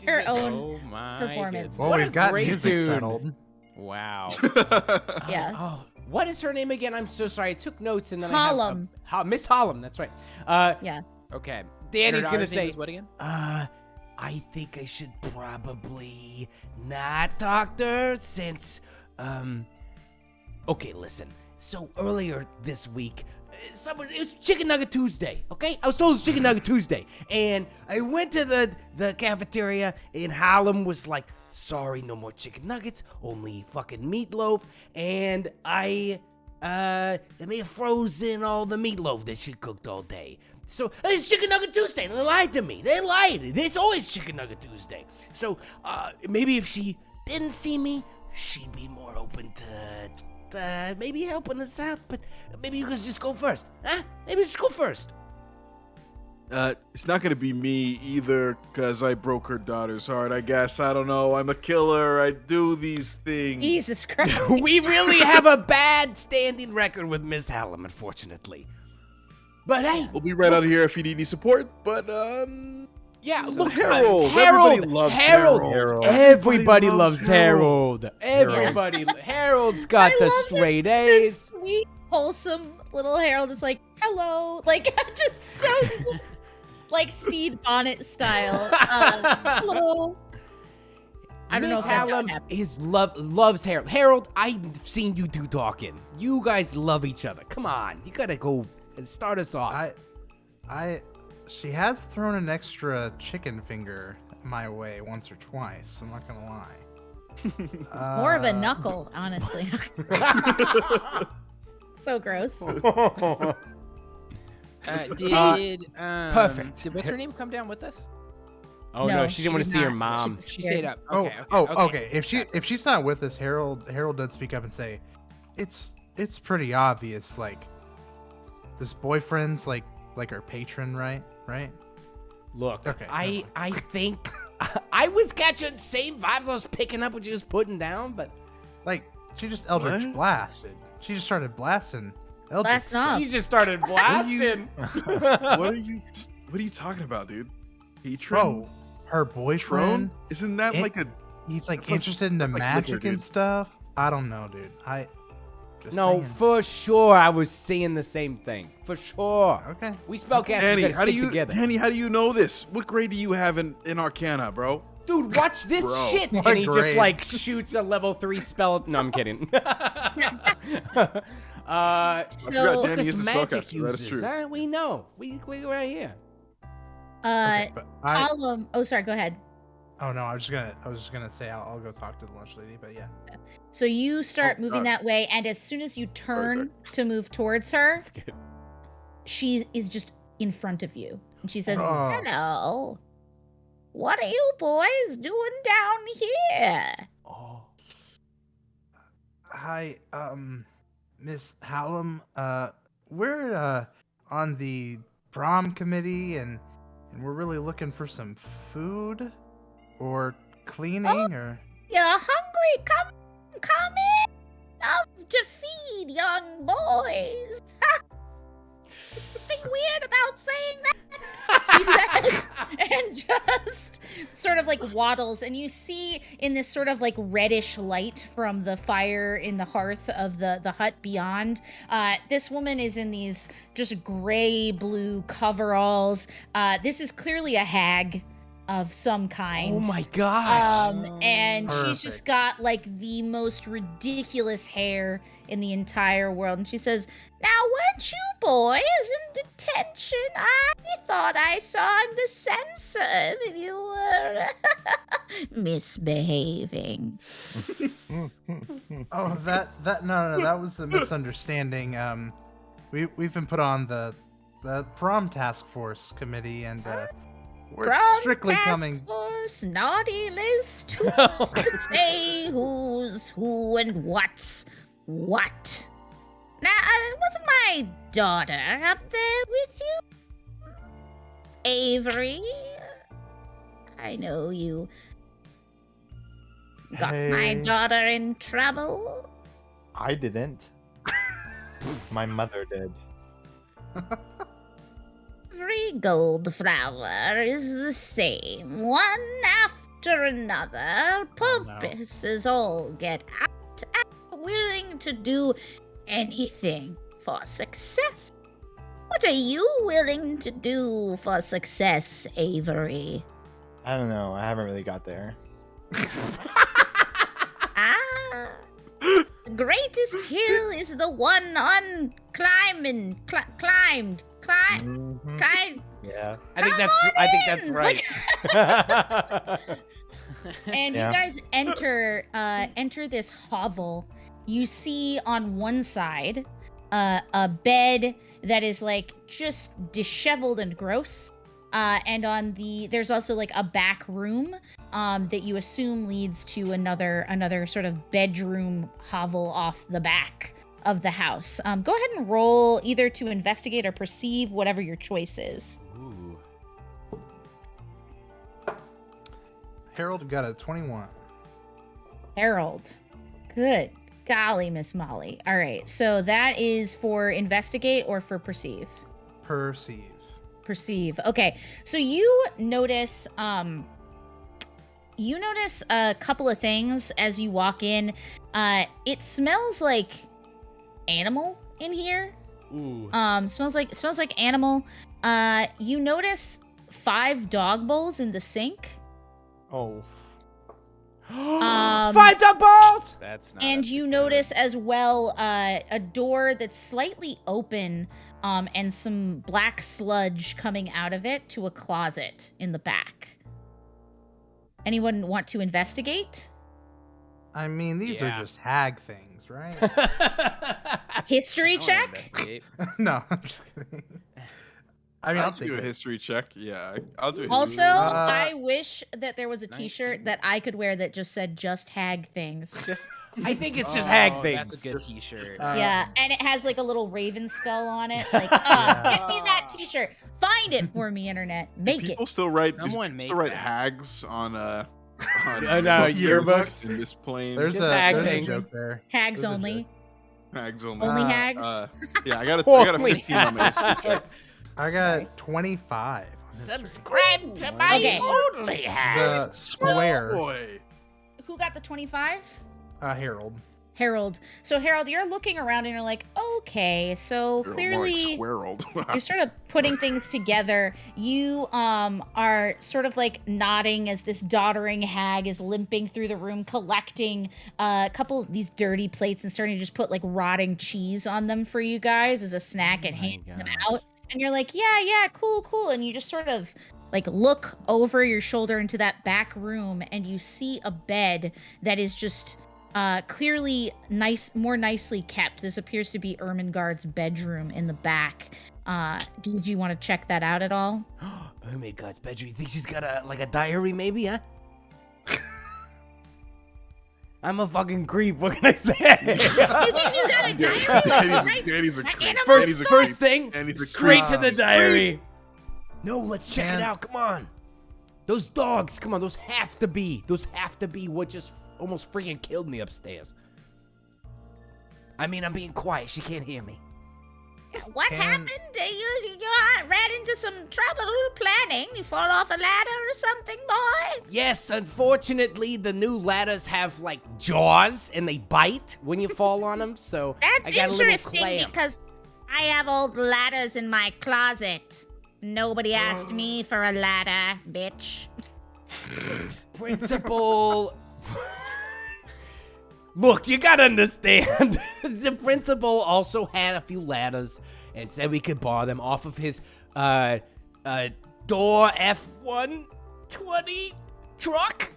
her own Oh my performance. Well, What we've a got great music tune. settled. Wow. Yeah. Oh, what is her name again? I'm so sorry. I took notes and then Hollum. I have Miss Hollum. That's right. Yeah. Okay. Danny's Her gonna daughter's name say, is what again? I think I should probably not talk to her since, okay, listen. So earlier this week, it was Chicken Nugget Tuesday, okay? I was told it was Chicken Nugget Tuesday. And I went to the cafeteria, and Harlem was like, sorry, no more chicken nuggets, only fucking meatloaf. And they may have frozen all the meatloaf that she cooked all day. So it's Chicken Nugget Tuesday. They lied to me. They lied. It's always Chicken Nugget Tuesday. So maybe if she didn't see me, she'd be more open to maybe helping us out. But maybe you guys just go first, huh? Maybe just go first. It's not gonna be me either, cause I broke her daughter's heart. I guess I don't know. I'm a killer. I do these things. Jesus Christ. We really have a bad standing record with Miss Hallam, unfortunately. But hey, We'll be right out of here if you need any support. But yeah, this is look, Harold. Harold, Everybody loves Harold. Harold. Everybody Everybody loves loves Harold. Everybody, Harold's got I the love that straight this A's. sweet, wholesome little Harold is like, hello. Like, just so, like, Steed Bonnet style. Hello. I don't know Miss if that Hallam happened. loves Harold. Harold, I've seen you two talking. You guys love each other. Come on, you gotta go and start us off. She has thrown an extra chicken finger my way once or twice. I'm not gonna lie. More of a knuckle, honestly. So gross. Perfect. Did what's her name come down with us? Oh no, she didn't want to did see her not. mom. was She scared. stayed up. Oh, Okay. okay. If she's not with us, Harold did speak up and say, it's pretty obvious. Like, this boyfriend's like our patron, right? Right? Look, Okay, I think I was catching same vibes I was picking up what you was putting down, but Like, she just Eldritch What? blasted. She just started blasting Eldritch. Blasting off. she just started blasting. What are you What are you talking about, dude? Patron? Bro, her boyfriend. Isn't that It- like a? He's like That's like- interested in the that's like magic liquor, and dude. stuff. I don't know, dude. Just No, saying. for sure, I was saying the same thing. For sure. Okay. We spellcasters Danny, gotta how do stick you? together. Danny, how do you know this? What grade do you have in Arcana, bro? Dude, watch this Bro. shit! What And he just grade? like shoots a level 3 spell. No, I'm kidding. I So- forgot Look Danny at is a some magic spellcaster. That is uses. true. Huh? We know. We right here. Okay, but Oh, sorry. Go ahead. oh no, I was just gonna say I'll go talk to the lunch lady, but yeah. So you start Oh, moving God. that way, and as soon as you turn sorry. to move towards her, That's good. she is just in front of you, and she says, Oh. "Hello, what are you boys doing down here?" Oh. Hi, Miss Hallam. We're on the prom committee, and we're really looking for some food or cleaning or. You're hungry? Come in. Love to feed young boys. Something weird about saying that, she says, and just sort of like waddles. And you see in this sort of like reddish light from the fire in the hearth of the hut beyond, this woman is in these just gray blue coveralls. This is clearly a hag of some kind. Oh my gosh. And she's just Perfect. got like the most ridiculous hair in the entire world. And she says, "Now, weren't you boys in detention? I thought I saw in the censor that you were misbehaving." Oh, no, that was a misunderstanding. We've been put on the prom task force committee, and we're Prom strictly task coming. force, naughty list. Who's to say who's who and what's what? Now, wasn't my daughter up there with you? Avery? I know you got my Hey. daughter in trouble. I didn't. My mother did. Every gold flower is the same, one after another. Purposes all get out and willing to do anything for success. What are you willing to do for success, Avery? I don't know. I haven't really got there. Ah, the greatest hill is the one climbed. Mhm. Yeah. I think that's right. And Yeah. you guys enter this hovel. You see on one side a bed that is like just disheveled and gross. And there's also like a back room that you assume leads to another sort of bedroom hovel off the back of the house. Go ahead and roll either to investigate or perceive, whatever your choice is. Ooh. Harold got a 21. Harold. Good golly, Miss Molly. All right, so that is for investigate or for perceive? Perceive. Perceive. Okay, so you notice a couple of things as you walk in. It smells like animal in here. Ooh. Smells like animal. You notice 5 dog bowls in the sink. Oh. 5 dog balls. That's not. And up to you code. notice as well a door that's slightly open and some black sludge coming out of it to a closet in the back. Anyone want to investigate? I mean, these Yeah. are just hag things, right? History I wanna check? investigate. No, I'm just kidding. I mean, I'll I'll take do a it. history check. Yeah, I'll do a Also, history. I wish that there was a 19. t-shirt that I could wear that just said "Just Hag Things." Just, I think it's just hag Oh, things. That's a good T-shirt. Yeah, and it has like a little raven skull on it. Like, Yeah. get me that t-shirt. Find it for me, internet. Make it. People still write. Someone People make still write that. hags on no, yearbooks. in this plane. There's Just a hag there's a things. joke there. Hags There's a only. hags only. Only Uh, hags. Yeah, I got a 15 on my history check. I got 25 Subscribe to my Okay. only The hat. square, Boy. Who got the 25? Harold. Harold. So Harold, you're looking around and you're like, okay, so You're clearly more like squirreled. you're sort of putting things together. You are sort of like nodding as this doddering hag is limping through the room, collecting a couple of these dirty plates and starting to just put like rotting cheese on them for you guys as a snack and handing them out. And you're like, yeah, cool. And you just sort of like look over your shoulder into that back room and you see a bed that is just clearly more nicely kept. This appears to be Ermengarde's bedroom in the back. Did you want to check that out at all? Ermengarde's bedroom. You think she's got a diary maybe, huh? I'm a fucking creep. What can I say? You think she's got a diary? Danny's a creep. First thing, Danny's a straight creep. to the diary. No, let's check it Man. out. Come on. Those dogs, come on. Those have to be what just almost freaking killed me upstairs. I mean, I'm being quiet. She can't hear me. What happened? You ran into some trouble planning. You fall off a ladder or something, boy? Yes, unfortunately, the new ladders have like jaws and they bite when you fall on them. So That's I got a little interesting clamp. because I have old ladders in my closet. Nobody asked me for a ladder, bitch. Principal. Look, you gotta understand. The principal also had a few ladders and said we could borrow them off of his door F-120 truck,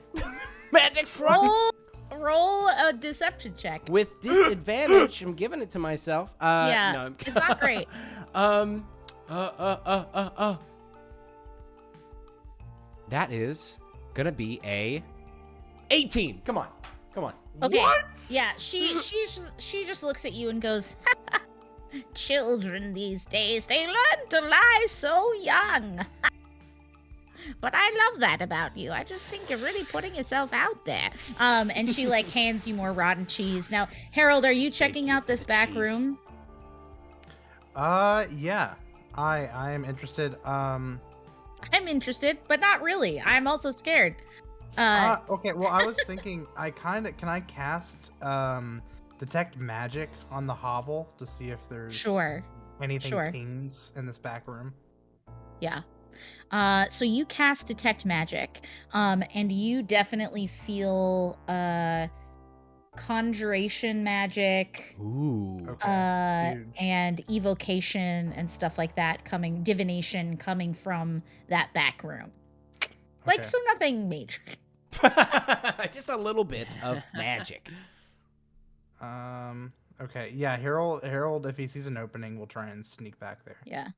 magic truck. Roll a deception check. With disadvantage, I'm giving it to myself. Yeah, no, I'm it's not great. That is gonna be a 18. Come on. Okay. Yeah, she just looks at you and goes, children these days, they learn to lie so young. But I love that about you. I just think you're really putting yourself out there. And she like hands you more rotten cheese. Now, Harold, are you checking out this back room? Yeah. I am interested. I'm interested, but not really. I'm also scared. Okay, well, I was thinking, can I cast, detect magic on the hovel to see if there's Sure. anything Sure. pings in this back room? Yeah. So you cast detect magic, and you definitely feel conjuration magic, Ooh. Okay, huge. and evocation and stuff like that divination coming from that back room. Like, Okay. so nothing major. Just a little bit of magic. Okay, yeah, Harold, if he sees an opening, will try and sneak back there. Yeah.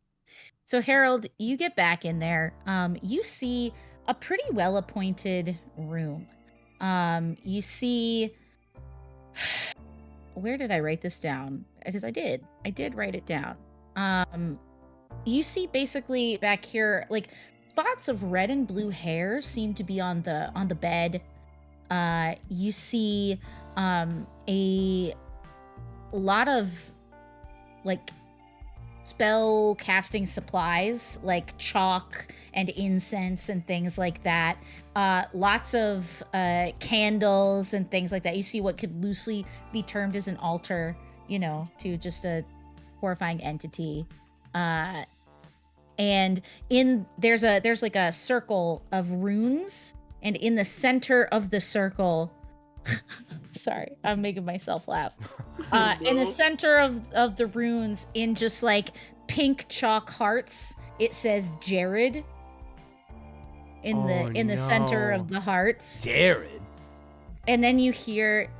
So Harold, you get back in there. You see a pretty well-appointed room. You see, where did I write this down? Because I did write it down. You see basically back here, like spots of red and blue hair seem to be on the bed. You see a lot of like spell casting supplies like chalk and incense and things like that. Lots of candles and things like that. You see what could loosely be termed as an altar, to just a horrifying entity. And there's like a circle of runes, and in the center of the circle, sorry, I'm making myself laugh. In the center of the runes, in just like pink chalk hearts, it says Jared. In the center of the hearts. Jared. And then you hear,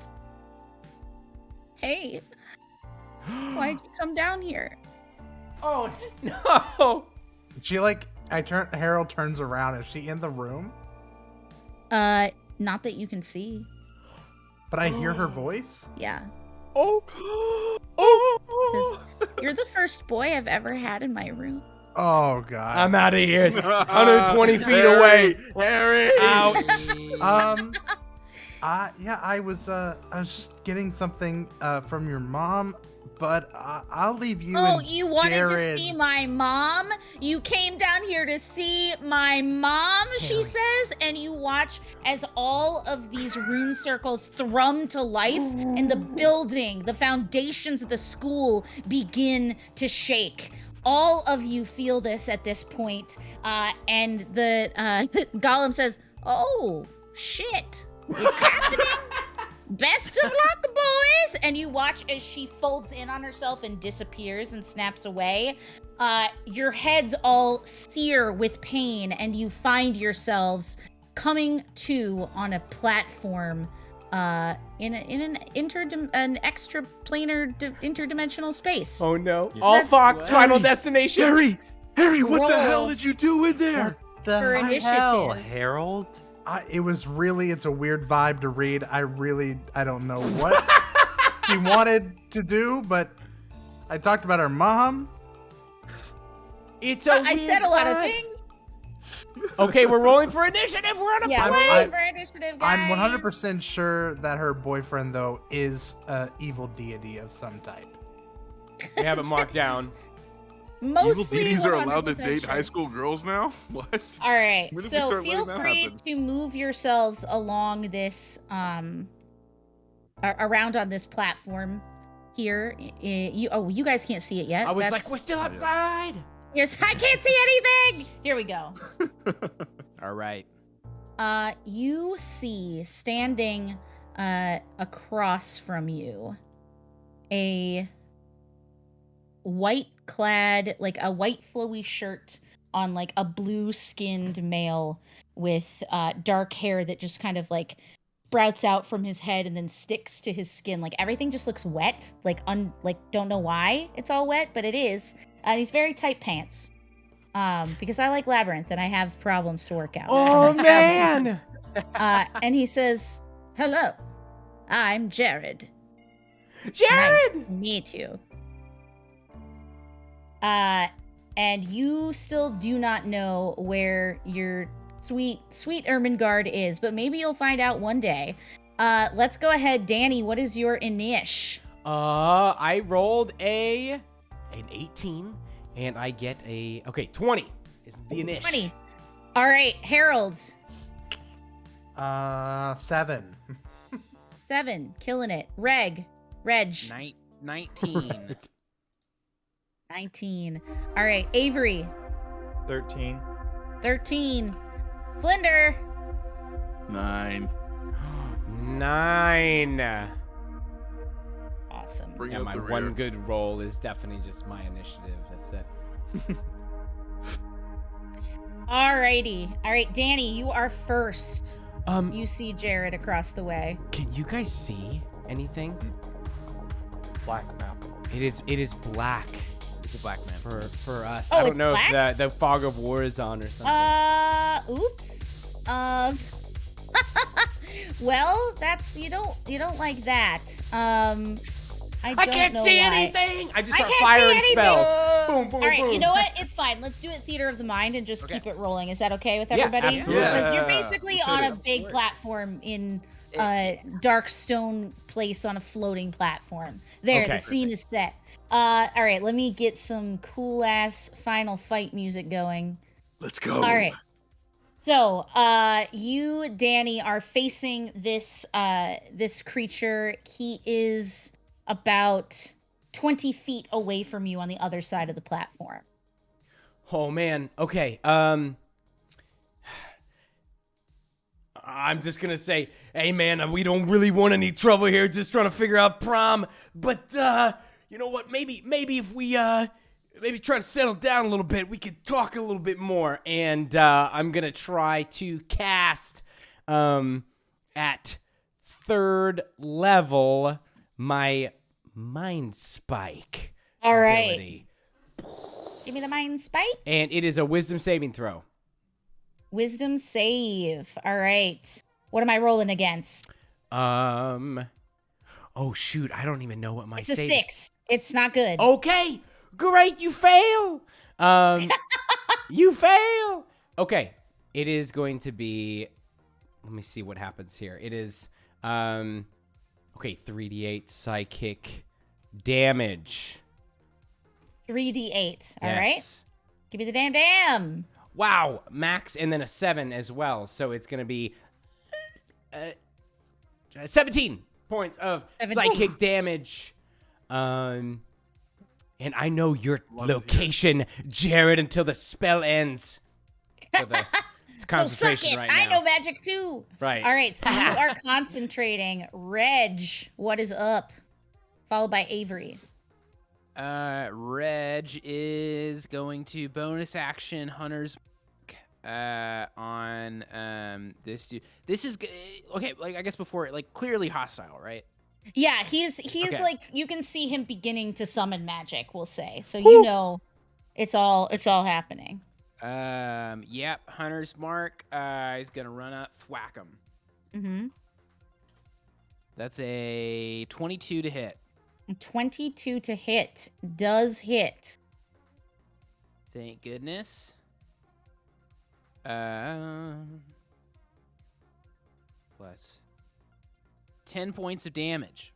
"Hey, why'd you come down here?" Oh no. Harold turns around. Is she in the room? Not that you can see. But I hear her voice? Yeah. Oh. You're the first boy I've ever had in my room. Oh, God. I'm out of here. 120 feet away. Harry. Ouch. I was just getting something from your mom, but I'll leave you. Oh, and you wanted Jared. to see my mom? You came down here to see my mom, she Harry. says, and you watch as all of these rune circles thrum to life and the building, the foundations of the school begin to shake. All of you feel this at this point, and the golem says, "Oh, shit. It's happening. Best of luck, boys!" And you watch as she folds in on herself and disappears and snaps away. Your heads all sear with pain, and you find yourselves coming to on a platform in an extraplanar interdimensional space. Oh no. Yeah. All That's- Fox, final Harry, destination. Harry, what the Roll. hell did you do in there? The For hell, initiative. Harold? It's a weird vibe to read. I don't know what he wanted to do, but I talked about her mom. It's a I said a lot of vibe. things. Okay, we're rolling for initiative. We're on a Yeah, plane. rolling for initiative, guys. I'm 100% sure that her boyfriend, though, is an evil deity of some type. We have it marked down. Evil Mostly deities are allowed to 100% date sure. high school girls now? What? All right, When did we so start feel letting that free happen? to move yourselves along this, around on this platform here. You guys can't see it yet. I was That's- like, we're still outside. Here's, I can't see anything. Here we go. All right. You see standing across from you a white clad, like a white flowy shirt on like a blue skinned male with dark hair that just kind of like sprouts out from his head and then sticks to his skin. Like everything just looks wet. Like don't know why it's all wet, but it is. And he's very tight pants. Because I like Labyrinth and I have problems to work out. Oh man. And he says, "Hello, I'm Jared. Jared. Nice to meet you." And you still do not know where your sweet Ermengarde is, but maybe you'll find out one day. Let's go ahead, Danny. What is your inish? I rolled an 18, and I get 20 is the initial. 20. All right, Harold. 7. 7, killing it. Reg. 19. 19. All right, Avery. 13. 13. Flinder. 9. 9. Awesome. Bring Yeah, out my the one rear. good roll is definitely just my initiative. That's it. Alrighty. All right, Danny, you are first. Um, You see Jared across the way. can you guys see anything? Black map. It is black The black man. for us. Oh, I don't it's know black? if the fog of war is on or something. Oops. Well, that's you don't like that. I I don't can't know see why. anything. I just I start can't see firing anything. spells. Boom, boom, All right, boom. you know what? It's fine. Let's do it theater of the mind and just Okay. keep it rolling. Is that okay with Yeah, everybody? absolutely. Because you're Yeah, basically let's on hit a it. big platform in a dark stone place on a floating platform. There, Okay. the scene is set. All right, let me get some cool ass final fight music going. Let's go. All right. So, you, Danny, are facing this this creature. He is about 20 feet away from you on the other side of the platform. Oh man. Okay. I'm just gonna say, hey man, we don't really want any trouble here. Just trying to figure out prom. But you know what? Maybe if we maybe try to settle down a little bit, we could talk a little bit more. And I'm gonna try to cast at 3rd level my mind spike. All right. ability. Give me the mind spike. And it is a wisdom saving throw. Wisdom save. All right. What am I rolling against? Oh shoot, I don't even know what my It's a save 6. It's not good. Okay, great, you fail. You fail. Okay, it is going to be. Let me see what happens here. It is Okay, 3d8 psychic damage. 3d8. All right. Yes. Give me the damn. Wow, max and then a 7 as well. So it's going to be 17 points of 17. psychic damage. And I know your location, Jared, until the spell ends. So it's So suck concentration it. right I now. know magic too. Right. All right. So you are concentrating. Reg, what is up? Followed by Avery. Reg is going to bonus action Hunter's on this dude. This is okay. Like I guess before, like clearly hostile, right? Yeah, he's Okay. like you can see him beginning to summon magic. We'll say so. You know, it's all happening. Yep. Hunter's mark. He's gonna run up, thwack him. Mm-hmm. That's a 22 to hit. 22 to hit does hit. Thank goodness. Plus 10 points of damage.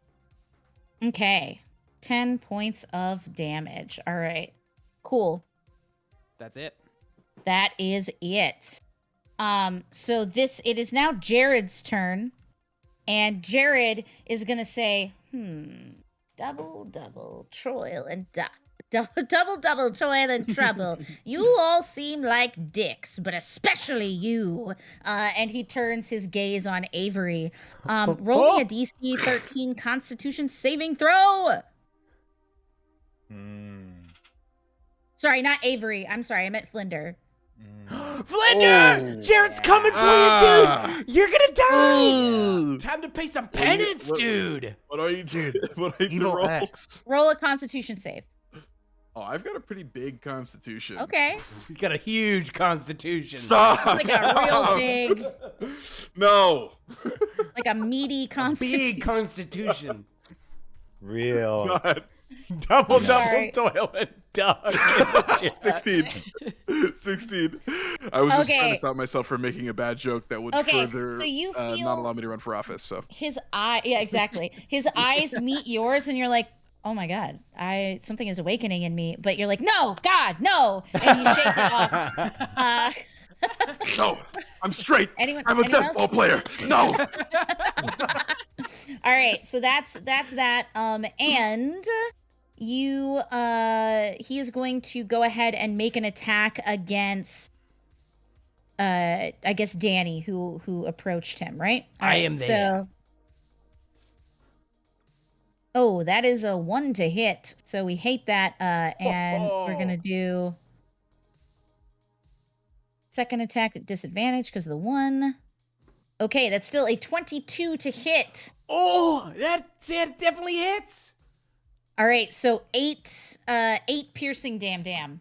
Okay, 10 points of damage. All right, cool. That's it. That is it. So it is now Jared's turn, and Jared is gonna say, double toil and double toil and trouble. You all seem like dicks, but especially you. And he turns his gaze on Avery. Roll me a DC 13 Constitution saving throw. Sorry, not Avery. I'm sorry, I meant Flinder. Flinder! Jared's coming for you, dude! You're gonna die! Time to pay some penance, dude! What are you doing? What are you Evil roll? X. Roll a Constitution save. Oh, I've got a pretty big constitution. Okay. We got a huge constitution. Stop! Like a real big, No. like a meaty Constitution. Big constitution. Real. God. Double Sorry. toil and dog. 16. 16. I was just trying Okay. to stop myself from making a bad joke that would Okay, further so you not feel- allow me to run for office. So Yeah, exactly. His eyes meet yours, and you're like, "Oh my God, something is awakening in me." But you're like, "No, God, no!" And you shake it off. no, I'm straight. Anyone? I'm a anyone death else? ball player. No. All right, so that's that. And you, he is going to go ahead and make an attack against, I guess Danny, who approached him, right? All I right, am there. So, oh, that is a 1 to hit. So we hate that. And we're gonna do second attack at disadvantage because of the 1. Okay, that's still a 22 to hit. Oh, it definitely hits. All right, so 8 piercing damn.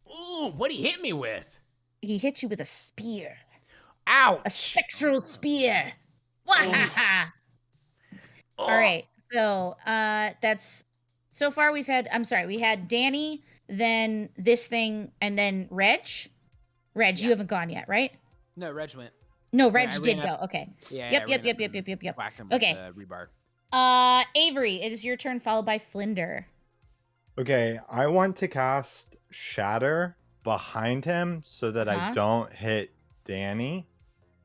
Ooh, what'd he hit me with? He hit you with a spear, Ouch. a spectral spear. Wahaha! All right, so that's so far we had Danny, then this thing, and then Reg. Reg, you haven't gone yet, right? No, Reg went. No, Yeah, Reg I did ran go. up- Okay. Yeah. Yep. I ran up and Whacked him Okay. with the rebar. Avery, it is your turn, followed by Flinder. Okay, I want to cast Shatter behind him so that I Uh-huh. don't hit Danny.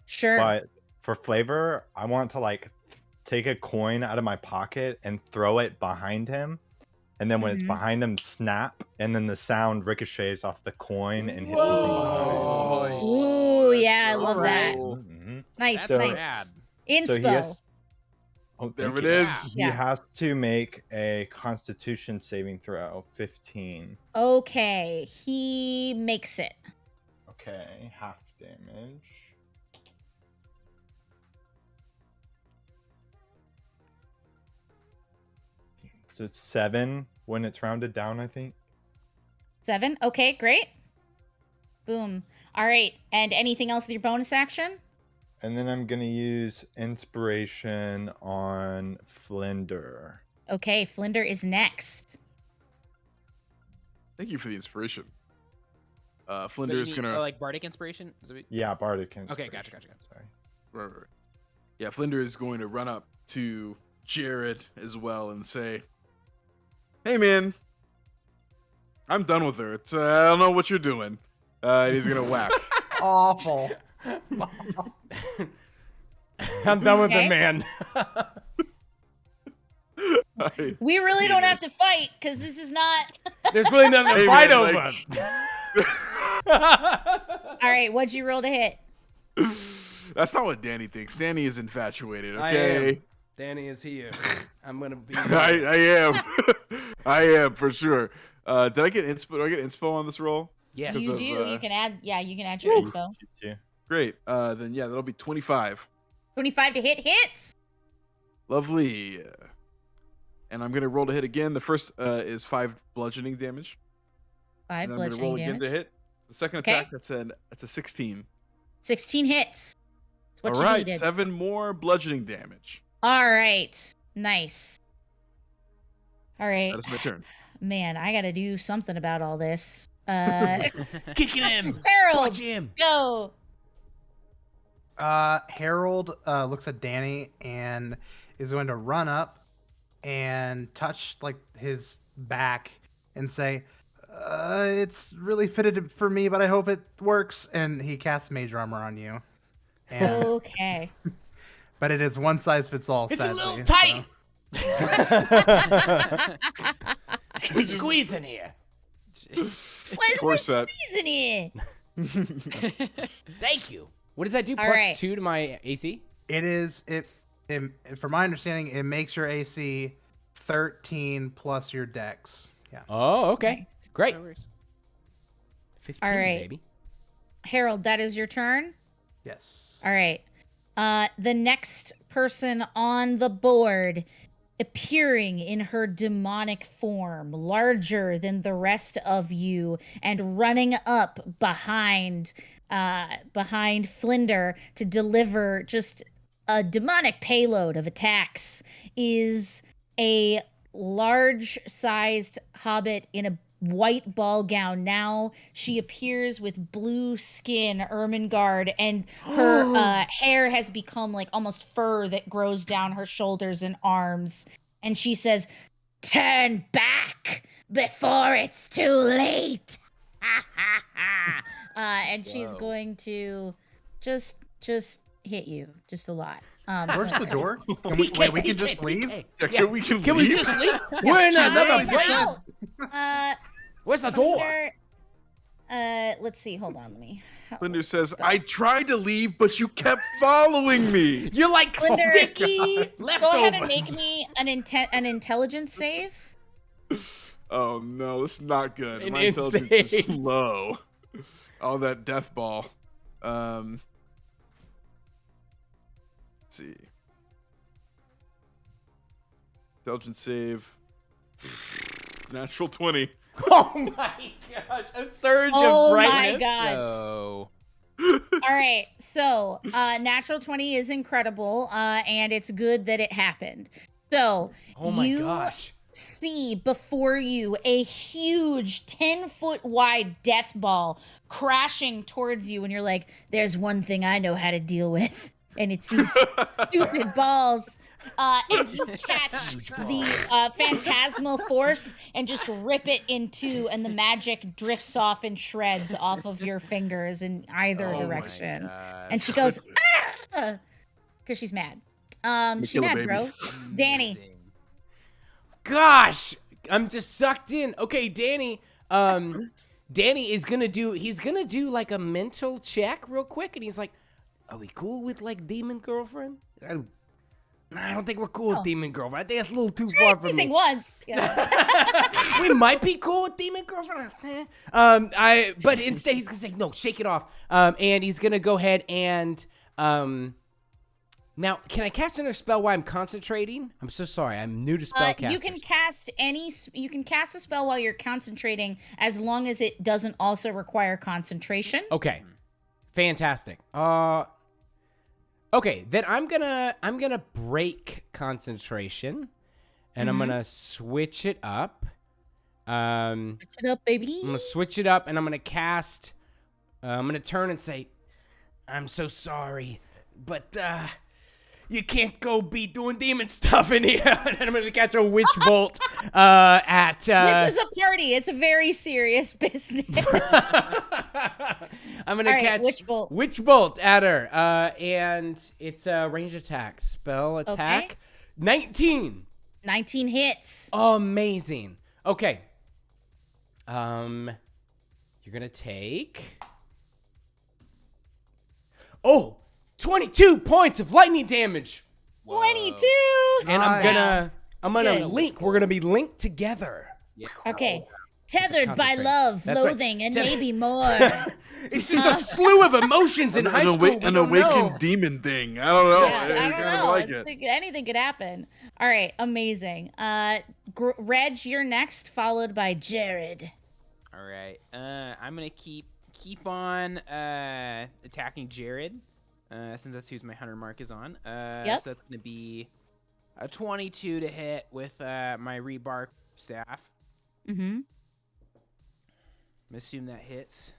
Sure. But for flavor, I want to take a coin out of my pocket and throw it behind him. And then when it's Mhm. behind him, snap, and then the sound ricochets off the coin and hits him from behind. Ooh, yeah, I love that. Cool. Mhm. Nice, That's nice. rad. So he Inspo. has, There thank it you. is. Yeah. He has to make a Constitution saving throw, 15. Okay, he makes it. Okay, half damage. So it's 7 when it's rounded down, I think. 7. Okay, great. Boom. All right, and anything else with your bonus action? And then I'm going to use Inspiration on Flinder. Okay, Flinder is next. Thank you for the inspiration. But Flinder you is need- gonna. like bardic inspiration. Is it- Yeah, Bardic Okay, Inspiration. gotcha. Right, right. yeah, Flinder is going to run up to Jared as well and say, "Hey, man, I'm done with her. It's, I don't know what you're doing." And he's gonna whack. Awful. I'm done with Okay. the man. We really don't have to fight because this is not. There's really nothing to Hey, fight man, over. All right, what'd you roll to hit? That's not what Danny thinks. Danny is infatuated. I Okay. am. Danny is here. I'm gonna be. I am. I am for sure. Did I get inspo? Do I get inspo on this roll? Yes. You of, do. uh, You can add. Yeah, you can add your inspo. You too. Great. Then yeah, that'll be 25. 25 to hit hits. Lovely. And I'm gonna roll to hit again. The first is 5 bludgeoning damage. 5 And I'm gonna bludgeoning roll damage. again to hit. The second Okay. attack, that's a 16. 16 hits. That's what All you right, needed. 7 more bludgeoning damage. All right. Nice. All right. That is my turn. Man, I got to do something about all this. Kicking him. Harold, Watch him. go. Harold looks at Danny and is going to run up and touch like his back and say, "It's really fitted for me, but I hope it works." And he casts Mage Armor on you. And, Okay. but it is one size fits all. It's a sadly, little tight. so- We're squeezing here. Why is course there that- squeeze in it? Thank you. What does that do? All Plus right. 2 to my AC? It is from my understanding, it makes your AC 13 plus your dex. Yeah. Oh, okay. Nice. Great. No worries. 15, All right. baby. Harold, that is your turn. Yes. All right. The next person on the board, appearing in her demonic form, larger than the rest of you, and running up behind Flinder to deliver just a demonic payload of attacks, is a large-sized hobbit in a white ball gown. Now she appears with blue skin, Ermengarde, and her hair has become like almost fur that grows down her shoulders and arms. And she says, "Turn back before it's too late." And she's Whoa. going to just hit you just a lot. Where's the door? Can we, wait, we can just leave? Yeah, we can Can leave? we just leave? We're in another Time place. out. Where's the door? Flinder, let's see. Hold on. Let me. Flinder says, "I tried to leave, but you kept following me." You're like Flinder, sticky leftovers. Go ahead and make me an intelligence save. Oh no, this is not good. An My intelligence is insane. low. All that death ball. Let's see. Intelligence save. Natural 20. Oh my gosh, a surge Oh of my brightness. God. Oh. All right. So, natural 20 is incredible, and it's good that it happened. So, Oh my you gosh. see before you a huge 10-foot wide death ball crashing towards you, and you're like, "There's one thing I know how to deal with, and it's these stupid balls." And you catch the phantasmal force and just rip it in two, and the magic drifts off and shreds off of your fingers in either Oh my direction. And she goes, "Ah!" Because she's mad. She's kill a mad, baby. bro. Danny. Gosh, I'm just sucked in. Okay, Danny. Danny is gonna do. He's gonna do like a mental check real quick, and he's like, "Are we cool with like demon girlfriend?" I don't think we're cool with demon girlfriend. I think that's a little too far from Anything me. once. Yeah. We might be cool with demon girlfriend. But instead he's gonna say no, shake it off. And he's gonna go ahead and now can I cast another spell while I'm concentrating? I'm so sorry, I'm new to spellcasters. You can cast You can cast a spell while you're concentrating, as long as it doesn't also require concentration. Okay, fantastic. Okay, then I'm gonna break concentration, and I'm gonna switch it up. Switch it up, baby. I'm gonna switch it up, and I'm gonna cast. I'm gonna turn and say, "I'm so sorry, but You can't go be doing demon stuff in here. And I'm gonna catch a witch bolt at. This is a party. It's a very serious business. I'm gonna All right, catch witch bolt. at her, and it's a ranged attack. Spell attack. Okay. 19. 19 hits. Amazing. Okay. You're gonna take. 22 points of lightning damage. 22. And I'm gonna good. link. We're gonna be linked together. Okay. Tethered by concentrate. love, That's right. loathing, and Tether- maybe more. It's just a slew of emotions in high school. An awakened demon thing. I don't know. Yeah, I don't kinda know. like It's it. like anything could happen. All right, amazing. Reg, you're next, followed by Jared. All right. I'm gonna keep on attacking Jared, since that's who's my hunter mark is on. Yep. So that's gonna be a 22 to hit with my rebark staff. Mm-hmm. I assume that hits.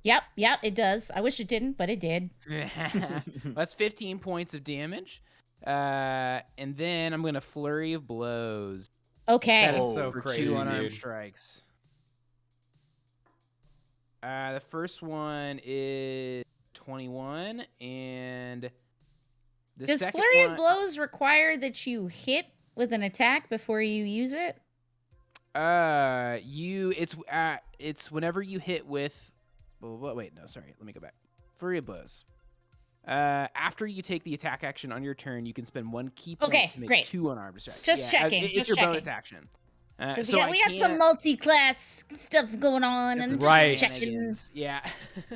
Yep, it does. I wish it didn't, but it did. That's 15 points of damage. And then I'm gonna flurry of blows. Okay. That is so for crazy, 2 unarmed dude. strikes. The first one is 21, and the Does second Flurry one, of Blows require that you hit with an attack before you use it? it's whenever you hit with. Well, wait, no, sorry. Let me go back. Flurry of Blows. After you take the attack action on your turn, you can spend 1 key point Okay, to make great. 2 unarmed strikes. Just checking, It's just your checking. bonus action. Because So we had some multi-class stuff going on and just Right. checking. Yeah.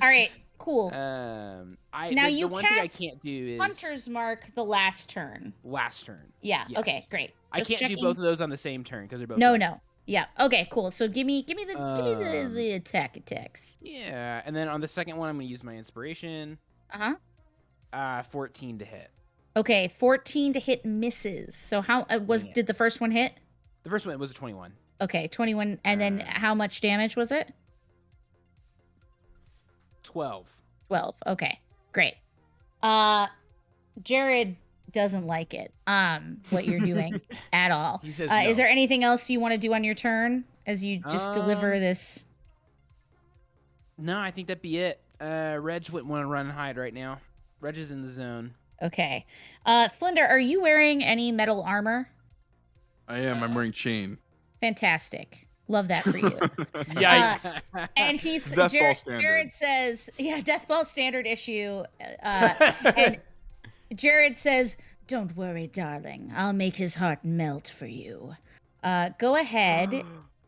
All right, cool. Now Now the you one thing I cast can't do is Hunter's Mark the last turn. last turn. Yeah. Yes. Okay. Great. I Just can't checking. do both of those on the same turn because they're both. No, red. no. Yeah. Okay. Cool. So give me the attacks. Yeah, and then on the second one, I'm gonna use my inspiration. Uh huh. 14 to hit. Okay. 14 to hit misses. So how Dang it. did the first one hit? The first one was a 21. Okay. 21. And then how much damage was it? 12. 12. Okay. Great. Jared doesn't like it. What you're doing at all. He says Is no. there anything else you want to do on your turn as you just deliver this? No, I think that'd be it. Reg wouldn't want to run and hide right now. Reg is in the zone. Okay. Flinder, are you wearing any metal armor? I am. I'm wearing chain. Fantastic. Love that for you. Yikes. And he's Death ball Jared, standard. Jared says, yeah, death ball standard issue. And Jared says, "Don't worry, darling. I'll make his heart melt for you." Go ahead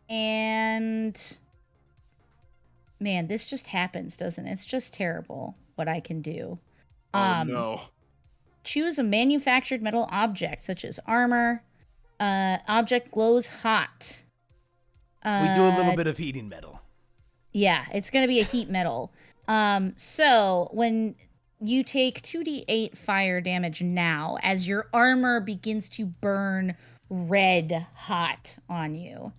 and man, this just happens, doesn't it? It's just terrible what I can do. Oh no. Choose a manufactured metal object such as armor. Object glows hot. We do a little bit of heating metal. Yeah, it's going to be a heat metal. So when you take 2d8 fire damage now as your armor begins to burn red hot on you.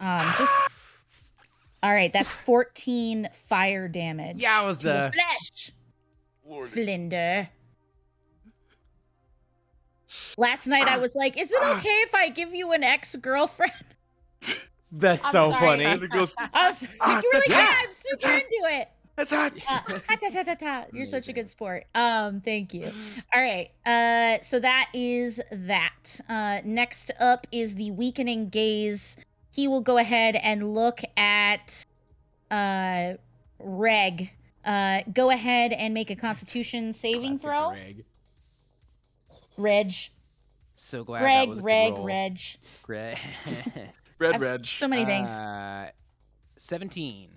All right, that's 14 fire damage. Yowza. To your flesh, Flinder. Last night I was like, is it okay if I give you an ex-girlfriend? That's I'm so sorry. funny. And it goes, I was like, you were like, that's yeah, hot. I'm super into it. That's hot. Ha-ta-ta-ta-ta. You're such a good sport. Thank you. All right. So that is that. Next up is the weakening gaze. He will go ahead and look at Reg. Go ahead and make a Constitution saving throw. Reg. So glad that was a good roll. Reg. Greg. Reg. So many things. 17.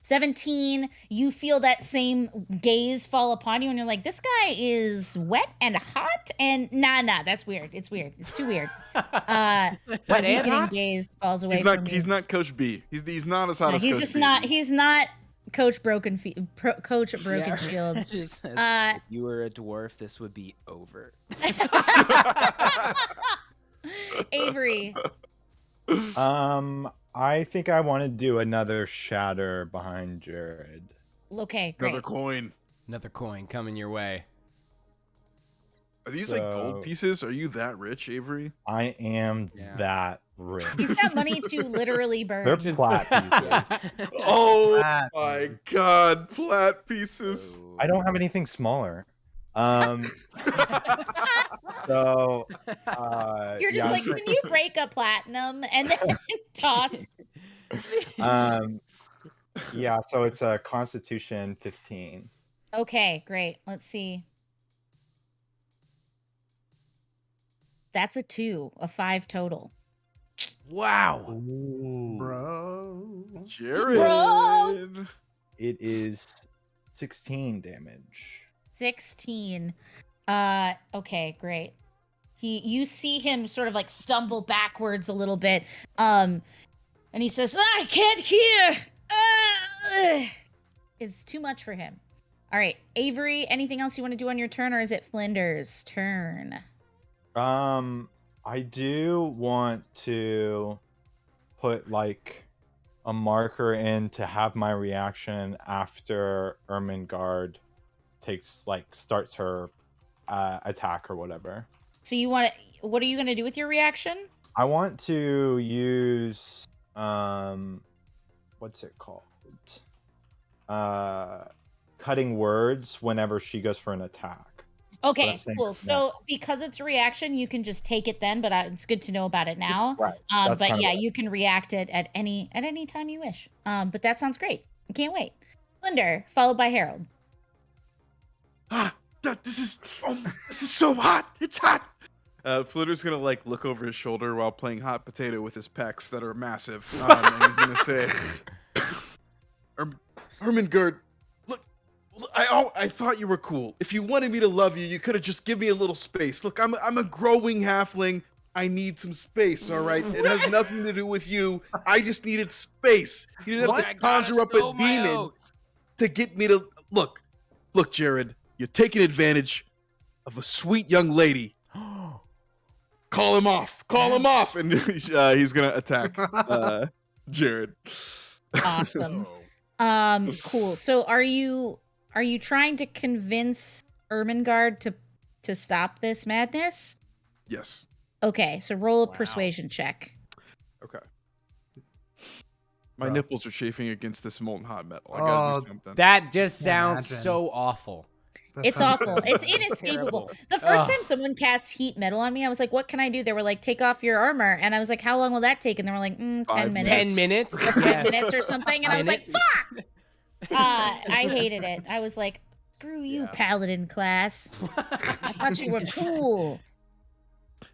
17, you feel that same gaze fall upon you, and you're like, this guy is wet and hot, and nah, that's weird. It's weird. It's too weird. Wet and weakening hot? gaze falls away from you. He's not Coach B. He's not as hot No, as he's Coach just B. not. He's not Coach Broken Coach Broken Yeah, Shield. it just says, Uh, if you were a dwarf, this would be over. Avery. I think I want to do another shatter behind Jared. Okay, great. Another coin. Another coin coming your way. Are these like So- gold pieces? Are you that rich, Avery? I am Yeah. that rich. He's got money to literally They're burn. plat pieces. Oh Flat, my dude. God, plat pieces. I don't have anything smaller. So You're just yeah, like, can you break a platinum and then toss? yeah, so it's a Constitution 15. Okay, great. Let's see. That's a 2, a 5 total. Wow. Bro. Jared. It is 16 damage. 16. Okay, great. You see him sort of like stumble backwards a little bit. And he says, I can't hear. It's too much for him. All right, Avery, anything else you want to do on your turn, or is it Flinder's turn? I do want to put like a marker in to have my reaction after Ermengarde starts her attack or whatever. So what are you going to do with your reaction? I want to use what's it called? Cutting words whenever she goes for an attack. Okay, I'm saying cool. is So because it's a reaction, you can just take it then, but it's good to know about it now. Right. That's But kinda yeah, what- you can react it at any time you wish. But that sounds great. I can't wait. Flinder, followed by Harold. This is so hot. It's hot. Flitter's gonna like look over his shoulder while playing hot potato with his pecs that are massive, and he's gonna say, "Ermengarde, look, I thought you were cool. If you wanted me to love you, you could have just give me a little space. Look, I'm a growing halfling. I need some space. All right, it has nothing to do with you. I just needed space. You didn't have to conjure up a demon to get me to look. Look, Jared, you're taking advantage of a sweet young lady. Call him off. Call him off. And he's going to attack Jared. Awesome. Cool. So are you trying to convince Ermengarde to stop this madness? Yes. Okay, so roll a Wow. persuasion check. Okay. My Bro. nipples are chafing against this molten hot metal. I gotta do something. That just sounds Imagine. so awful. That It's sounds awful. good. It's inescapable. Terrible. The first Ugh. time someone cast heat metal on me, I was like, what can I do? They were like, take off your armor. And I was like, how long will that take? And they were like, 10 5 minutes. 10 minutes? 10 Yes. minutes or something. And I was like, Minutes. fuck! I hated it. I was like, screw you, Yeah. paladin class. I thought you were cool.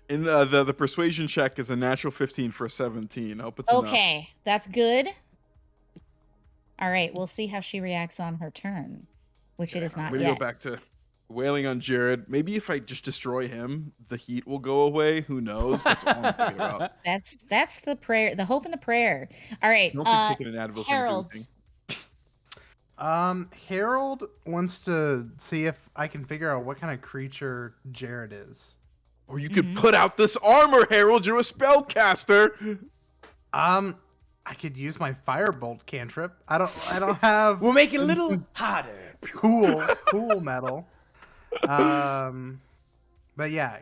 And the persuasion check is a natural 15 for a 17. I hope it's enough. Okay, that's good. All right, we'll see how she reacts on her turn, which it is I'm not gonna yet. go back to wailing on Jared. Maybe if I just destroy him, the heat will go away. Who knows? That's all I'm thinking about. That's the prayer, the hope and the prayer. All right, I don't think taking an Advil's gonna do Harold. anything. Harold wants to see if I can figure out what kind of creature Jared is. Or you could put out this armor, Harold. You're a spellcaster. I could use my firebolt cantrip. I don't have We'll make it a little hotter. cool metal. But yeah,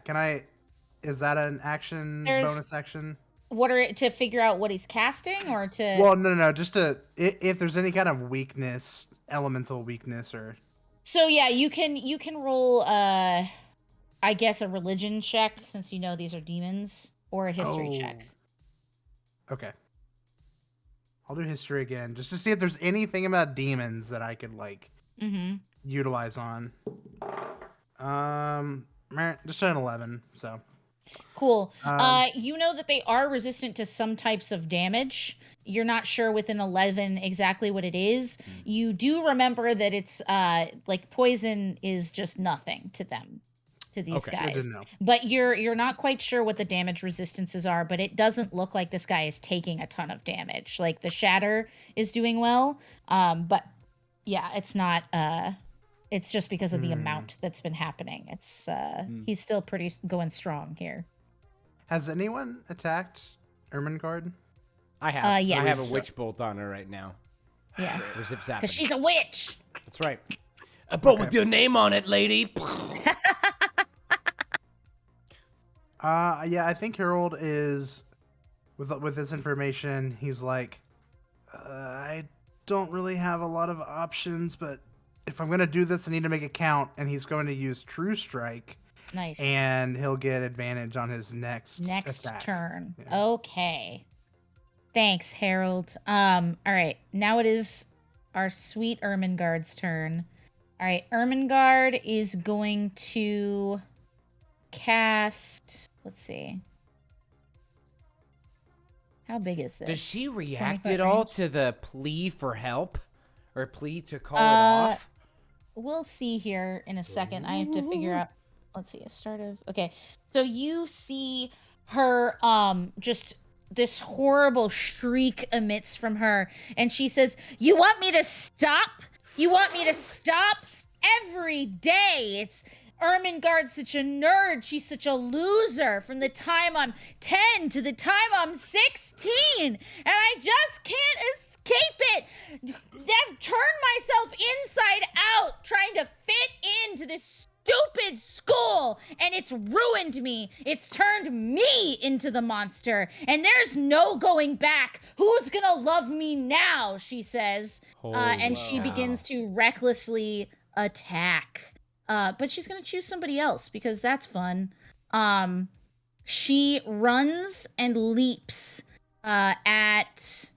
is that an action There's- bonus action? what are to figure out what he's casting or to? Well, no, just if there's any kind of weakness, elemental weakness or So yeah, you can roll I guess a religion check since you know these are demons, or a history check. Okay. I'll do history again just to see if there's anything about demons that I could like Mm-hmm. utilize on. Just an 11, so. Cool. Um, You know that they are resistant to some types of damage. You're not sure with an 11 exactly what it is. You do remember that it's like poison is just nothing to them, to these Okay. Good guys. to know. But you're not quite sure what the damage resistances are, but it doesn't look like this guy is taking a ton of damage. Like the shatter is doing well, but yeah, it's not. It's just because of the amount that's been happening. It's he's still pretty going strong here. Has anyone attacked Ermengarde? I have. I yes. have a witch bolt on her right now. Yeah, Or zip zapping. because she's a witch. That's right. A bolt with your name on it, lady. Yeah, I think Harold is with this information. He's like, I don't really have a lot of options, but if I'm gonna do this, I need to make it count. And he's going to use True Strike, Nice. and he'll get advantage on his next attack. Turn. Yeah. Okay. Thanks, Harold. All right. Now it is our sweet Ermengarde's turn. All right, Ermengarde is going to cast. Let's see. How big is this? Does she 20 react foot at all range? to the plea for help? Or plea to call it off? We'll see here in a second. I have to figure out. Let's see. A start of. Okay. So you see her, just this horrible shriek emits from her, and she says, "You want me to stop? You want me to stop? Every day it's Ermengarde's such a nerd. She's such a loser from the time I'm 10 to the time I'm 16. And I just can't escape it. I've turned myself inside out trying to fit into this stupid school, and it's ruined me. It's turned me into the monster, and there's no going back. Who's gonna love me now?" she says. And she begins to recklessly attack. But she's gonna choose somebody else because that's fun. She runs and leaps at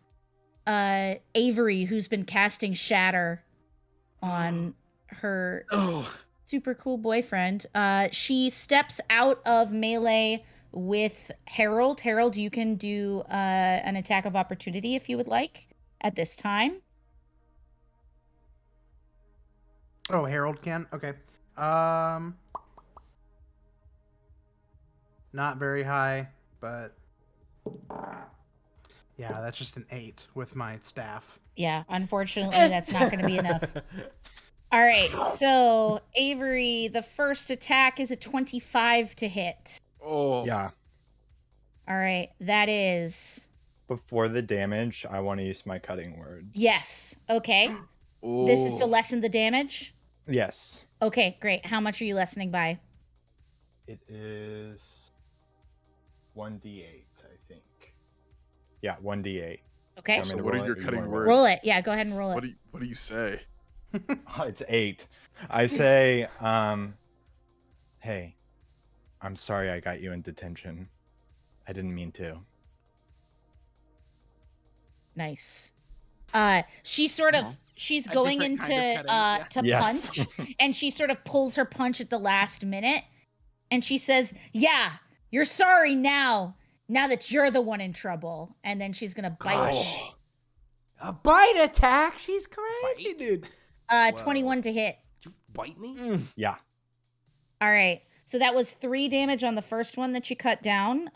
Avery, who's been casting Shatter on her super cool boyfriend. She steps out of melee with Harold. Harold, you can do an attack of opportunity if you would like at this time. Oh, Harold can? Okay. Not very high, but yeah, that's just an 8 with my staff. Yeah, unfortunately, that's not going to be enough. All right, so Avery, the first attack is a 25 to hit. Oh. Yeah. All right, that is... Before the damage, I want to use my cutting words. Yes, okay. This is to lessen the damage? Yes. Okay, great. How much are you lessening by? It is 1d8, I think. Yeah, 1d8. Okay. Want me So to what roll are your it? You cutting wanna words? Roll it. Yeah, go ahead and roll it. What do you say? Oh, it's 8. I say, hey, I'm sorry I got you in detention. I didn't mean to. Nice. She sort of... She's A going different into kind of cutting, to Yes. punch, and she sort of pulls her punch at the last minute, and she says, "Yeah, you're sorry now that you're the one in trouble." And then she's gonna bite. Gosh. A bite attack? She's crazy, dude. 21 to hit. Did you bite me? Yeah. All right. So that was 3 damage on the first one that you cut down.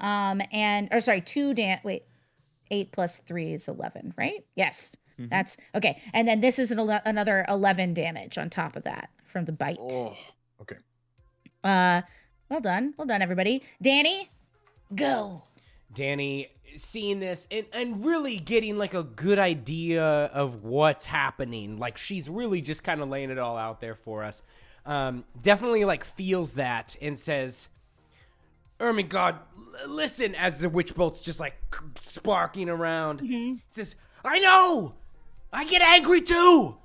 8 plus 3 is 11, right? Yes. Mhm. That's okay. And then this is another 11 damage on top of that from the bite. Oh. Okay. Well done, everybody. Danny, go. Danny, seeing this and really getting like a good idea of what's happening. Like she's really just kind of laying it all out there for us. Definitely like feels that and says, "Ermengarde, listen," as the witch bolt's just like sparking around. Says, "I know! I get angry too!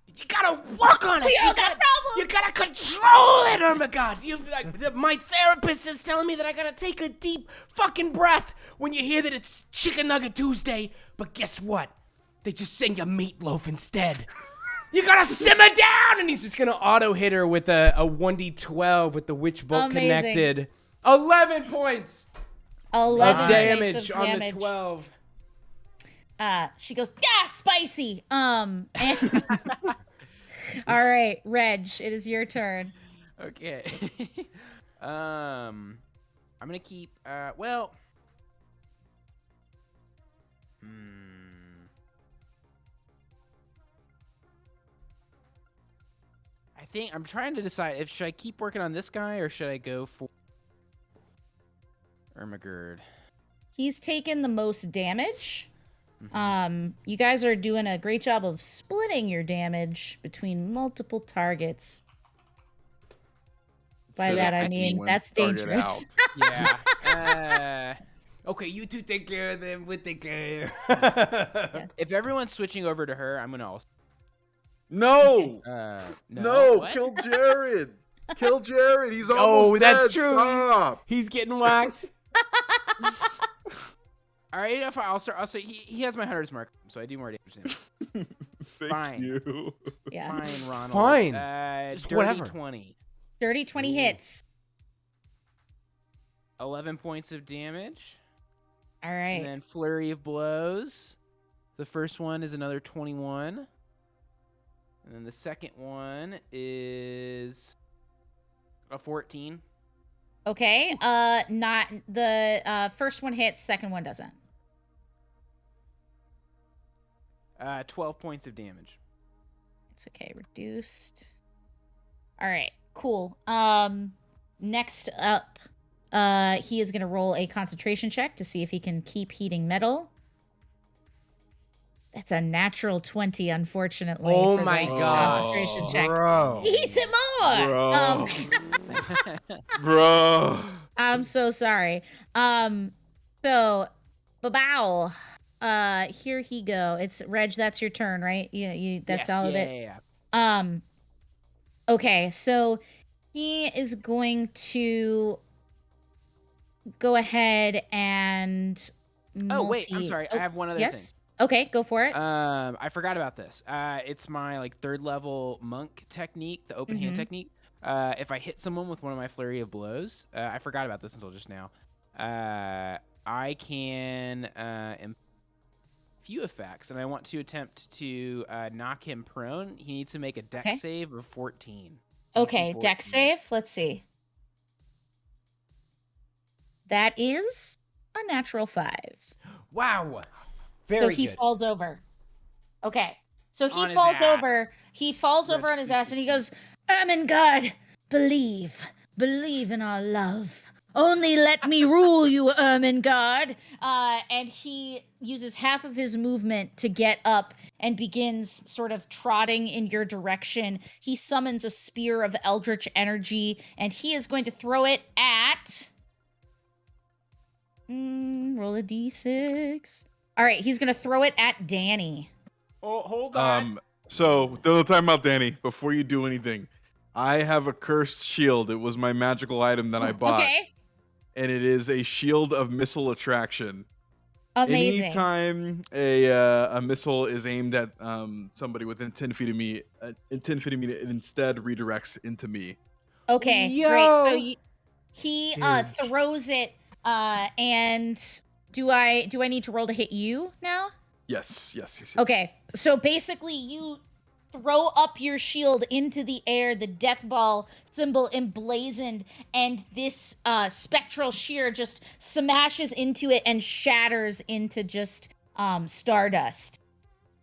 You gotta work on it! We all You got you gotta control it, Ermengarde! My therapist is telling me that I gotta take a deep fucking breath when you hear that it's Chicken Nugget Tuesday, but guess what? They just send you meatloaf instead. You gotta simmer down!" And he's just gonna auto hit her with a 1d12 with the witch bolt Amazing. connected. 11 points 11 of points damage of on damage. the 12. She goes, "Yeah, spicy." And all right, Reg, it is your turn. Okay. I'm gonna keep. Well. I think I'm trying to decide if should I keep working on this guy or should I go for Ermengarde. He's taken the most damage. You guys are doing a great job of splitting your damage between multiple targets. By So that that I mean one that's target dangerous. Yeah. Okay, you two take care of them. We'll take care of you. If everyone's switching over to her, I'm gonna also. No! No! What? Kill Jared! Kill Jared! He's Oh, almost that's dead! true. Stop! He's getting whacked. All right, if I'll start. Also, he has my hunter's mark, so I do more damage to him. Thank Fine. you. Yeah. Fine, Ronald. Fine. Just Just dirty whatever. 20. Dirty 20 hits. 11 points of damage. All right. And then Flurry of Blows. The first one is another 21. And then the second one is a 14. Okay. Not the first one hits, second one doesn't. 12 points of damage. It's okay. Reduced. All right. Cool. Next up, he is going to roll a concentration check to see if he can keep heating metal. That's a natural 20, unfortunately. Oh for my the gosh. concentration check. Bro. He heats it more. Bro. Bro. I'm so sorry. So, Babow. Here he go. It's Reg. That's your turn, right? You. That's Yes, all of yeah, it. Yeah. Okay, so he is going to go ahead and. Oh wait, I'm sorry. I have one other thing. Yes. Okay, go for it. I forgot about this. It's my like 3rd level monk technique, the open hand technique. If I hit someone with one of my flurry of blows, I forgot about this until just now. I can few effects, and I want to attempt to knock him prone. He needs to make a dex save of 14. Okay, DC dex 14. save. Let's see. That is a natural 5. Wow. So Very he good. falls over. Okay. So he On his falls ass. over. He falls over on his ass and he goes, Ermengarde, believe in our love. Only let me rule you, Ermengarde. And he uses half of his movement to get up and begins sort of trotting in your direction. He summons a spear of eldritch energy and he is going to throw it at... roll a d6. All right, he's going to throw it at Danny. Oh, hold on. So the time out, Danny. Before you do anything, I have a cursed shield. It was my magical item that I bought, Okay, and it is a shield of missile attraction. amazing. Anytime a missile is aimed at somebody within 10 feet of me, it instead redirects into me. Okay, Yo! great. So he throws it, and do I need to roll to hit you now? Yes. Okay, so basically you throw up your shield into the air, the death ball symbol emblazoned, and this spectral shear just smashes into it and shatters into just stardust.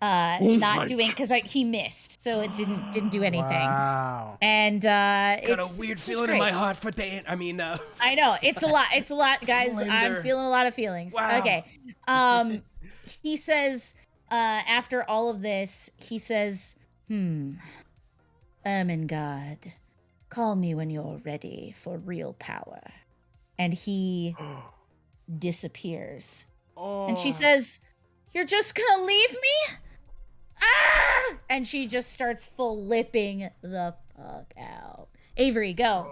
Not doing because he missed, so it didn't do anything. Wow. And Got it's a weird just feeling in great. my heart for Dan. I mean, I know it's a lot, guys. I'm Flinder. feeling a lot of feelings. Wow. Okay. He says, after all of this, he says, Ermengarde, call me when you're ready for real power. And he disappears. oh. And she says, you're just gonna leave me? Ah! And she just starts flipping the fuck out. Avery, go.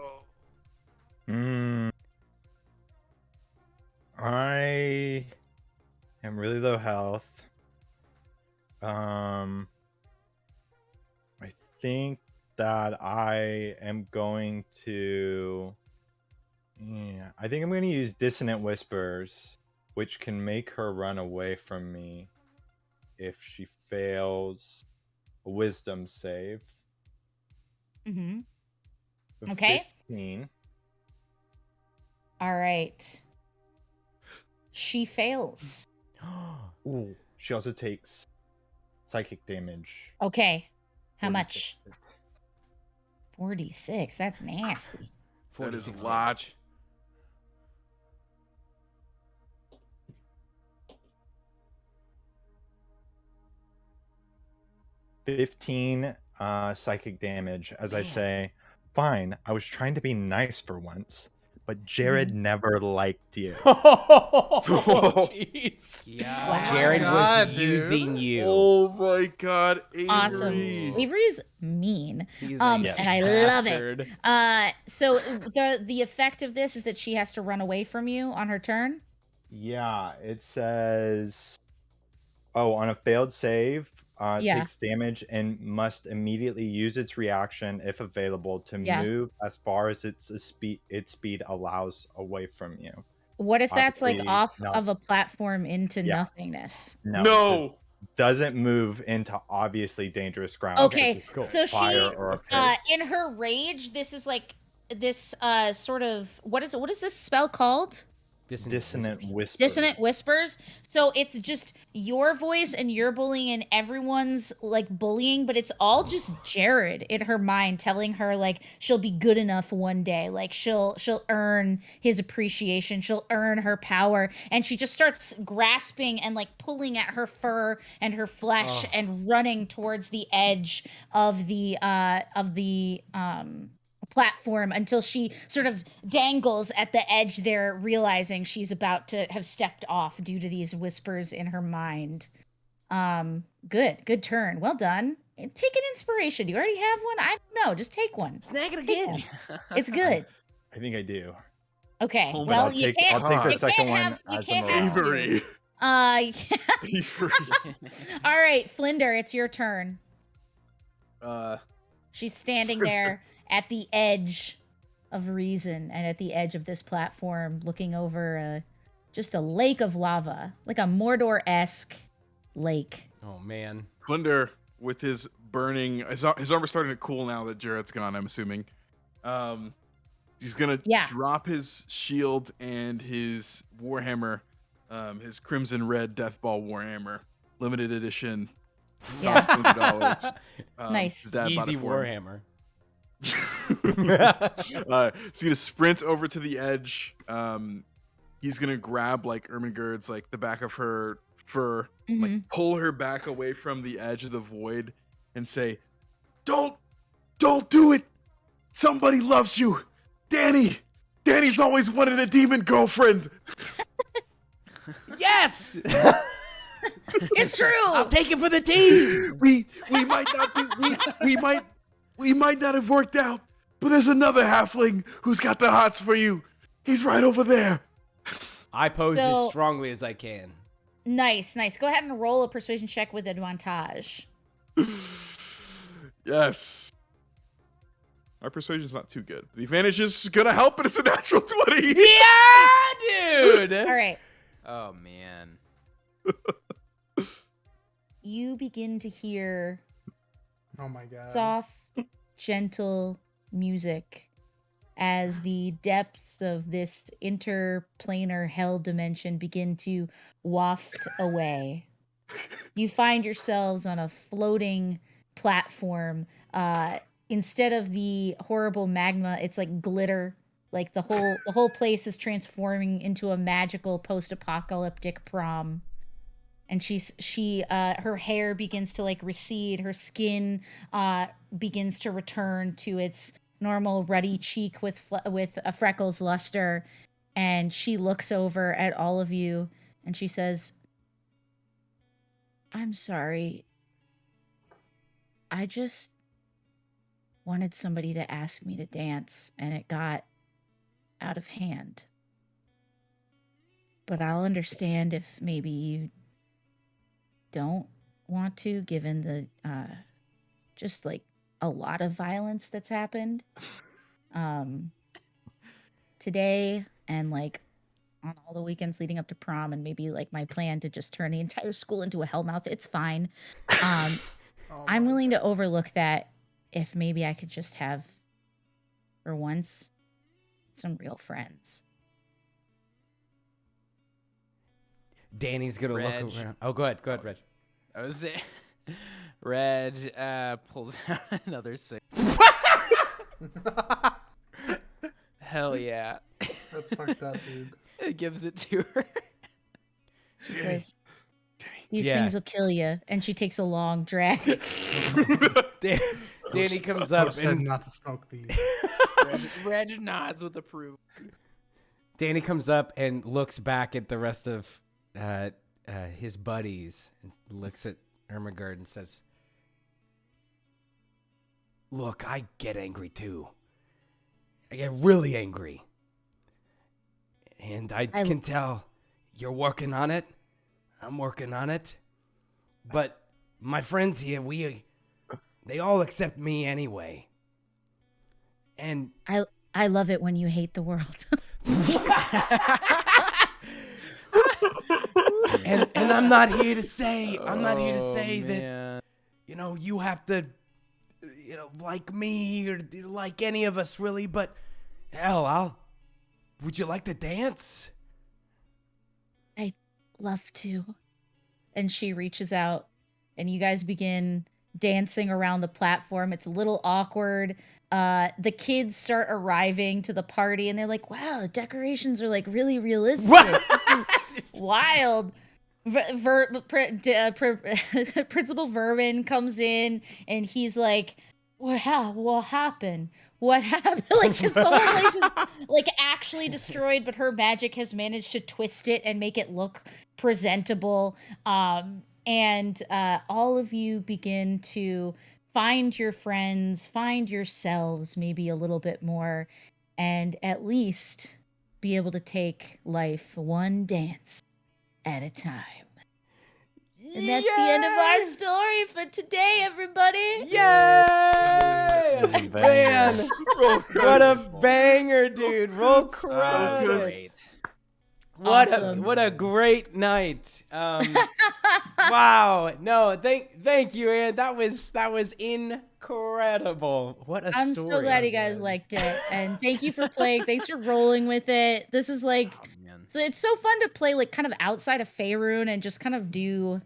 I am really low health. I think that I am going to... Yeah, I think I'm going to use Dissonant Whispers, which can make her run away from me if she fails a Wisdom save. Mm-hmm. Of Okay. 15. All right. She fails. Ooh. She also takes psychic damage. Okay. How 46. much? 46. That's nasty. That is 46 a lot. damage. 15 psychic damage as I say, fine, I was trying to be nice for once. but Jared never liked you. Oh, jeez. Yeah. Wow. Jared God, was dude. using you. Oh my God, Avery. Awesome. Avery's mean. He's And I love bastard. it. So the effect of this is that she has to run away from you on her turn. Yeah, it says, on a failed save, Yeah. takes damage and must immediately use its reaction, if available, to Yeah. move as far as its speed allows away from you. What if that's like Obviously, off no. of a platform into Yeah. nothingness? No. Doesn't move into obviously dangerous ground. Okay, such as so fire she, or a pit. in her rage, this is like this sort of what is this spell called? Dissonant whisper. Dissonant whispers. So it's just your voice and your bullying and everyone's like bullying, but it's all just Jared in her mind telling her like she'll be good enough one day. Like she'll earn his appreciation. She'll earn her power. And she just starts grasping and like pulling at her fur and her flesh and running towards the edge of the platform until she sort of dangles at the edge there, realizing she's about to have stepped off due to these whispers in her mind. Good turn. Well done. And take an inspiration. Do you already have one? I don't know. Just take one. Snag it Take again. one. It's good. I think I do. Okay. Oh, but well, I'll you take- can't. I'll take the you second can't one have. You as a can't morale. have. Two. Avery. Avery. All right, Flinder, it's your turn. Uh, She's standing there at the edge of reason and at the edge of this platform, looking over just a lake of lava, like a Mordor-esque lake. Oh man. Flinder, with his burning, his armor's starting to cool now that Jared's gone, I'm assuming. He's gonna drop his shield and his warhammer, his crimson red deathball warhammer, limited edition. Yeah. Cost $20. Nice. His dad bought Easy it for Warhammer. him. He's gonna sprint over to the edge. He's gonna grab like Ermengarde's like the back of her fur, like pull her back away from the edge of the void, and say, "Don't do it. Somebody loves you, Danny. Danny's always wanted a demon girlfriend." Yes. It's true. I'll take it for the team. we might not be, we might not have worked out, but there's another halfling who's got the hots for you. He's right over there. I pose So- as strongly as I can. Nice. Go ahead and roll a persuasion check with advantage. Yes. Our persuasion's not too good. The advantage is gonna help, and it's a natural 20. Yeah, dude. All right. Oh man. You begin to hear Oh my god. soft, gentle music as the depths of this interplanar hell dimension begin to waft away. You find yourselves on a floating platform. Instead of the horrible magma, it's like glitter. Like the whole place is transforming into a magical post-apocalyptic prom. And her hair begins to like recede. Her skin begins to return to its normal ruddy cheek with a freckles luster. And she looks over at all of you and she says, "I'm sorry. I just wanted somebody to ask me to dance and it got out of hand. But I'll understand if maybe you don't want to, given the just like a lot of violence that's happened today and like on all the weekends leading up to prom, and maybe like my plan to just turn the entire school into a hellmouth. It's fine. Oh I'm my willing God. to overlook that if maybe I could just have, for once, some real friends." Danny's gonna Reg. look around. Oh, go ahead, Reg. I was saying, Reg pulls out another cigarette. Hell yeah. That's fucked up, dude. It gives it to her. She Danny, says, "These Yeah. things will kill you," and she takes a long drag. Danny comes Coach up said and not to smoke these. Reg nods with approval. Danny comes up and looks back at the rest of his buddies and looks at Ermengarde and says, "Look, I get angry too. I get really angry. And I can tell you're working on it. I'm working on it. But my friends here, they all accept me anyway. And I love it when you hate the world. and I'm not here to say that, you have to, like me or like any of us really, but hell, would you like to dance? I'd love to. And she reaches out and you guys begin dancing around the platform. It's a little awkward. The kids start arriving to the party and they're like, wow, the decorations are like really realistic. Wild. Principal Vermin comes in and he's like, what happened? What happened? Like, because the whole place is like actually destroyed, but her magic has managed to twist it and make it look presentable. And all of you begin to find your friends, find yourselves maybe a little bit more, and at least be able to take life one dance at a time. And that's the end of our story for today, everybody. Yay! Man, what a banger, dude. Roll credits. Awesome. What a great night. Wow. No, thank you, Anne. That was incredible. What a I'm story. so glad you guys liked it. And thank you for playing. Thanks for rolling with it. This is like so it's so fun to play like kind of outside of Faerun and just kind of do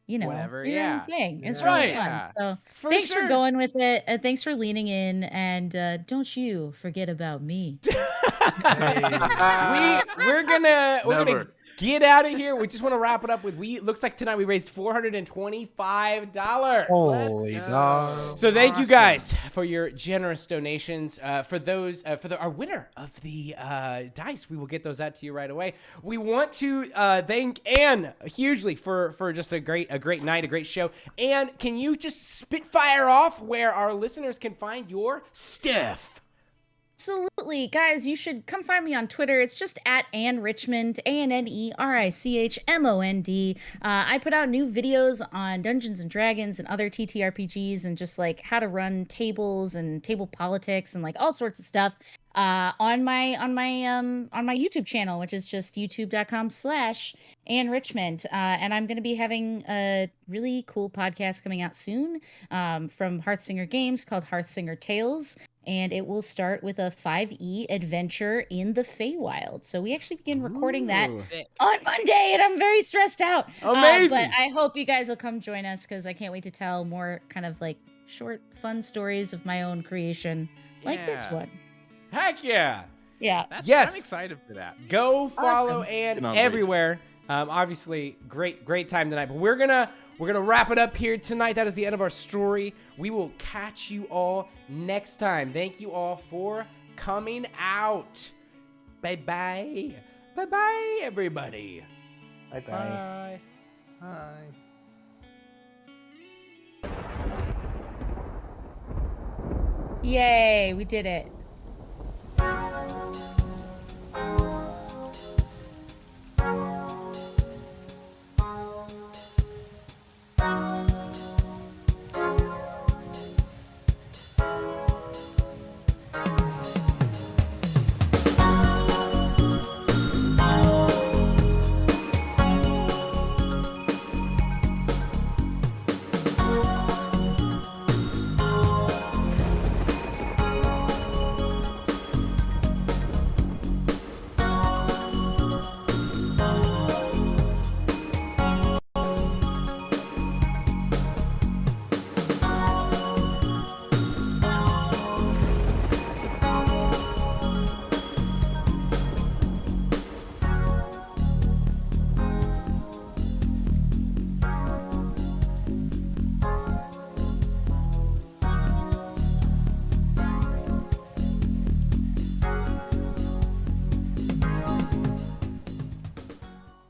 Whatever, your yeah. own thing. It's Right. really fun. Yeah. So For thanks sure. for going with it. And thanks for leaning in. And don't you forget about me. We're gonna Never. get out of here. We just want to wrap it up with looks like tonight we raised $425. Holy dog. So thank you guys for your generous donations. For those, our winner of the dice, we will get those out to you right away. We want to thank Anne hugely for just a great night, a great show. Anne, can you just spitfire off where our listeners can find your stuff? Absolutely. Guys, you should come find me on Twitter. It's just at Anne Richmond, ANNERICHMOND. I put out new videos on Dungeons and Dragons and other TTRPGs and just like how to run tables and table politics and like all sorts of stuff on my YouTube channel, which is just youtube.com/Anne Richmond. And I'm going to be having a really cool podcast coming out soon from Hearthsinger Games called Hearthsinger Tales. And it will start with a 5e adventure in the Feywild. So we actually begin recording that on Monday, and I'm very stressed out. Amazing. But I hope you guys will come join us because I can't wait to tell more kind of like short, fun stories of my own creation, like this one. Heck yeah. Yeah. Yes. I'm excited for that. Go follow Awesome. Anne Cannot wait. everywhere. Obviously, great time tonight. But we're gonna wrap it up here tonight. That is the end of our story. We will catch you all next time. Thank you all for coming out. Bye, everybody. Bye-bye. Hi. Yay, we did it.